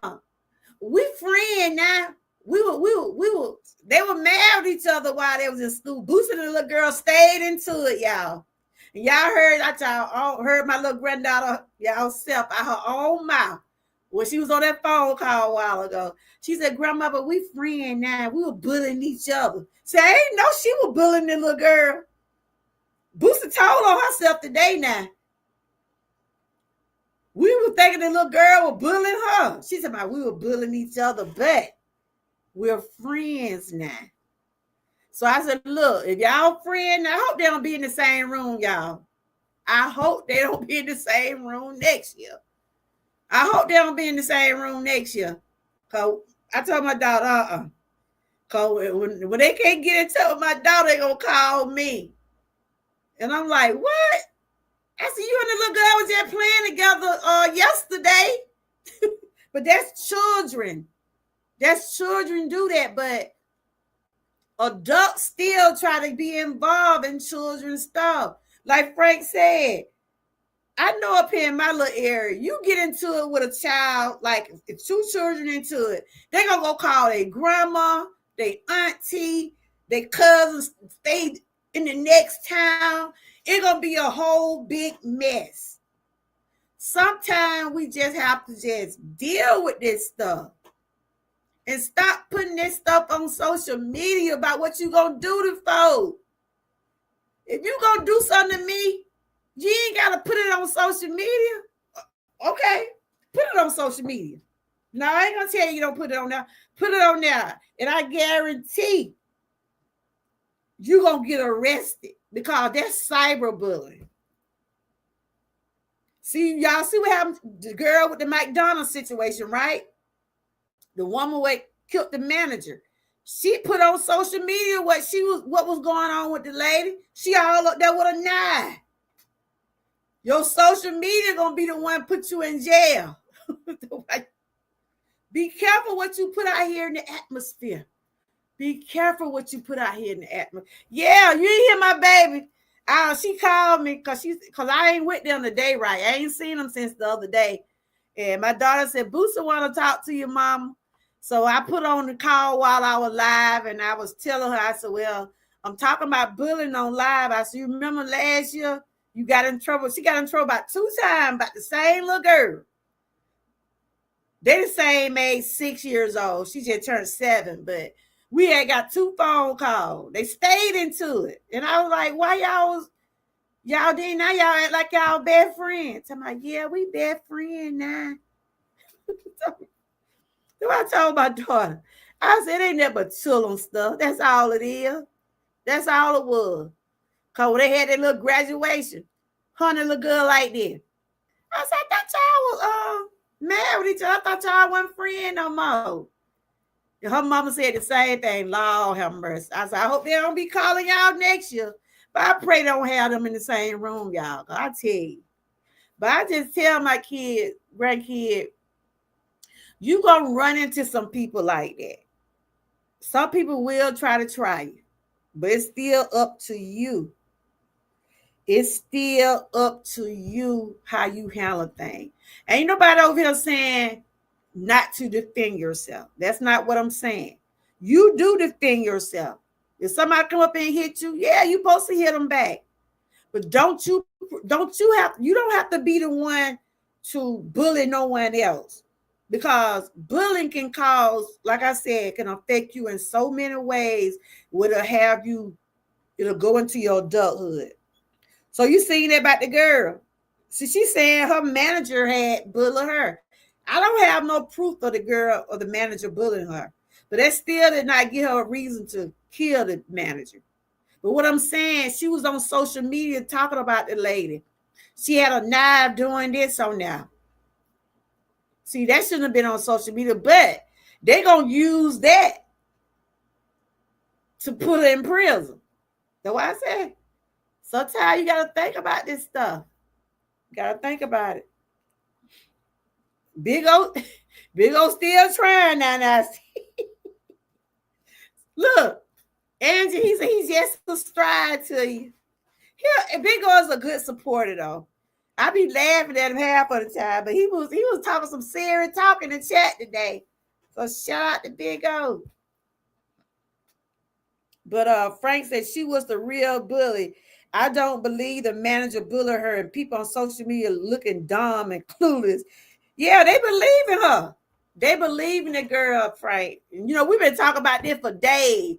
we friends now. They were mad at each other while they was in school. Boosie and the little girl stayed into it, y'all. And y'all heard, y'all heard my little granddaughter, y'all self out her own mouth when she was on that phone call a while ago. She said, Grandma, but we friends now. We were bullying each other. Say, I ain't know she was bullying the little girl. Boosie told on herself today now. We were thinking the little girl was bullying her. She said, we were bullying each other, but we're friends now. So I said, look, if y'all friends, I hope they don't be in the same room, y'all. I hope they don't be in the same room next year. I hope they don't be in the same room next year. Cause I told my daughter, Cause when they can't get in touch with my daughter, they gonna call me. And I'm like, what? I said, you and the little girl was just playing together yesterday. But that's children. That's children do that, but adults still try to be involved in children's stuff. Like Frank said, I know up here in my little area, you get into it with a child, like if two children into it, they're going to go call their grandma, their auntie, their cousins, stay in the next town. It's going to be a whole big mess. Sometimes we just have to just deal with this stuff. And stop putting this stuff on social media about what you gonna do to folks. If you gonna do something to me, you ain't gotta put it on social media. Okay, put it on social media. No, I ain't gonna tell you don't put it on there. Put it on there. And I guarantee you gonna get arrested because that's cyberbullying. See, y'all see what happened? The girl with the McDonald's situation, right? The woman killed the manager. She put on social media what was going on with the lady. She all up there with a knife. Your social media gonna be the one put you in jail. Be careful what you put out here in the atmosphere. Be careful what you put out here in the atmosphere. Yeah, you ain't hear my baby. She called me because I ain't with them today, right? I ain't seen them since the other day. And my daughter said, Booster want to talk to your mama. So I put on the call while I was live, and I was telling her, I said, well, I'm talking about bullying on live. I said, you remember last year you got in trouble? She got in trouble about 2 times about the same little girl. They the same age, 6 years old. She just turned 7, but we had got 2 phone calls. They stayed into it. And I was like, why y'all didn't, now y'all act like y'all best friends. I'm like, yeah, we best friends now. So I told my daughter, I said, it ain't nothing but children stuff. That's all it is. That's all it was. Because when they had that little graduation, honey, little girl like this. I said, I thought y'all was mad with each other. I thought y'all wasn't friends no more. And her mama said the same thing. Lord have mercy. I said, I hope they don't be calling y'all next year. But I pray they don't have them in the same room, y'all. I tell you. But I just tell my kids, grandkid, you gonna run into some people like that. Some people will try you, but it's still up to you. It's still up to you how you handle things. Ain't nobody over here saying not to defend yourself. That's not what I'm saying. You do defend yourself. If somebody come up and hit you, yeah, you supposed to hit them back. But you don't have to be the one to bully no one else. Because bullying can cause, like I said, can affect you in so many ways. It'll go into your adulthood. So you seen that about the girl. So she's saying her manager had bullied her. I don't have no proof of the girl or the manager bullying her. But that still did not give her a reason to kill the manager. But what I'm saying, she was on social media talking about the lady. She had a knife doing this on there. See, that shouldn't have been on social media, but they're going to use that to put her in prison. That's why I said, sometimes you got to think about this stuff. You got to think about it. Big O still trying now. Look, Angie, he's just a stride to you. Big O is a good supporter, though. I be laughing at him half of the time, but he was talking some serious talk in the chat today. So shout out to Big O. But Frank said she was the real bully. I don't believe the manager bullied her and people on social media looking dumb and clueless. Yeah, they believe in her. They believe in the girl, Frank. You know, we've been talking about this for days.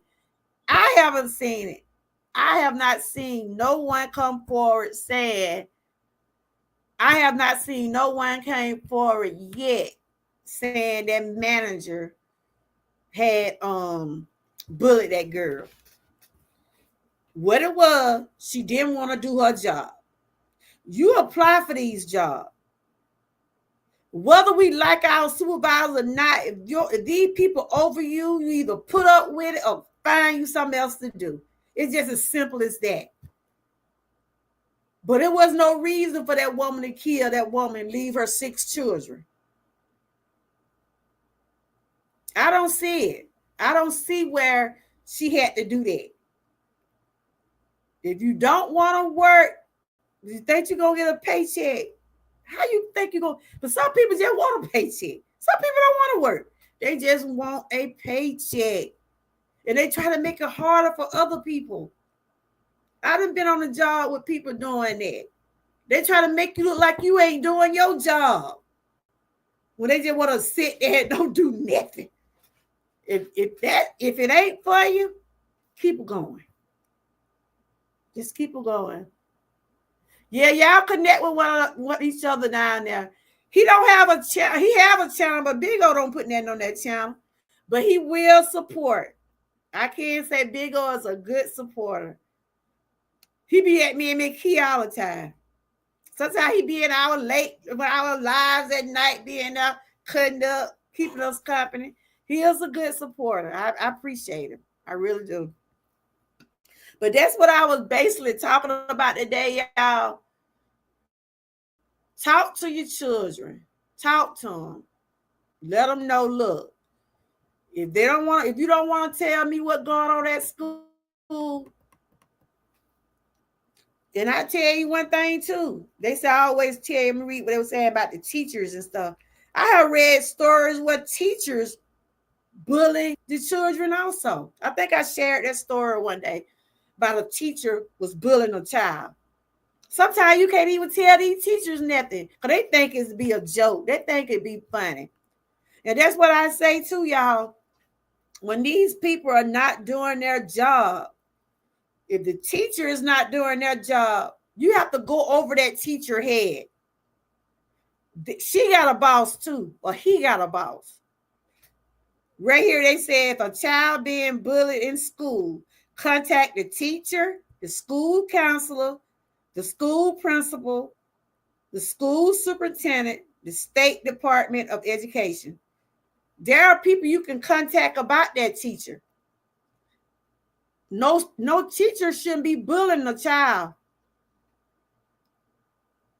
I haven't seen it. I have not seen no one come forward saying, I have not seen no one came forward yet saying that manager had bullied that girl. What it was, she didn't want to do her job. You apply for these jobs. Whether we like our supervisors or not, if these people over you, you either put up with it or find you something else to do. It's just as simple as that. But it was no reason for that woman to kill that woman and leave her 6 children. I don't see it. I don't see where she had to do that. If you don't want to work, you think you're going to get a paycheck. How you think you're going to? But some people just want a paycheck. Some people don't want to work. They just want a paycheck. And they try to make it harder for other people. I done been on a job with people doing that. They try to make you look like you ain't doing your job. When they just want to sit there and don't do nothing. If it ain't for you, keep it going. Just keep it going. Yeah, y'all connect with each other down there. He don't have a channel. He have a channel, but Big O don't put nothing on that channel. But he will support. I can't say Big O is a good supporter. He be at me and McKee all the time. Sometimes he be in our lives at night, being up, cutting up, keeping us company. He is a good supporter. I appreciate him. I really do. But that's what I was basically talking about today, y'all. Talk to your children. Talk to them. Let them know, look, if you don't want to tell me what's going on at school, then I tell you one thing too. They say I always tell you, read what they were saying about the teachers and stuff. I have read stories where teachers bully the children also. I think I shared that story one day about a teacher was bullying a child. Sometimes you can't even tell these teachers nothing because they think it's be a joke. They think it'd be funny. And that's what I say to y'all. When these people are not doing their job, if the teacher is not doing their job, you have to go over that teacher head. She got a boss too, or he got a boss. Right here, they say if a child being bullied in school, contact the teacher, the school counselor, the school principal, the school superintendent, the State Department of Education. There are people you can contact about that teacher. No teacher shouldn't be bullying a child.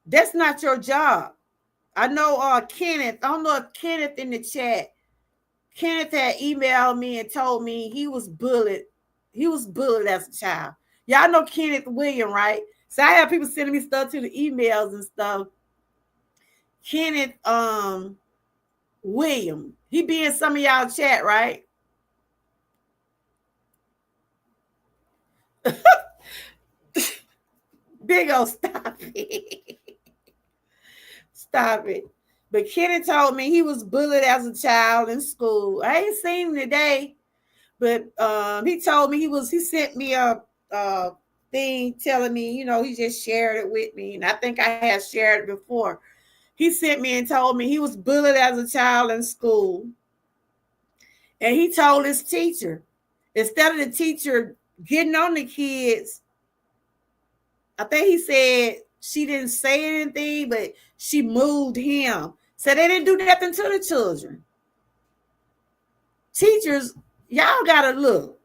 That's not your job. I know Kenneth, I don't know if Kenneth in the chat, Kenneth had emailed me and told me he was bullied. He was bullied as a child. Y'all know Kenneth William, right? So I have people sending me stuff to the emails and stuff. Kenneth William. He be in some of y'all chat, right? Big O, stop it. Stop it. But Kenny told me he was bullied as a child in school. I ain't seen him today, but he told me he sent me a thing telling me, he just shared it with me. And I think I had shared it before. He sent me and told me he was bullied as a child in school. And he told his teacher, instead of the teacher getting on the kids, I think he said she didn't say anything, but she moved him. So they didn't do nothing to the children. Teachers, y'all gotta look.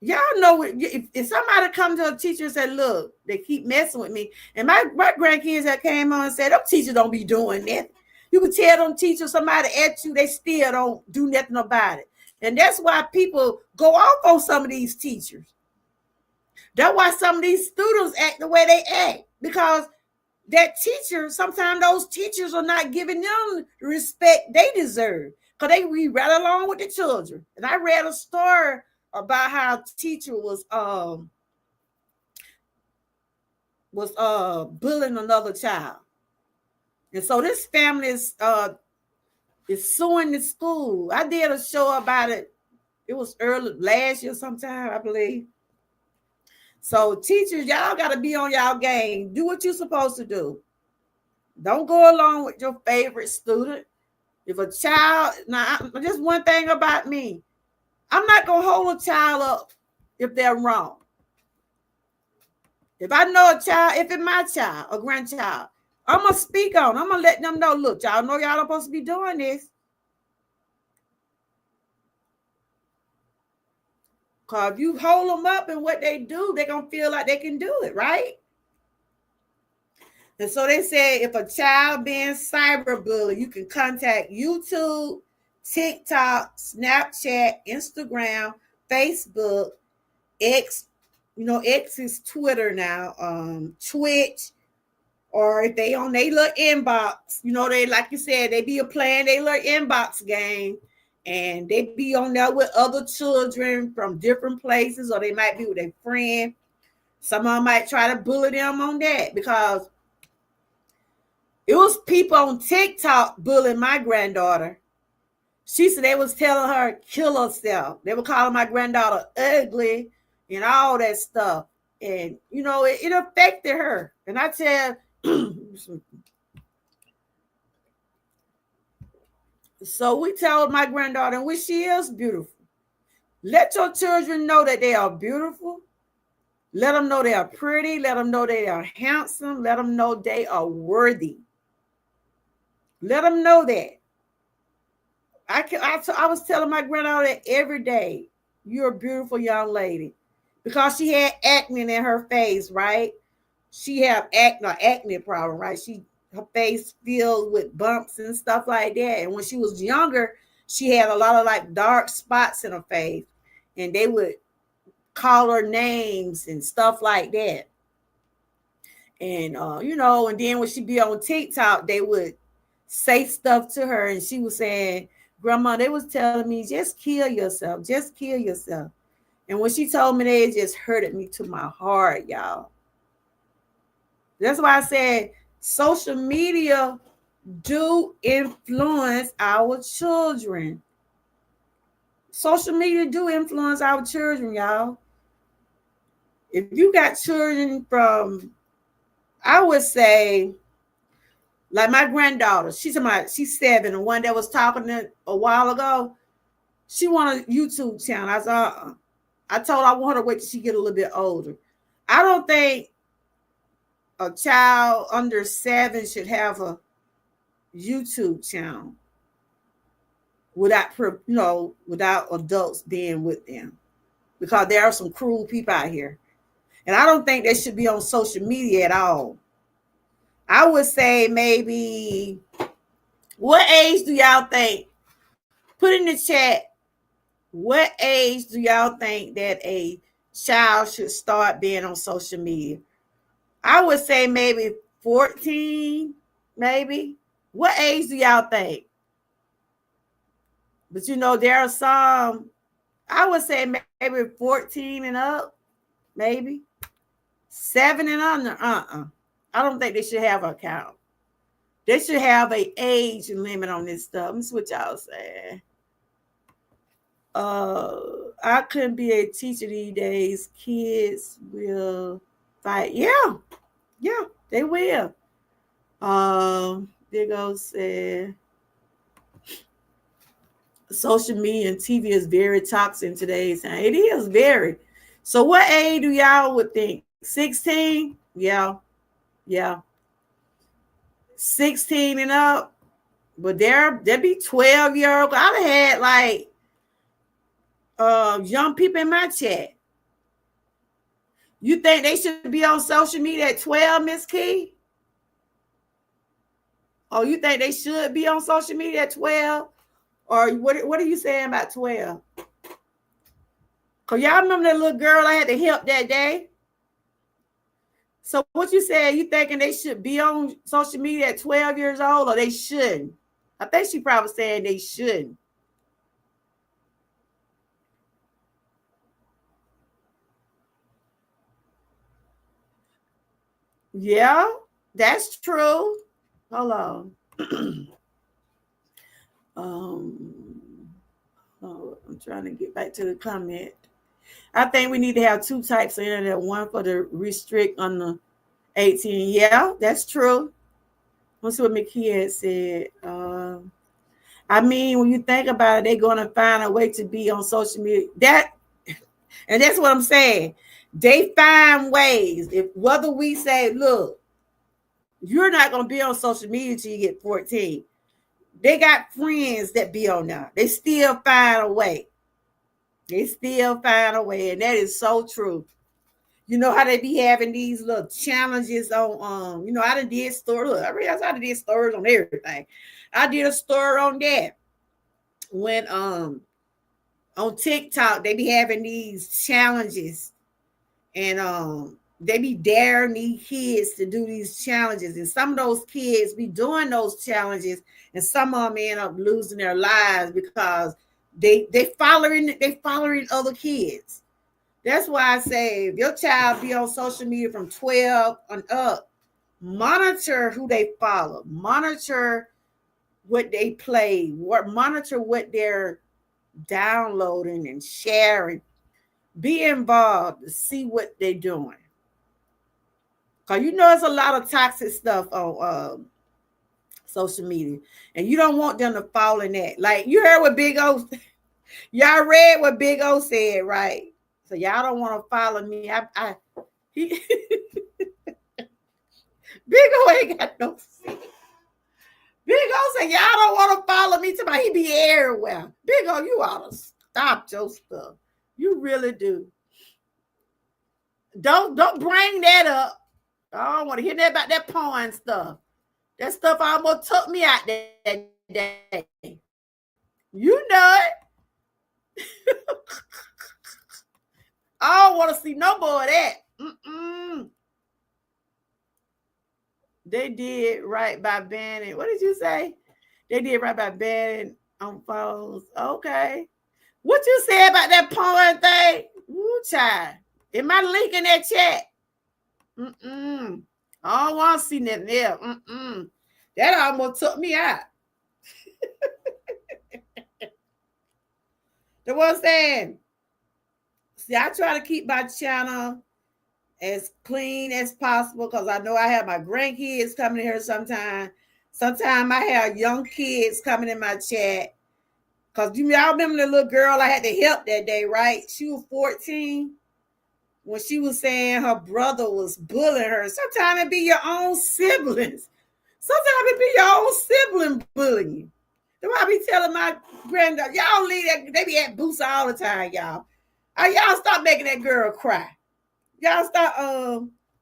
Y'all know if somebody come to a teacher and say, look, they keep messing with me. And my grandkids that came on and said, them teachers don't be doing that. You can tell them teachers, somebody at you, they still don't do nothing about it. And that's why people go off on some of these teachers. That's why some of these students act the way they act. Because that teacher, sometimes those teachers are not giving them the respect they deserve because they read right along with the children. And I read a story about how a teacher was bullying another child. And so this family is suing the school. I did a show about it. It was early last year sometime, I believe. So teachers, y'all got to be on y'all game. Do what you're supposed to do. Don't go along with your favorite student. If a child, now just one thing about me, I'm not gonna hold a child up if they're wrong. If I know a child, if it's my child, a grandchild, I'm gonna speak on. I'm gonna let them know. Look, y'all know y'all not supposed to be doing this. Cause if you hold them up in what they do, they're gonna feel like they can do it, right? And so they said if a child being cyberbullied, you can contact YouTube, TikTok, Snapchat, Instagram, Facebook, X. X is Twitter now, Twitch, or if they on their little inbox, they, like you said, they be playing their little inbox game, and they be on there with other children from different places, or they might be with a friend. Some of them might try to bully them on that because it was people on TikTok bullying my granddaughter. She said they was telling her kill herself. They were calling my granddaughter ugly and all that stuff. And, it affected her. And I tell, so we told my granddaughter, which she is beautiful. Let your children know that they are beautiful. Let them know they are pretty. Let them know they are handsome. Let them know they are worthy. Let them know that. I was telling my granddaughter that every day, you're a beautiful young lady. Because she had acne in her face, right? She had acne problem, right? Her face filled with bumps and stuff like that. And when she was younger, she had a lot of like dark spots in her face. And they would call her names and stuff like that. And and then when she be on TikTok, they would say stuff to her, and she was saying, Grandma, they was telling me, just kill yourself. Just kill yourself. And when she told me that, it just hurted me to my heart, y'all. That's why I said social media do influence our children. Social media do influence our children, y'all. If you got children from, I would say, like my granddaughter, she's 7, the one that was talking a while ago, she wanted a YouTube channel. I said, I told her I want her to wait till she get a little bit older. I don't think a child under 7 should have a YouTube channel without adults being with them, because there are some cruel people out here, and I don't think they should be on social media at all. I would say maybe, what age do y'all think? Put in the chat, what age do y'all think that a child should start being on social media? I would say maybe 14, maybe. What age do y'all think? But there are some, I would say maybe 14 and up, maybe. 7 and under, I don't think they should have an account. They should have an age limit on this stuff. That's what y'all saying. I couldn't be a teacher these days. Kids will fight. Yeah, they will. There goes social media and TV is very toxic in today's time. It is very. So what age do y'all would think? 16? Yeah. 16 and up. But there be 12-year-old. I've had like young people in my chat. You think they should be on social media at 12, Miss Key? Oh, you think they should be on social media at 12? Or what are you saying about 12? Because y'all remember that little girl I had to help that day? So what you said, you thinking they should be on social media at 12 years old, or they shouldn't? I think she probably saying they shouldn't. Yeah, that's true. Hold on. um, I'm trying to get back to the comment. I think we need to have two types of internet. One for the restrict on the 18. Yeah, that's true. Let's see what Mickey had said. I mean, when you think about it, they're gonna find a way to be on social media. And that's what I'm saying. They find ways. If whether we say, look, you're not gonna be on social media till you get 14. They got friends that be on now. They still find a way. They still find a way, and that is so true. You know how they be having these little challenges on I done did story. Look, I realized I done did stories on everything. I did a story on that when on TikTok they be having these challenges, and they be daring these kids to do these challenges, and some of those kids be doing those challenges, and some of them end up losing their lives because they following other kids. That's why I say if your child be on social media from 12 and up, monitor who they follow, monitor what they play, monitor what they're downloading and sharing. Be involved to see what they're doing. Cause there's a lot of toxic stuff on social media, and you don't want them to fall in that. Like you heard what Big O, y'all read what Big O said, right? So y'all don't want to follow me. He, Big O ain't got no sense. Big O said y'all don't want to follow me. To my he be everywhere. Big O, you ought to stop your stuff. You really do. Don't bring that up. I don't want to hear that about that porn stuff. That stuff almost took me out that day. You know it. I don't want to see no more of that. They did right by banning. What did you say? They did right by banning on phones. Okay. What you say about that porn thing? Ooh, child. Am I linking that chat? I don't want to see nothing there. That almost took me out. The one saying, see, I try to keep my channel as clean as possible because I know I have my grandkids coming here sometime. Sometimes I have young kids coming in my chat. Because y'all remember the little girl I had to help that day, right? She was 14 when she was saying her brother was bullying her. Sometimes it be your own siblings. Sometimes it be your own sibling bullying. That's why I be telling my granddaughter, y'all leave that. They be at Boots all the time, y'all. Y'all stop making that girl cry. Y'all stop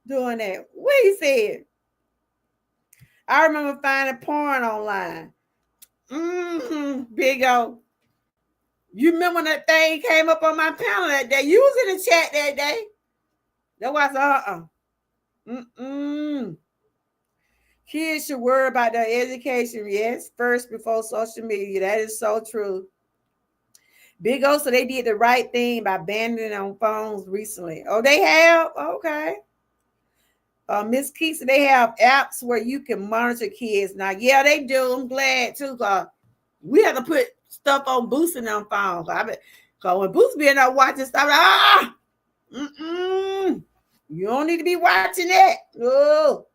doing that. What he said? I remember finding porn online. Big O. You remember when that thing came up on my panel that day? You was in the chat that day. That was Kids should worry about their education, yes, first before social media. That is so true. Big O, so they did the right thing by banning it on phones recently. Oh, they have? Okay. Miss Keith, so they have apps where you can monitor kids. Now, yeah, they do. I'm glad too, because we have to put stuff on boosting on phones. Because when Boost be in there watching stuff, you don't need to be watching that. Oh,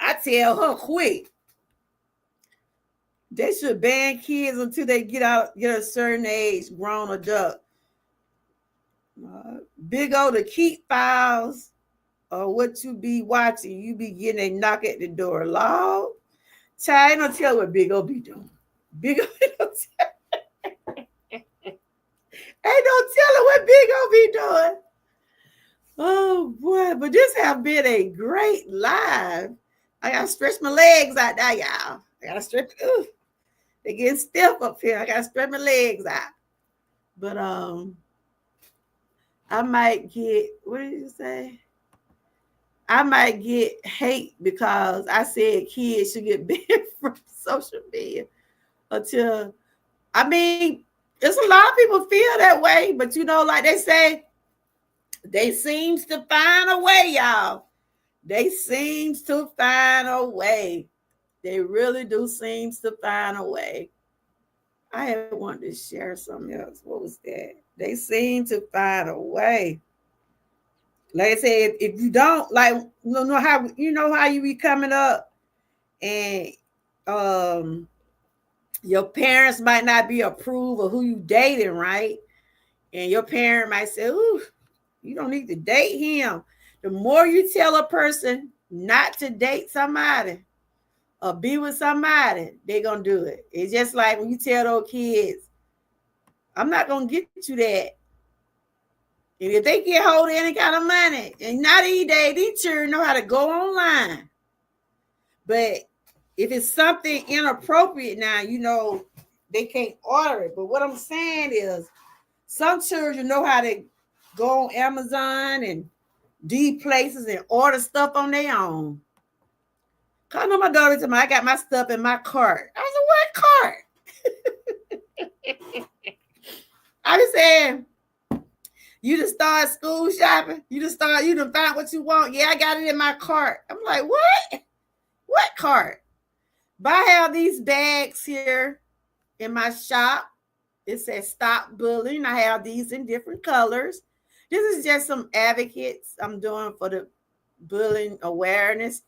I tell her quick. They should ban kids until they get a certain age, grown adult. Big O, to keep files or what you be watching, you be getting a knock at the door. Lord, child, ain't no tell what Big O be doing. Big O ain't no telling what Big O be doing. Oh boy, but this have been a great live. I gotta stretch my legs out there, y'all. I gotta stretch. They getting stiff up here. I gotta stretch my legs out. But I might get, what did you say? I might get hate because I said kids should get banned from social media until, I mean, there's a lot of people feel that way, but you know, like they say, they seems to find a way, y'all. They seems to find a way. They really do seems to find a way. I had wanted to share something else. What was that? They seem to find a way. Like I said, if you don't like, you know how you be coming up and um your parents might not be approved of who you dating, right? And your parent might say, "Ooh, you don't need to date him." The more you tell a person not to date somebody or be with somebody, they're gonna do it. It's just like when you tell those kids, "I'm not gonna get you that." And if they get hold of any kind of money, and not these days, these children know how to go online. But if it's something inappropriate now, you know, they can't order it. But what I'm saying is, some children know how to go on Amazon and these places and order stuff on their own. Cause I know my daughter told me I got my stuff in my cart. I said, "What cart?" I was saying, "You just start school shopping. You done find what you want. Yeah, I got it in my cart." I'm like, "What? What cart?" But I have these bags here in my shop. It says "Stop Bullying." I have these in different colors. This is just some advocates I'm doing for the bullying awareness.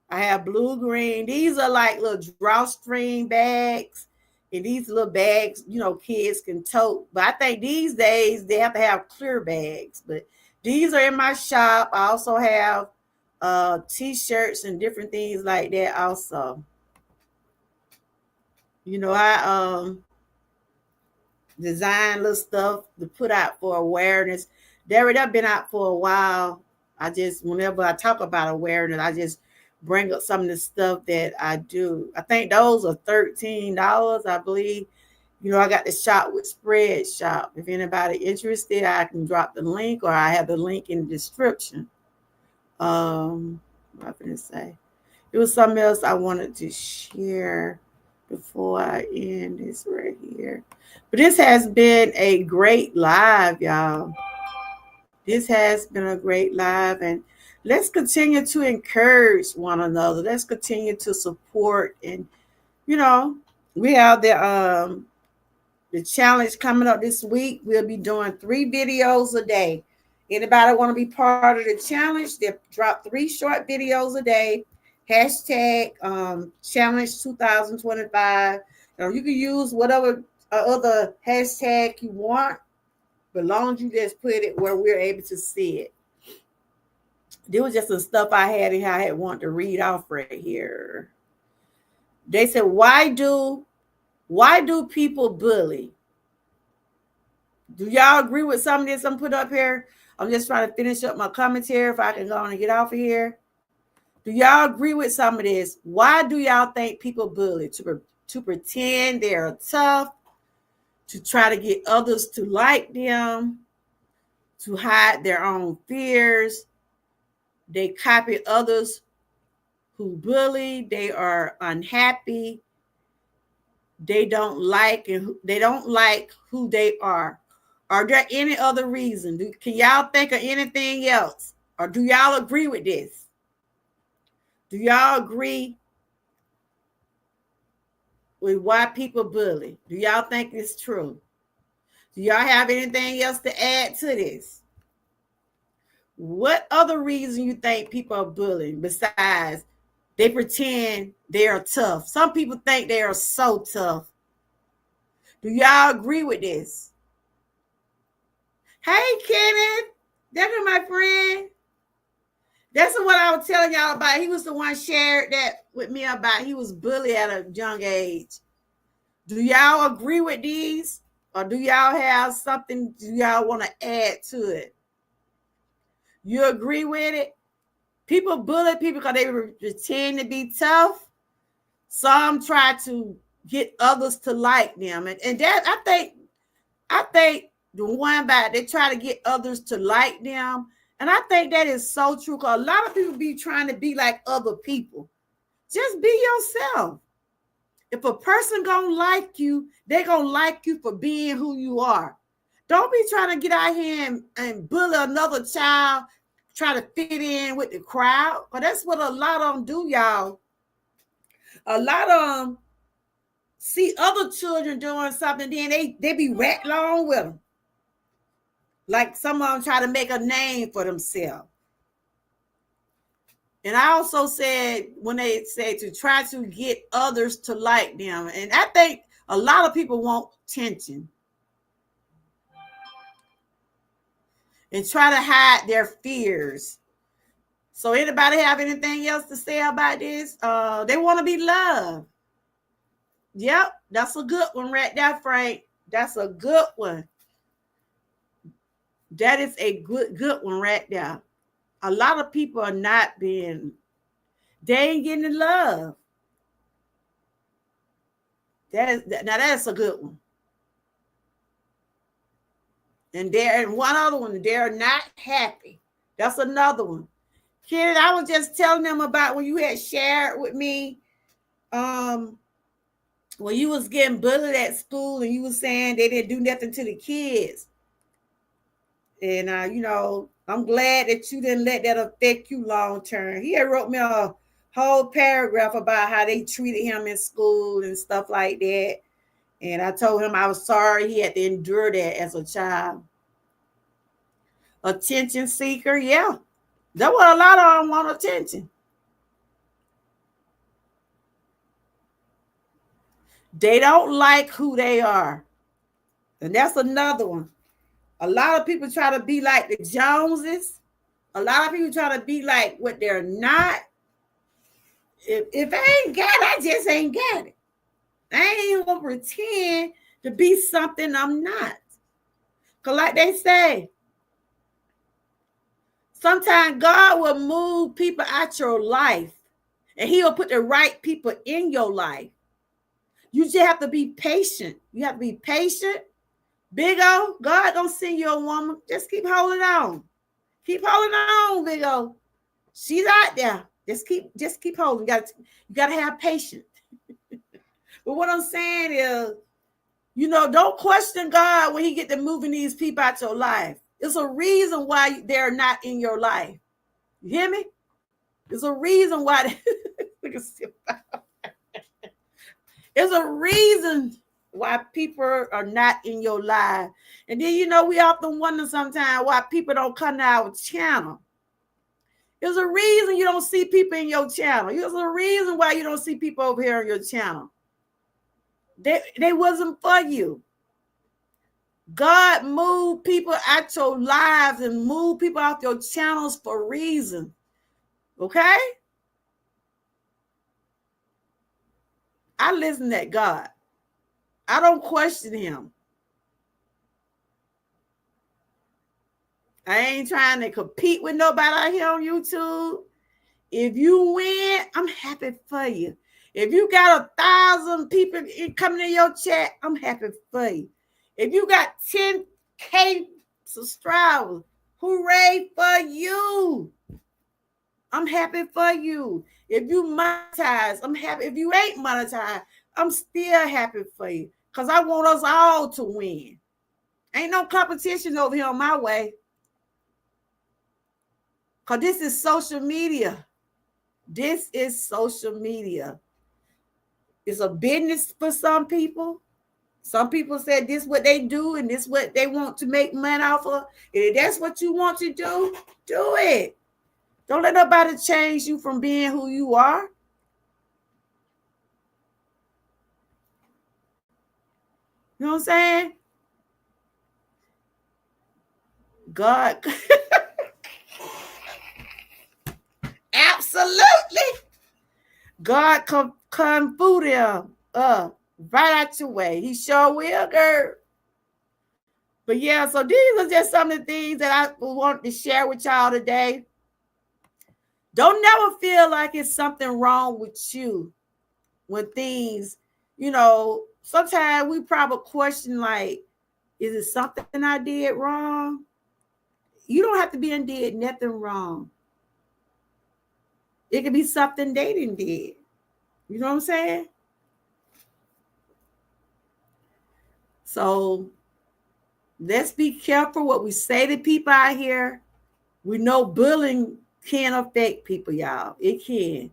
I have blue, green. These are like little drawstring bags. And these little bags, you know, kids can tote. But I think these days they have to have clear bags. But these are in my shop. I also have t-shirts and different things like that also. You know, I design little stuff to put out for awareness. They've been out for a while. I just, whenever I talk about awareness, I just bring up some of the stuff that I do. I think those are $13, I believe. You know, I got the shop with spread shop. If anybody interested, I can drop the link, or I have the link in the description. What I'm gonna say? It was something else I wanted to share before I end this right here. But this has been a great live, y'all. This has been a great live, and let's continue to encourage one another. Let's continue to support, and you know, we have the challenge coming up this week. We'll be doing 3 videos a day. Anybody want to be part of the challenge? They drop 3 short videos a day. Hashtag challenge 2025. You can use whatever other hashtag you want, but long as you just put it where we're able to see it. There was just some stuff I had and I had wanted to read off right here. They said, why do people bully? Do y'all agree with some of this I'm put up here? I'm just trying to finish up my commentary if I can go on and get off of here. Do y'all agree with some of this? Why do y'all think people bully? To pretend they're tough, to try to get others to like them, to hide their own fears. They copy others who bully. They are unhappy. They don't like who they are. Are there any other reason? Can y'all think of anything else? Or do y'all agree with this? Do y'all agree with why people bully? Do y'all think it's true? Do y'all have anything else to add to this? What other reason you think people are bullying besides they pretend they are tough? Some people think they are so tough. Do y'all agree with this? Hey, Kenneth, that's my friend. That's what I was telling y'all about. He was the one shared that with me about he was bullied at a young age. Do y'all agree with these? Or do y'all have something y'all want to add to it? You agree with it? People bully people because they pretend to be tough. Some try to get others to like them. And that I think The one about they try to get others to like them. And I think that is so true because a lot of people be trying to be like other people. Just be yourself. If a person gonna like you, they gonna like you for being who you are. Don't be trying to get out here and bully another child, try to fit in with the crowd. But that's what a lot of them do, y'all. A lot of them see other children doing something, then they be right along with them. Like some of them try to make a name for themselves. And I also said when they say to try to get others to like them. And I think a lot of people want attention and try to hide their fears. So anybody have anything else to say about this? They want to be loved. Yep, that's a good one right there, Frank. That's a good one. That is a good one right there. A lot of people are not being, they ain't getting love. That's a good one. And one other one, they're not happy. That's another one. Kid, I was just telling them about when you had shared with me, when you was getting bullied at school and you was saying they didn't do nothing to the kids. And I'm glad that you didn't let that affect you long term. He had wrote me a whole paragraph about how they treated him in school and stuff like that. And I told him I was sorry he had to endure that as a child. Attention seeker, yeah. That's what a lot of them want, attention. They don't like who they are. And that's another one. A lot of people try to be like the Joneses. A lot of people try to be like what they're not. If I ain't got it, I just ain't got it. I ain't gonna pretend to be something I'm not. Because like they say, sometimes God will move people out your life and he'll put the right people in your life. You just have to be patient. You have to be patient. Big O, God don't send you a woman. Just keep holding on. Keep holding on, Big O. She's out there. Just keep holding. You gotta have patience. But what I'm saying is, don't question God when he get to moving these people out your life. It's a reason why they're not in your life. You hear me? There's a reason why. There's a reason why people are not in your life. And then, we often wonder sometimes why people don't come to our channel. There's a reason you don't see people in your channel. There's a reason why you don't see people over here on your channel. They wasn't for you. God moved people out your lives and moved people off your channels for a reason. Okay? I listen to God. I don't question him. I ain't trying to compete with nobody out here on YouTube. If you win, I'm happy for you. If you got 1,000 people coming in your chat, I'm happy for you. If you got 10K subscribers, hooray for you. I'm happy for you. If you monetize, I'm happy. If you ain't monetized, I'm still happy for you because I want us all to win. Ain't no competition over here on my way because this is social media. This is social media. It's a business for some people. Some people said this is what they do and this is what they want to make money off of. And if that's what you want to do it. Don't let nobody change you from being who you are. You know what I'm saying? God. Absolutely. God come food him right out your way. He sure will, girl. But yeah, so these are just some of the things that I want to share with y'all today. Don't never feel like it's something wrong with you when things, sometimes we probably question like, Is it something I did wrong? You don't have to be in did nothing wrong. It could be something they didn't did. You know what I'm saying? So let's be careful what we say to people out here. We know bullying can affect people, y'all. It can.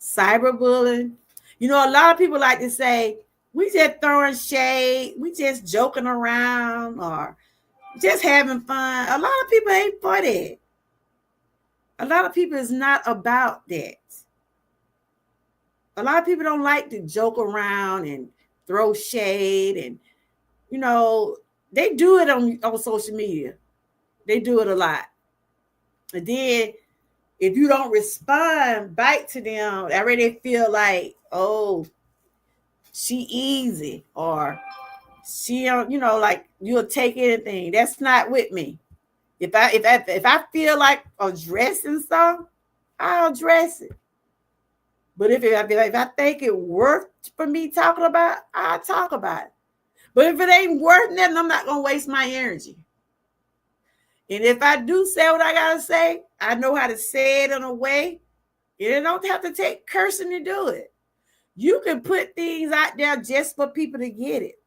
Cyberbullying. You know, a lot of people like to say, we just throwing shade, we just joking around, or just having fun. A lot of people ain't for that. A lot of people is not about that. A lot of people don't like to joke around and throw shade, and you know, they do it on social media. They do it a lot. And then if you don't respond back to them, they already feel like, oh, she easy, or she don't, you know, like you'll take anything. That's not with me. If I feel like addressing something, I'll address it. But if I think it worth for me talking about, I'll talk about it. But if it ain't worth nothing, I'm not gonna waste my energy. And if I do say what I gotta say, I know how to say it in a way. You don't have to take cursing to do it. You can put things out there just for people to get it.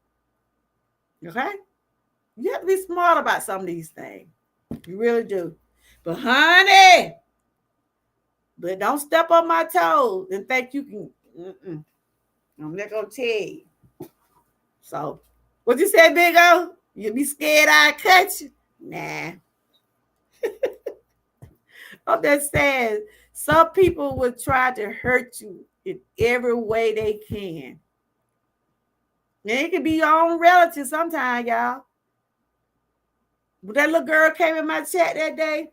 Okay? You have to be smart about some of these things. You really do. But honey, but don't step on my toes and think you can. I'm not gonna tell you. So, what you say, Big O? You be scared I cut you? Nah. I'm just saying, some people will try to hurt you in every way they can. And it can be your own relative sometimes, y'all. But that little girl came in my chat that day.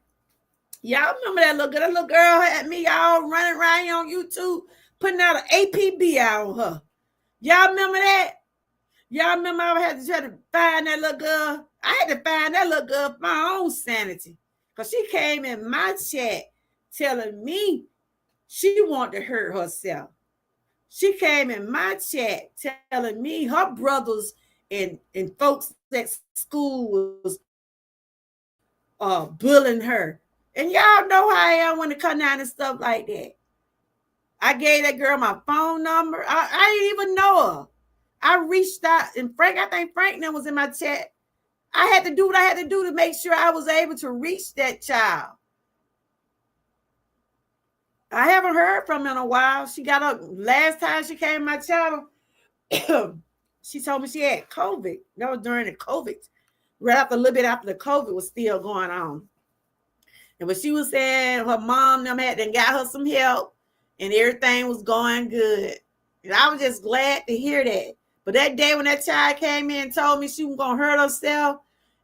Y'all remember that little girl? That little girl had me all running around on YouTube, putting out an APB out on her. Y'all remember that? Y'all remember I had to try to find that little girl? I had to find that little girl for my own sanity. Because she came in my chat telling me she wanted to hurt herself. She came in my chat telling me her brothers and folks at school was bullying her. And y'all know how I am when it come down and stuff like that. I gave that girl my phone number. I didn't even know her. I reached out, and I think Frank was in my chat. I had to do what I had to do to make sure I was able to reach that child. I haven't heard from her in a while. She got up last time she came to my channel. She told me she had COVID. That was during the COVID. Right after a little bit after the COVID was still going on. And when she was saying her mom them had then got her some help and everything was going good. And I was just glad to hear that. But that day when that child came in and told me she was gonna hurt herself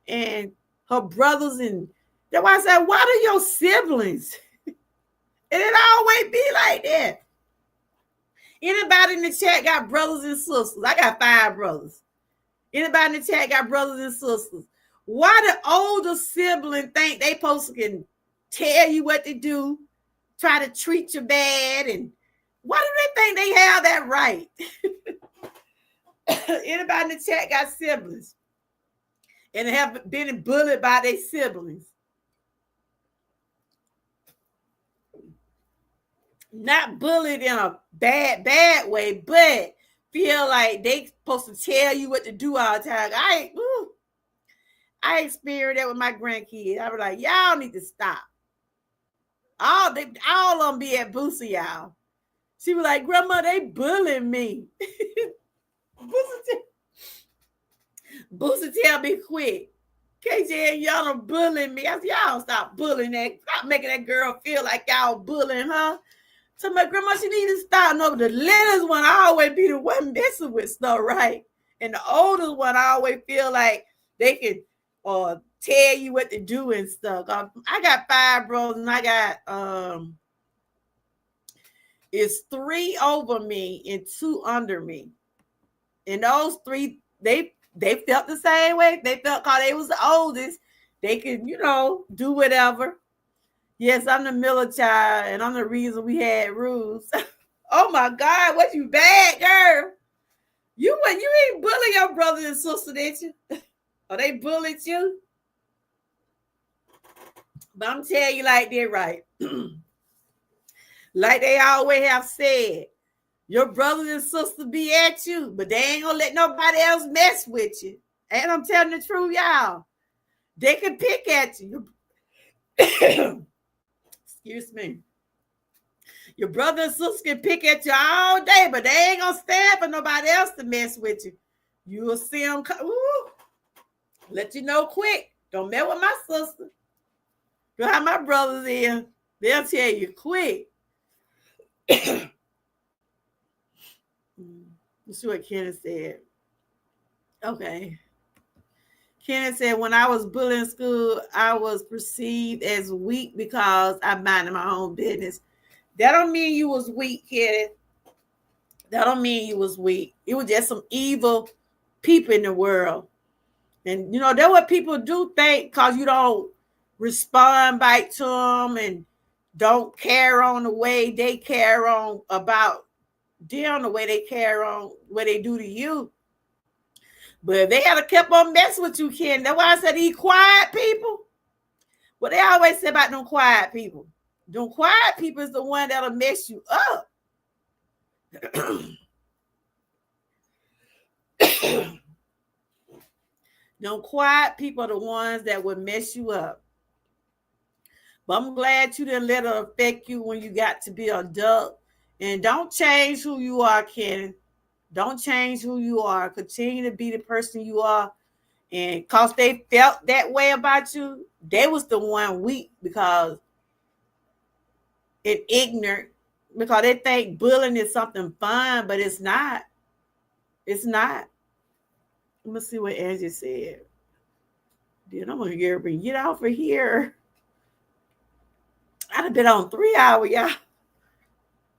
and her brothers, and that's why I said, why do your siblings? And it always be like that. Anybody in the chat got brothers and sisters? I got 5 brothers. Anybody in the chat got brothers and sisters? Why the older sibling think they supposed to can tell you what to do, try to treat you bad, and why do they think they have that right? Anybody in the chat got siblings and have been bullied by their siblings? Not bullied in a bad way, but feel like they supposed to tell you what to do all the time. I experienced that with my grandkids. I was like, y'all need to stop. All of them be at Boosie, y'all. She was like, Grandma, they bullying me. Boosie tell me quick. KJ, y'all are bullying me. I said, y'all stop bullying that. Stop making that girl feel like y'all bullying her. So my grandma, she need to stop. No, the littlest one, I always be the one messing with stuff, right? And the oldest one, I always feel like they can tell you what to do and stuff. I got 5 brothers, and I got it's 3 over me and 2 under me. And those 3, they felt the same way. They felt because they was the oldest, they could, do whatever. Yes, I'm the middle child, and I'm the reason we had rules. Oh my God, what you bad, girl? You ain't bully your brother and sister, did you? Or they bullied you? But I'm telling you like they're right. Like they always have said, your brothers and sisters be at you, but they ain't gonna let nobody else mess with you. And I'm telling the truth, y'all. They can pick at you. Excuse me. Your brother and sister can pick at you all day, but they ain't gonna stand for nobody else to mess with you. You will see them let you know quick. Don't mess with my sister. Go have my brothers in. They'll tell you quick. Let's see what Kenneth said. Okay. Kenneth said, when I was bullied in school, I was perceived as weak because I minded my own business. That don't mean you was weak, Kenneth. That don't mean you was weak. It was just some evil people in the world. And, that's what people do think because you don't respond back to them and don't care on the way they care on about them, the way they care on what they do to you. But if they had kept on messing with you, Ken, that's why I said these quiet people. What they always say about them quiet people. Them quiet people is the one that'll mess you up. Them quiet people are the ones that would mess you up. But I'm glad you didn't let it affect you when you got to be an adult. And don't change who you are, Ken. Don't change who you are. Continue to be the person you are. And because they felt that way about you, they was the one weak because it ignorant. Because they think bullying is something fun, but it's not. It's not. Let me see what Angie said. Then I'm gonna get off of here. I'd have been on 3 hours, y'all.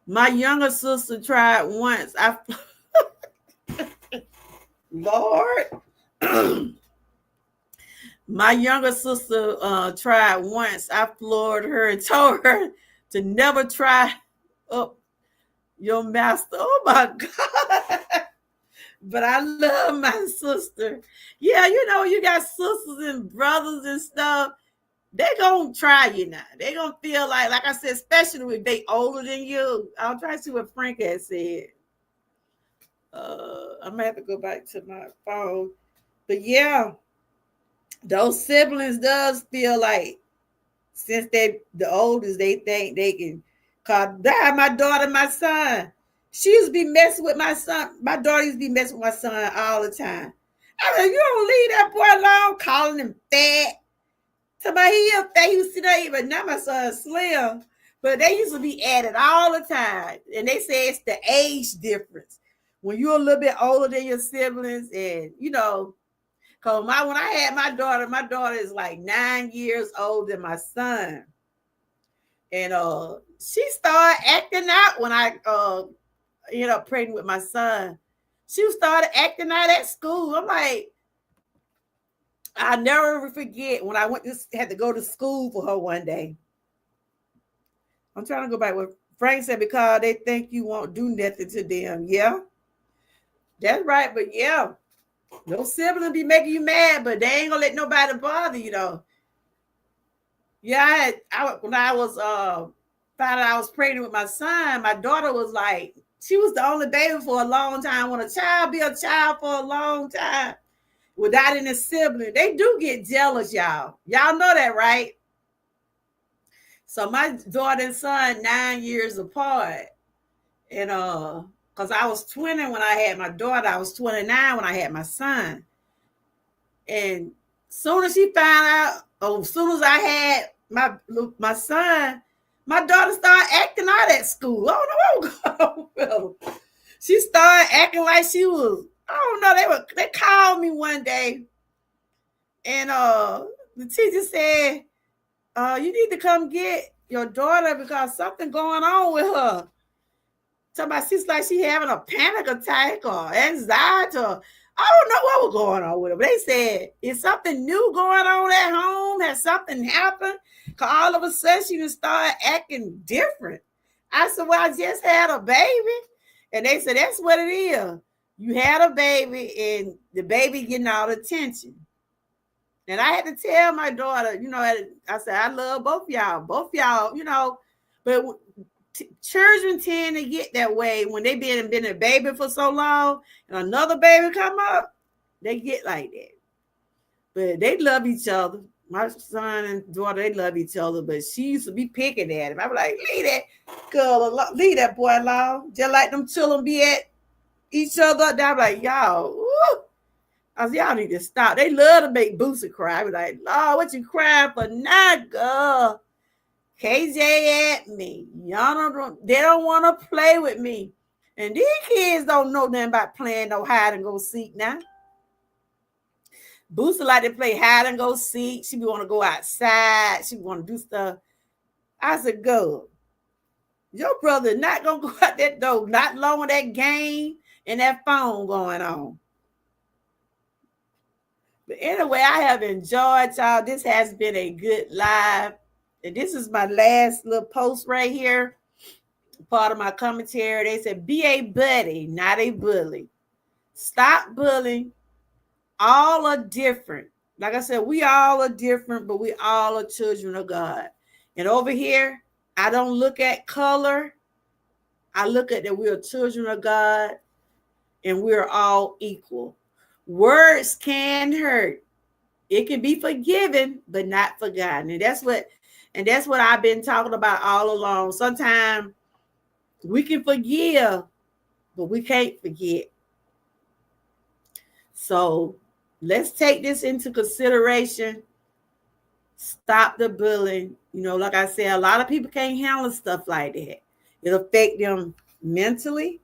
My younger sister tried once. Lord. My younger sister tried once. I floored her and told her to never try up your master. Oh my God. But I love my sister. Yeah, you got sisters and brothers and stuff. They gonna try you now. They gonna feel like I said, especially if they older than you. I'll try to see what Frank has said. I'm gonna have to go back to my phone. But yeah, those siblings does feel like since they the oldest, they think they can my daughter, my son. She used to be messing with my son. My daughter used to be messing with my son all the time. I mean, you don't leave that boy alone, calling him fat. Somebody he up there, he was sitting there, but now my son's slim. But they used to be at it all the time. And they say it's the age difference. When you're a little bit older than your siblings, and because when I had my daughter is like 9 years older than my son. And she started acting out when I ended up pregnant with my son. She started acting out at school. I'm like, I'll never forget when I had to go to school for her one day. I'm trying to go back what Frank said, because they think you won't do nothing to them. Yeah, that's right. But yeah, no sibling be making you mad, but they ain't gonna let nobody bother you though. Yeah, when I was found out I was pregnant with my son, my daughter was like, she was the only baby for a long time. When a child be a child for a long time without any sibling, they do get jealous, y'all. Y'all know that, right? So my daughter and son 9 years apart. And because I was 20 when I had my daughter, I was 29 when I had my son. And soon as she found out, as soon as I had my son, my daughter started acting out at school. I don't know what was going on. She started acting like she was, I don't know, they called me one day, and the teacher said, you need to come get your daughter because something going on with her. Somebody, she's like she having a panic attack or anxiety. I don't know what was going on with her. But they said, is something new going on at home? Has something happened? Because all of a sudden she just started acting different. I said, well, I just had a baby. And they said, that's what it is. You had a baby and the baby getting all the attention. And I had to tell my daughter, I said, I love both y'all. Both y'all, but children tend to get that way when they been a baby for so long and another baby come up, they get like that. But they love each other. My son and daughter, they love each other, but she used to be picking at him. I was like, leave that girl alone, leave that boy alone. Just like them children be at each other. I'm like, y'all, woo. I said, y'all need to stop. They love to make Boosie cry. I was like, Lord, what you crying for now, girl? KJ at me. Y'all they don't want to play with me. And these kids don't know nothing about playing no hide and go seek now. Booster like to play hide and go seek. She want to go outside. She want to do stuff. I said, girl, your brother not going to go out that door, not long with that game and that phone going on. But anyway, I have enjoyed y'all. This has been a good live. And this is my last little post right here. Part of my commentary. They said, be a buddy, not a bully. Stop bullying. All are different. Like I said, we all are different, but we all are children of God. And over here, I don't look at color. I look at that we're children of God and we're all equal. Words can hurt. It can be forgiven, but not forgotten. And that's what I've been talking about all along. Sometimes we can forgive, but we can't forget. So let's take this into consideration. Stop the bullying. Like I said, a lot of people can't handle stuff like that. It'll affect them mentally.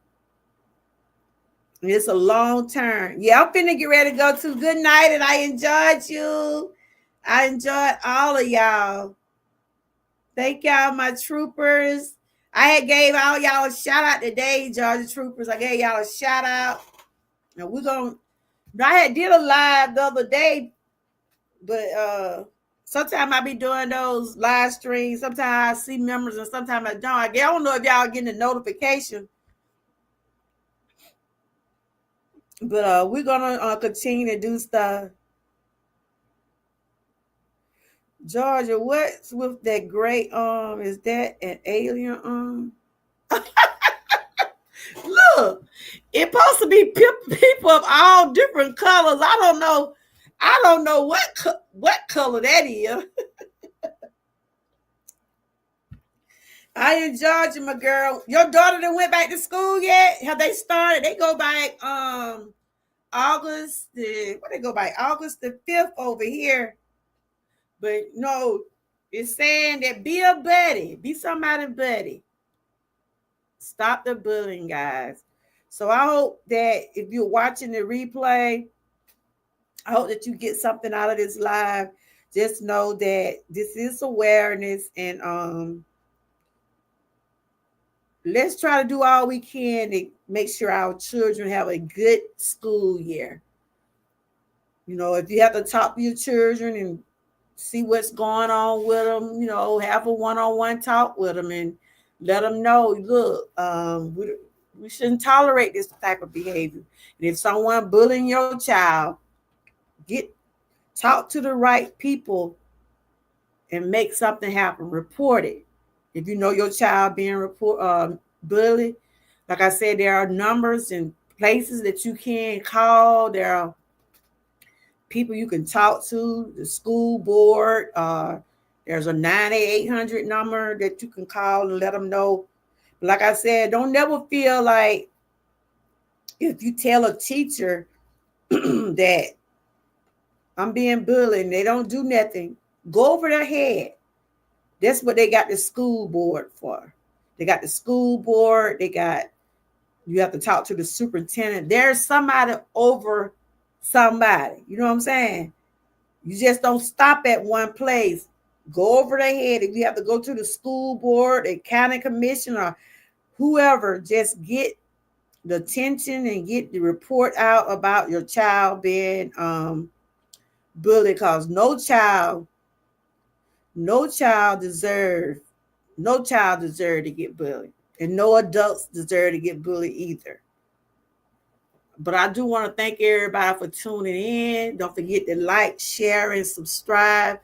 It's a long term. Yeah, I'm finna get ready to go to good night, and I enjoyed you. I enjoyed all of y'all. Thank y'all, my troopers. I had gave all y'all a shout out today, Georgia troopers. I gave y'all a shout out. And I had did a live the other day, but sometimes I be doing those live streams. Sometimes I see members and sometimes I don't. I don't know if y'all getting the notification. But we're gonna continue to do stuff. Georgia, what's with that great arm? Is that an alien arm? Look, it's supposed to be people of all different colors. I don't know what color that is. I enjoyed you, my girl. Your daughter that went back to school yet? Have they started? They go back August the 5th over here. But no, it's saying that be a buddy. Be somebody's buddy. Stop the bullying, guys. So I hope that if you're watching the replay, I hope that you get something out of this live. Just know that this is awareness, and let's try to do all we can to make sure our children have a good school year. If you have to talk to your children and see what's going on with them, have a one-on-one talk with them and let them know, look, we shouldn't tolerate this type of behavior. And if someone bullying your child, talk to the right people and make something happen. Report it. If you know your child being bullied, like I said, there are numbers and places that you can call. There are people you can talk to, the school board. There's a 98800 number that you can call and let them know. But like I said, don't never feel like if you tell a teacher that I'm being bullied and they don't do nothing, go over their head. That's what they got the school board for. They got the school board. You have to talk to the superintendent. There's somebody over somebody. You know what I'm saying? You just don't stop at one place. Go over their head. If you have to go to the school board, the county commission, or whoever, just get the attention and get the report out about your child being bullied, because no child deserves to get bullied, and no adults deserve to get bullied either. But I do want to thank everybody for tuning in. Don't forget to like, share, and subscribe.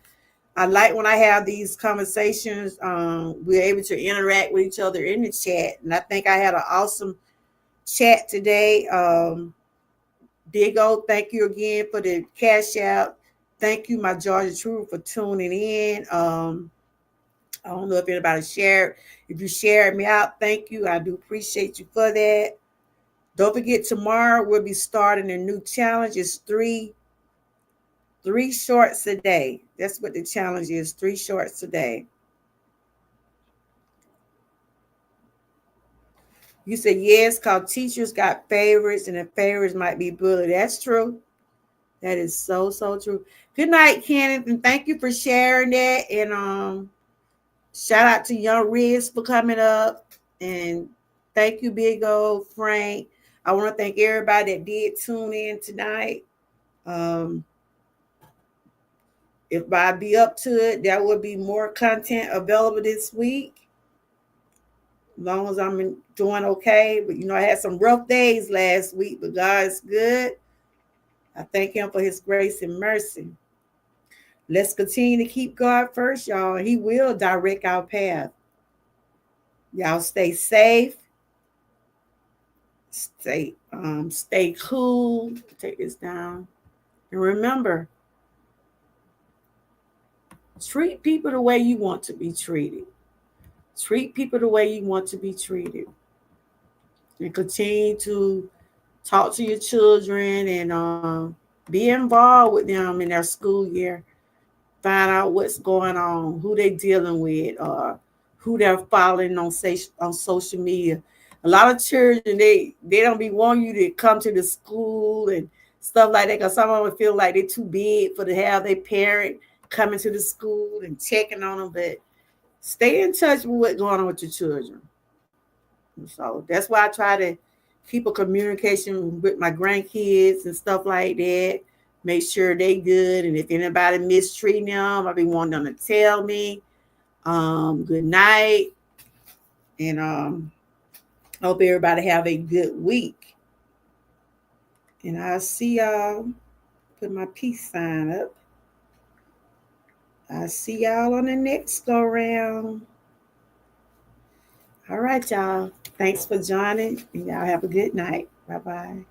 I like when I have these conversations. We're able to interact with each other in the chat, and I think I had an awesome chat today. Big O, thank you again for the cash out. Thank you, my Georgia True, for tuning in. I don't know if anybody shared. If you shared me out, thank you. I do appreciate you for that. Don't forget tomorrow we'll be starting a new challenge. It's three shorts a day. That's what the challenge is. 3 shorts a day. You said yes, cause teachers got favorites, and the favorites might be bullied. That's true. That is so true. Good night, Kenneth, and thank you for sharing that. And shout out to Young Riz for coming up, and thank you, Big O, Frank. I want to thank everybody that did tune in tonight. Um, if I be up to it, there will be more content available this week. As long as I'm doing okay. But I had some rough days last week, but God is good. I thank Him for His grace and mercy. Let's continue to keep God first, y'all. He will direct our path. Y'all stay safe. Stay cool. Take this down. And remember, treat people the way you want to be treated. Treat people the way you want to be treated. And continue to talk to your children and be involved with them in their school year. Find out what's going on, who they dealing with, or who they're following on social media. A lot of children they don't be wanting you to come to the school and stuff like that because some of them feel like they're too big for to have their parent coming to the school and checking on them. But stay in touch with what's going on with your children. So that's why I try to keep a communication with my grandkids and stuff like that. Make sure they good, and if anybody mistreating them, I be wanting them to tell me. Good night, and hope everybody have a good week. And I'll see y'all. Put my peace sign up. I'll see y'all on the next go round. All right, y'all. Thanks for joining, and y'all have a good night. Bye bye.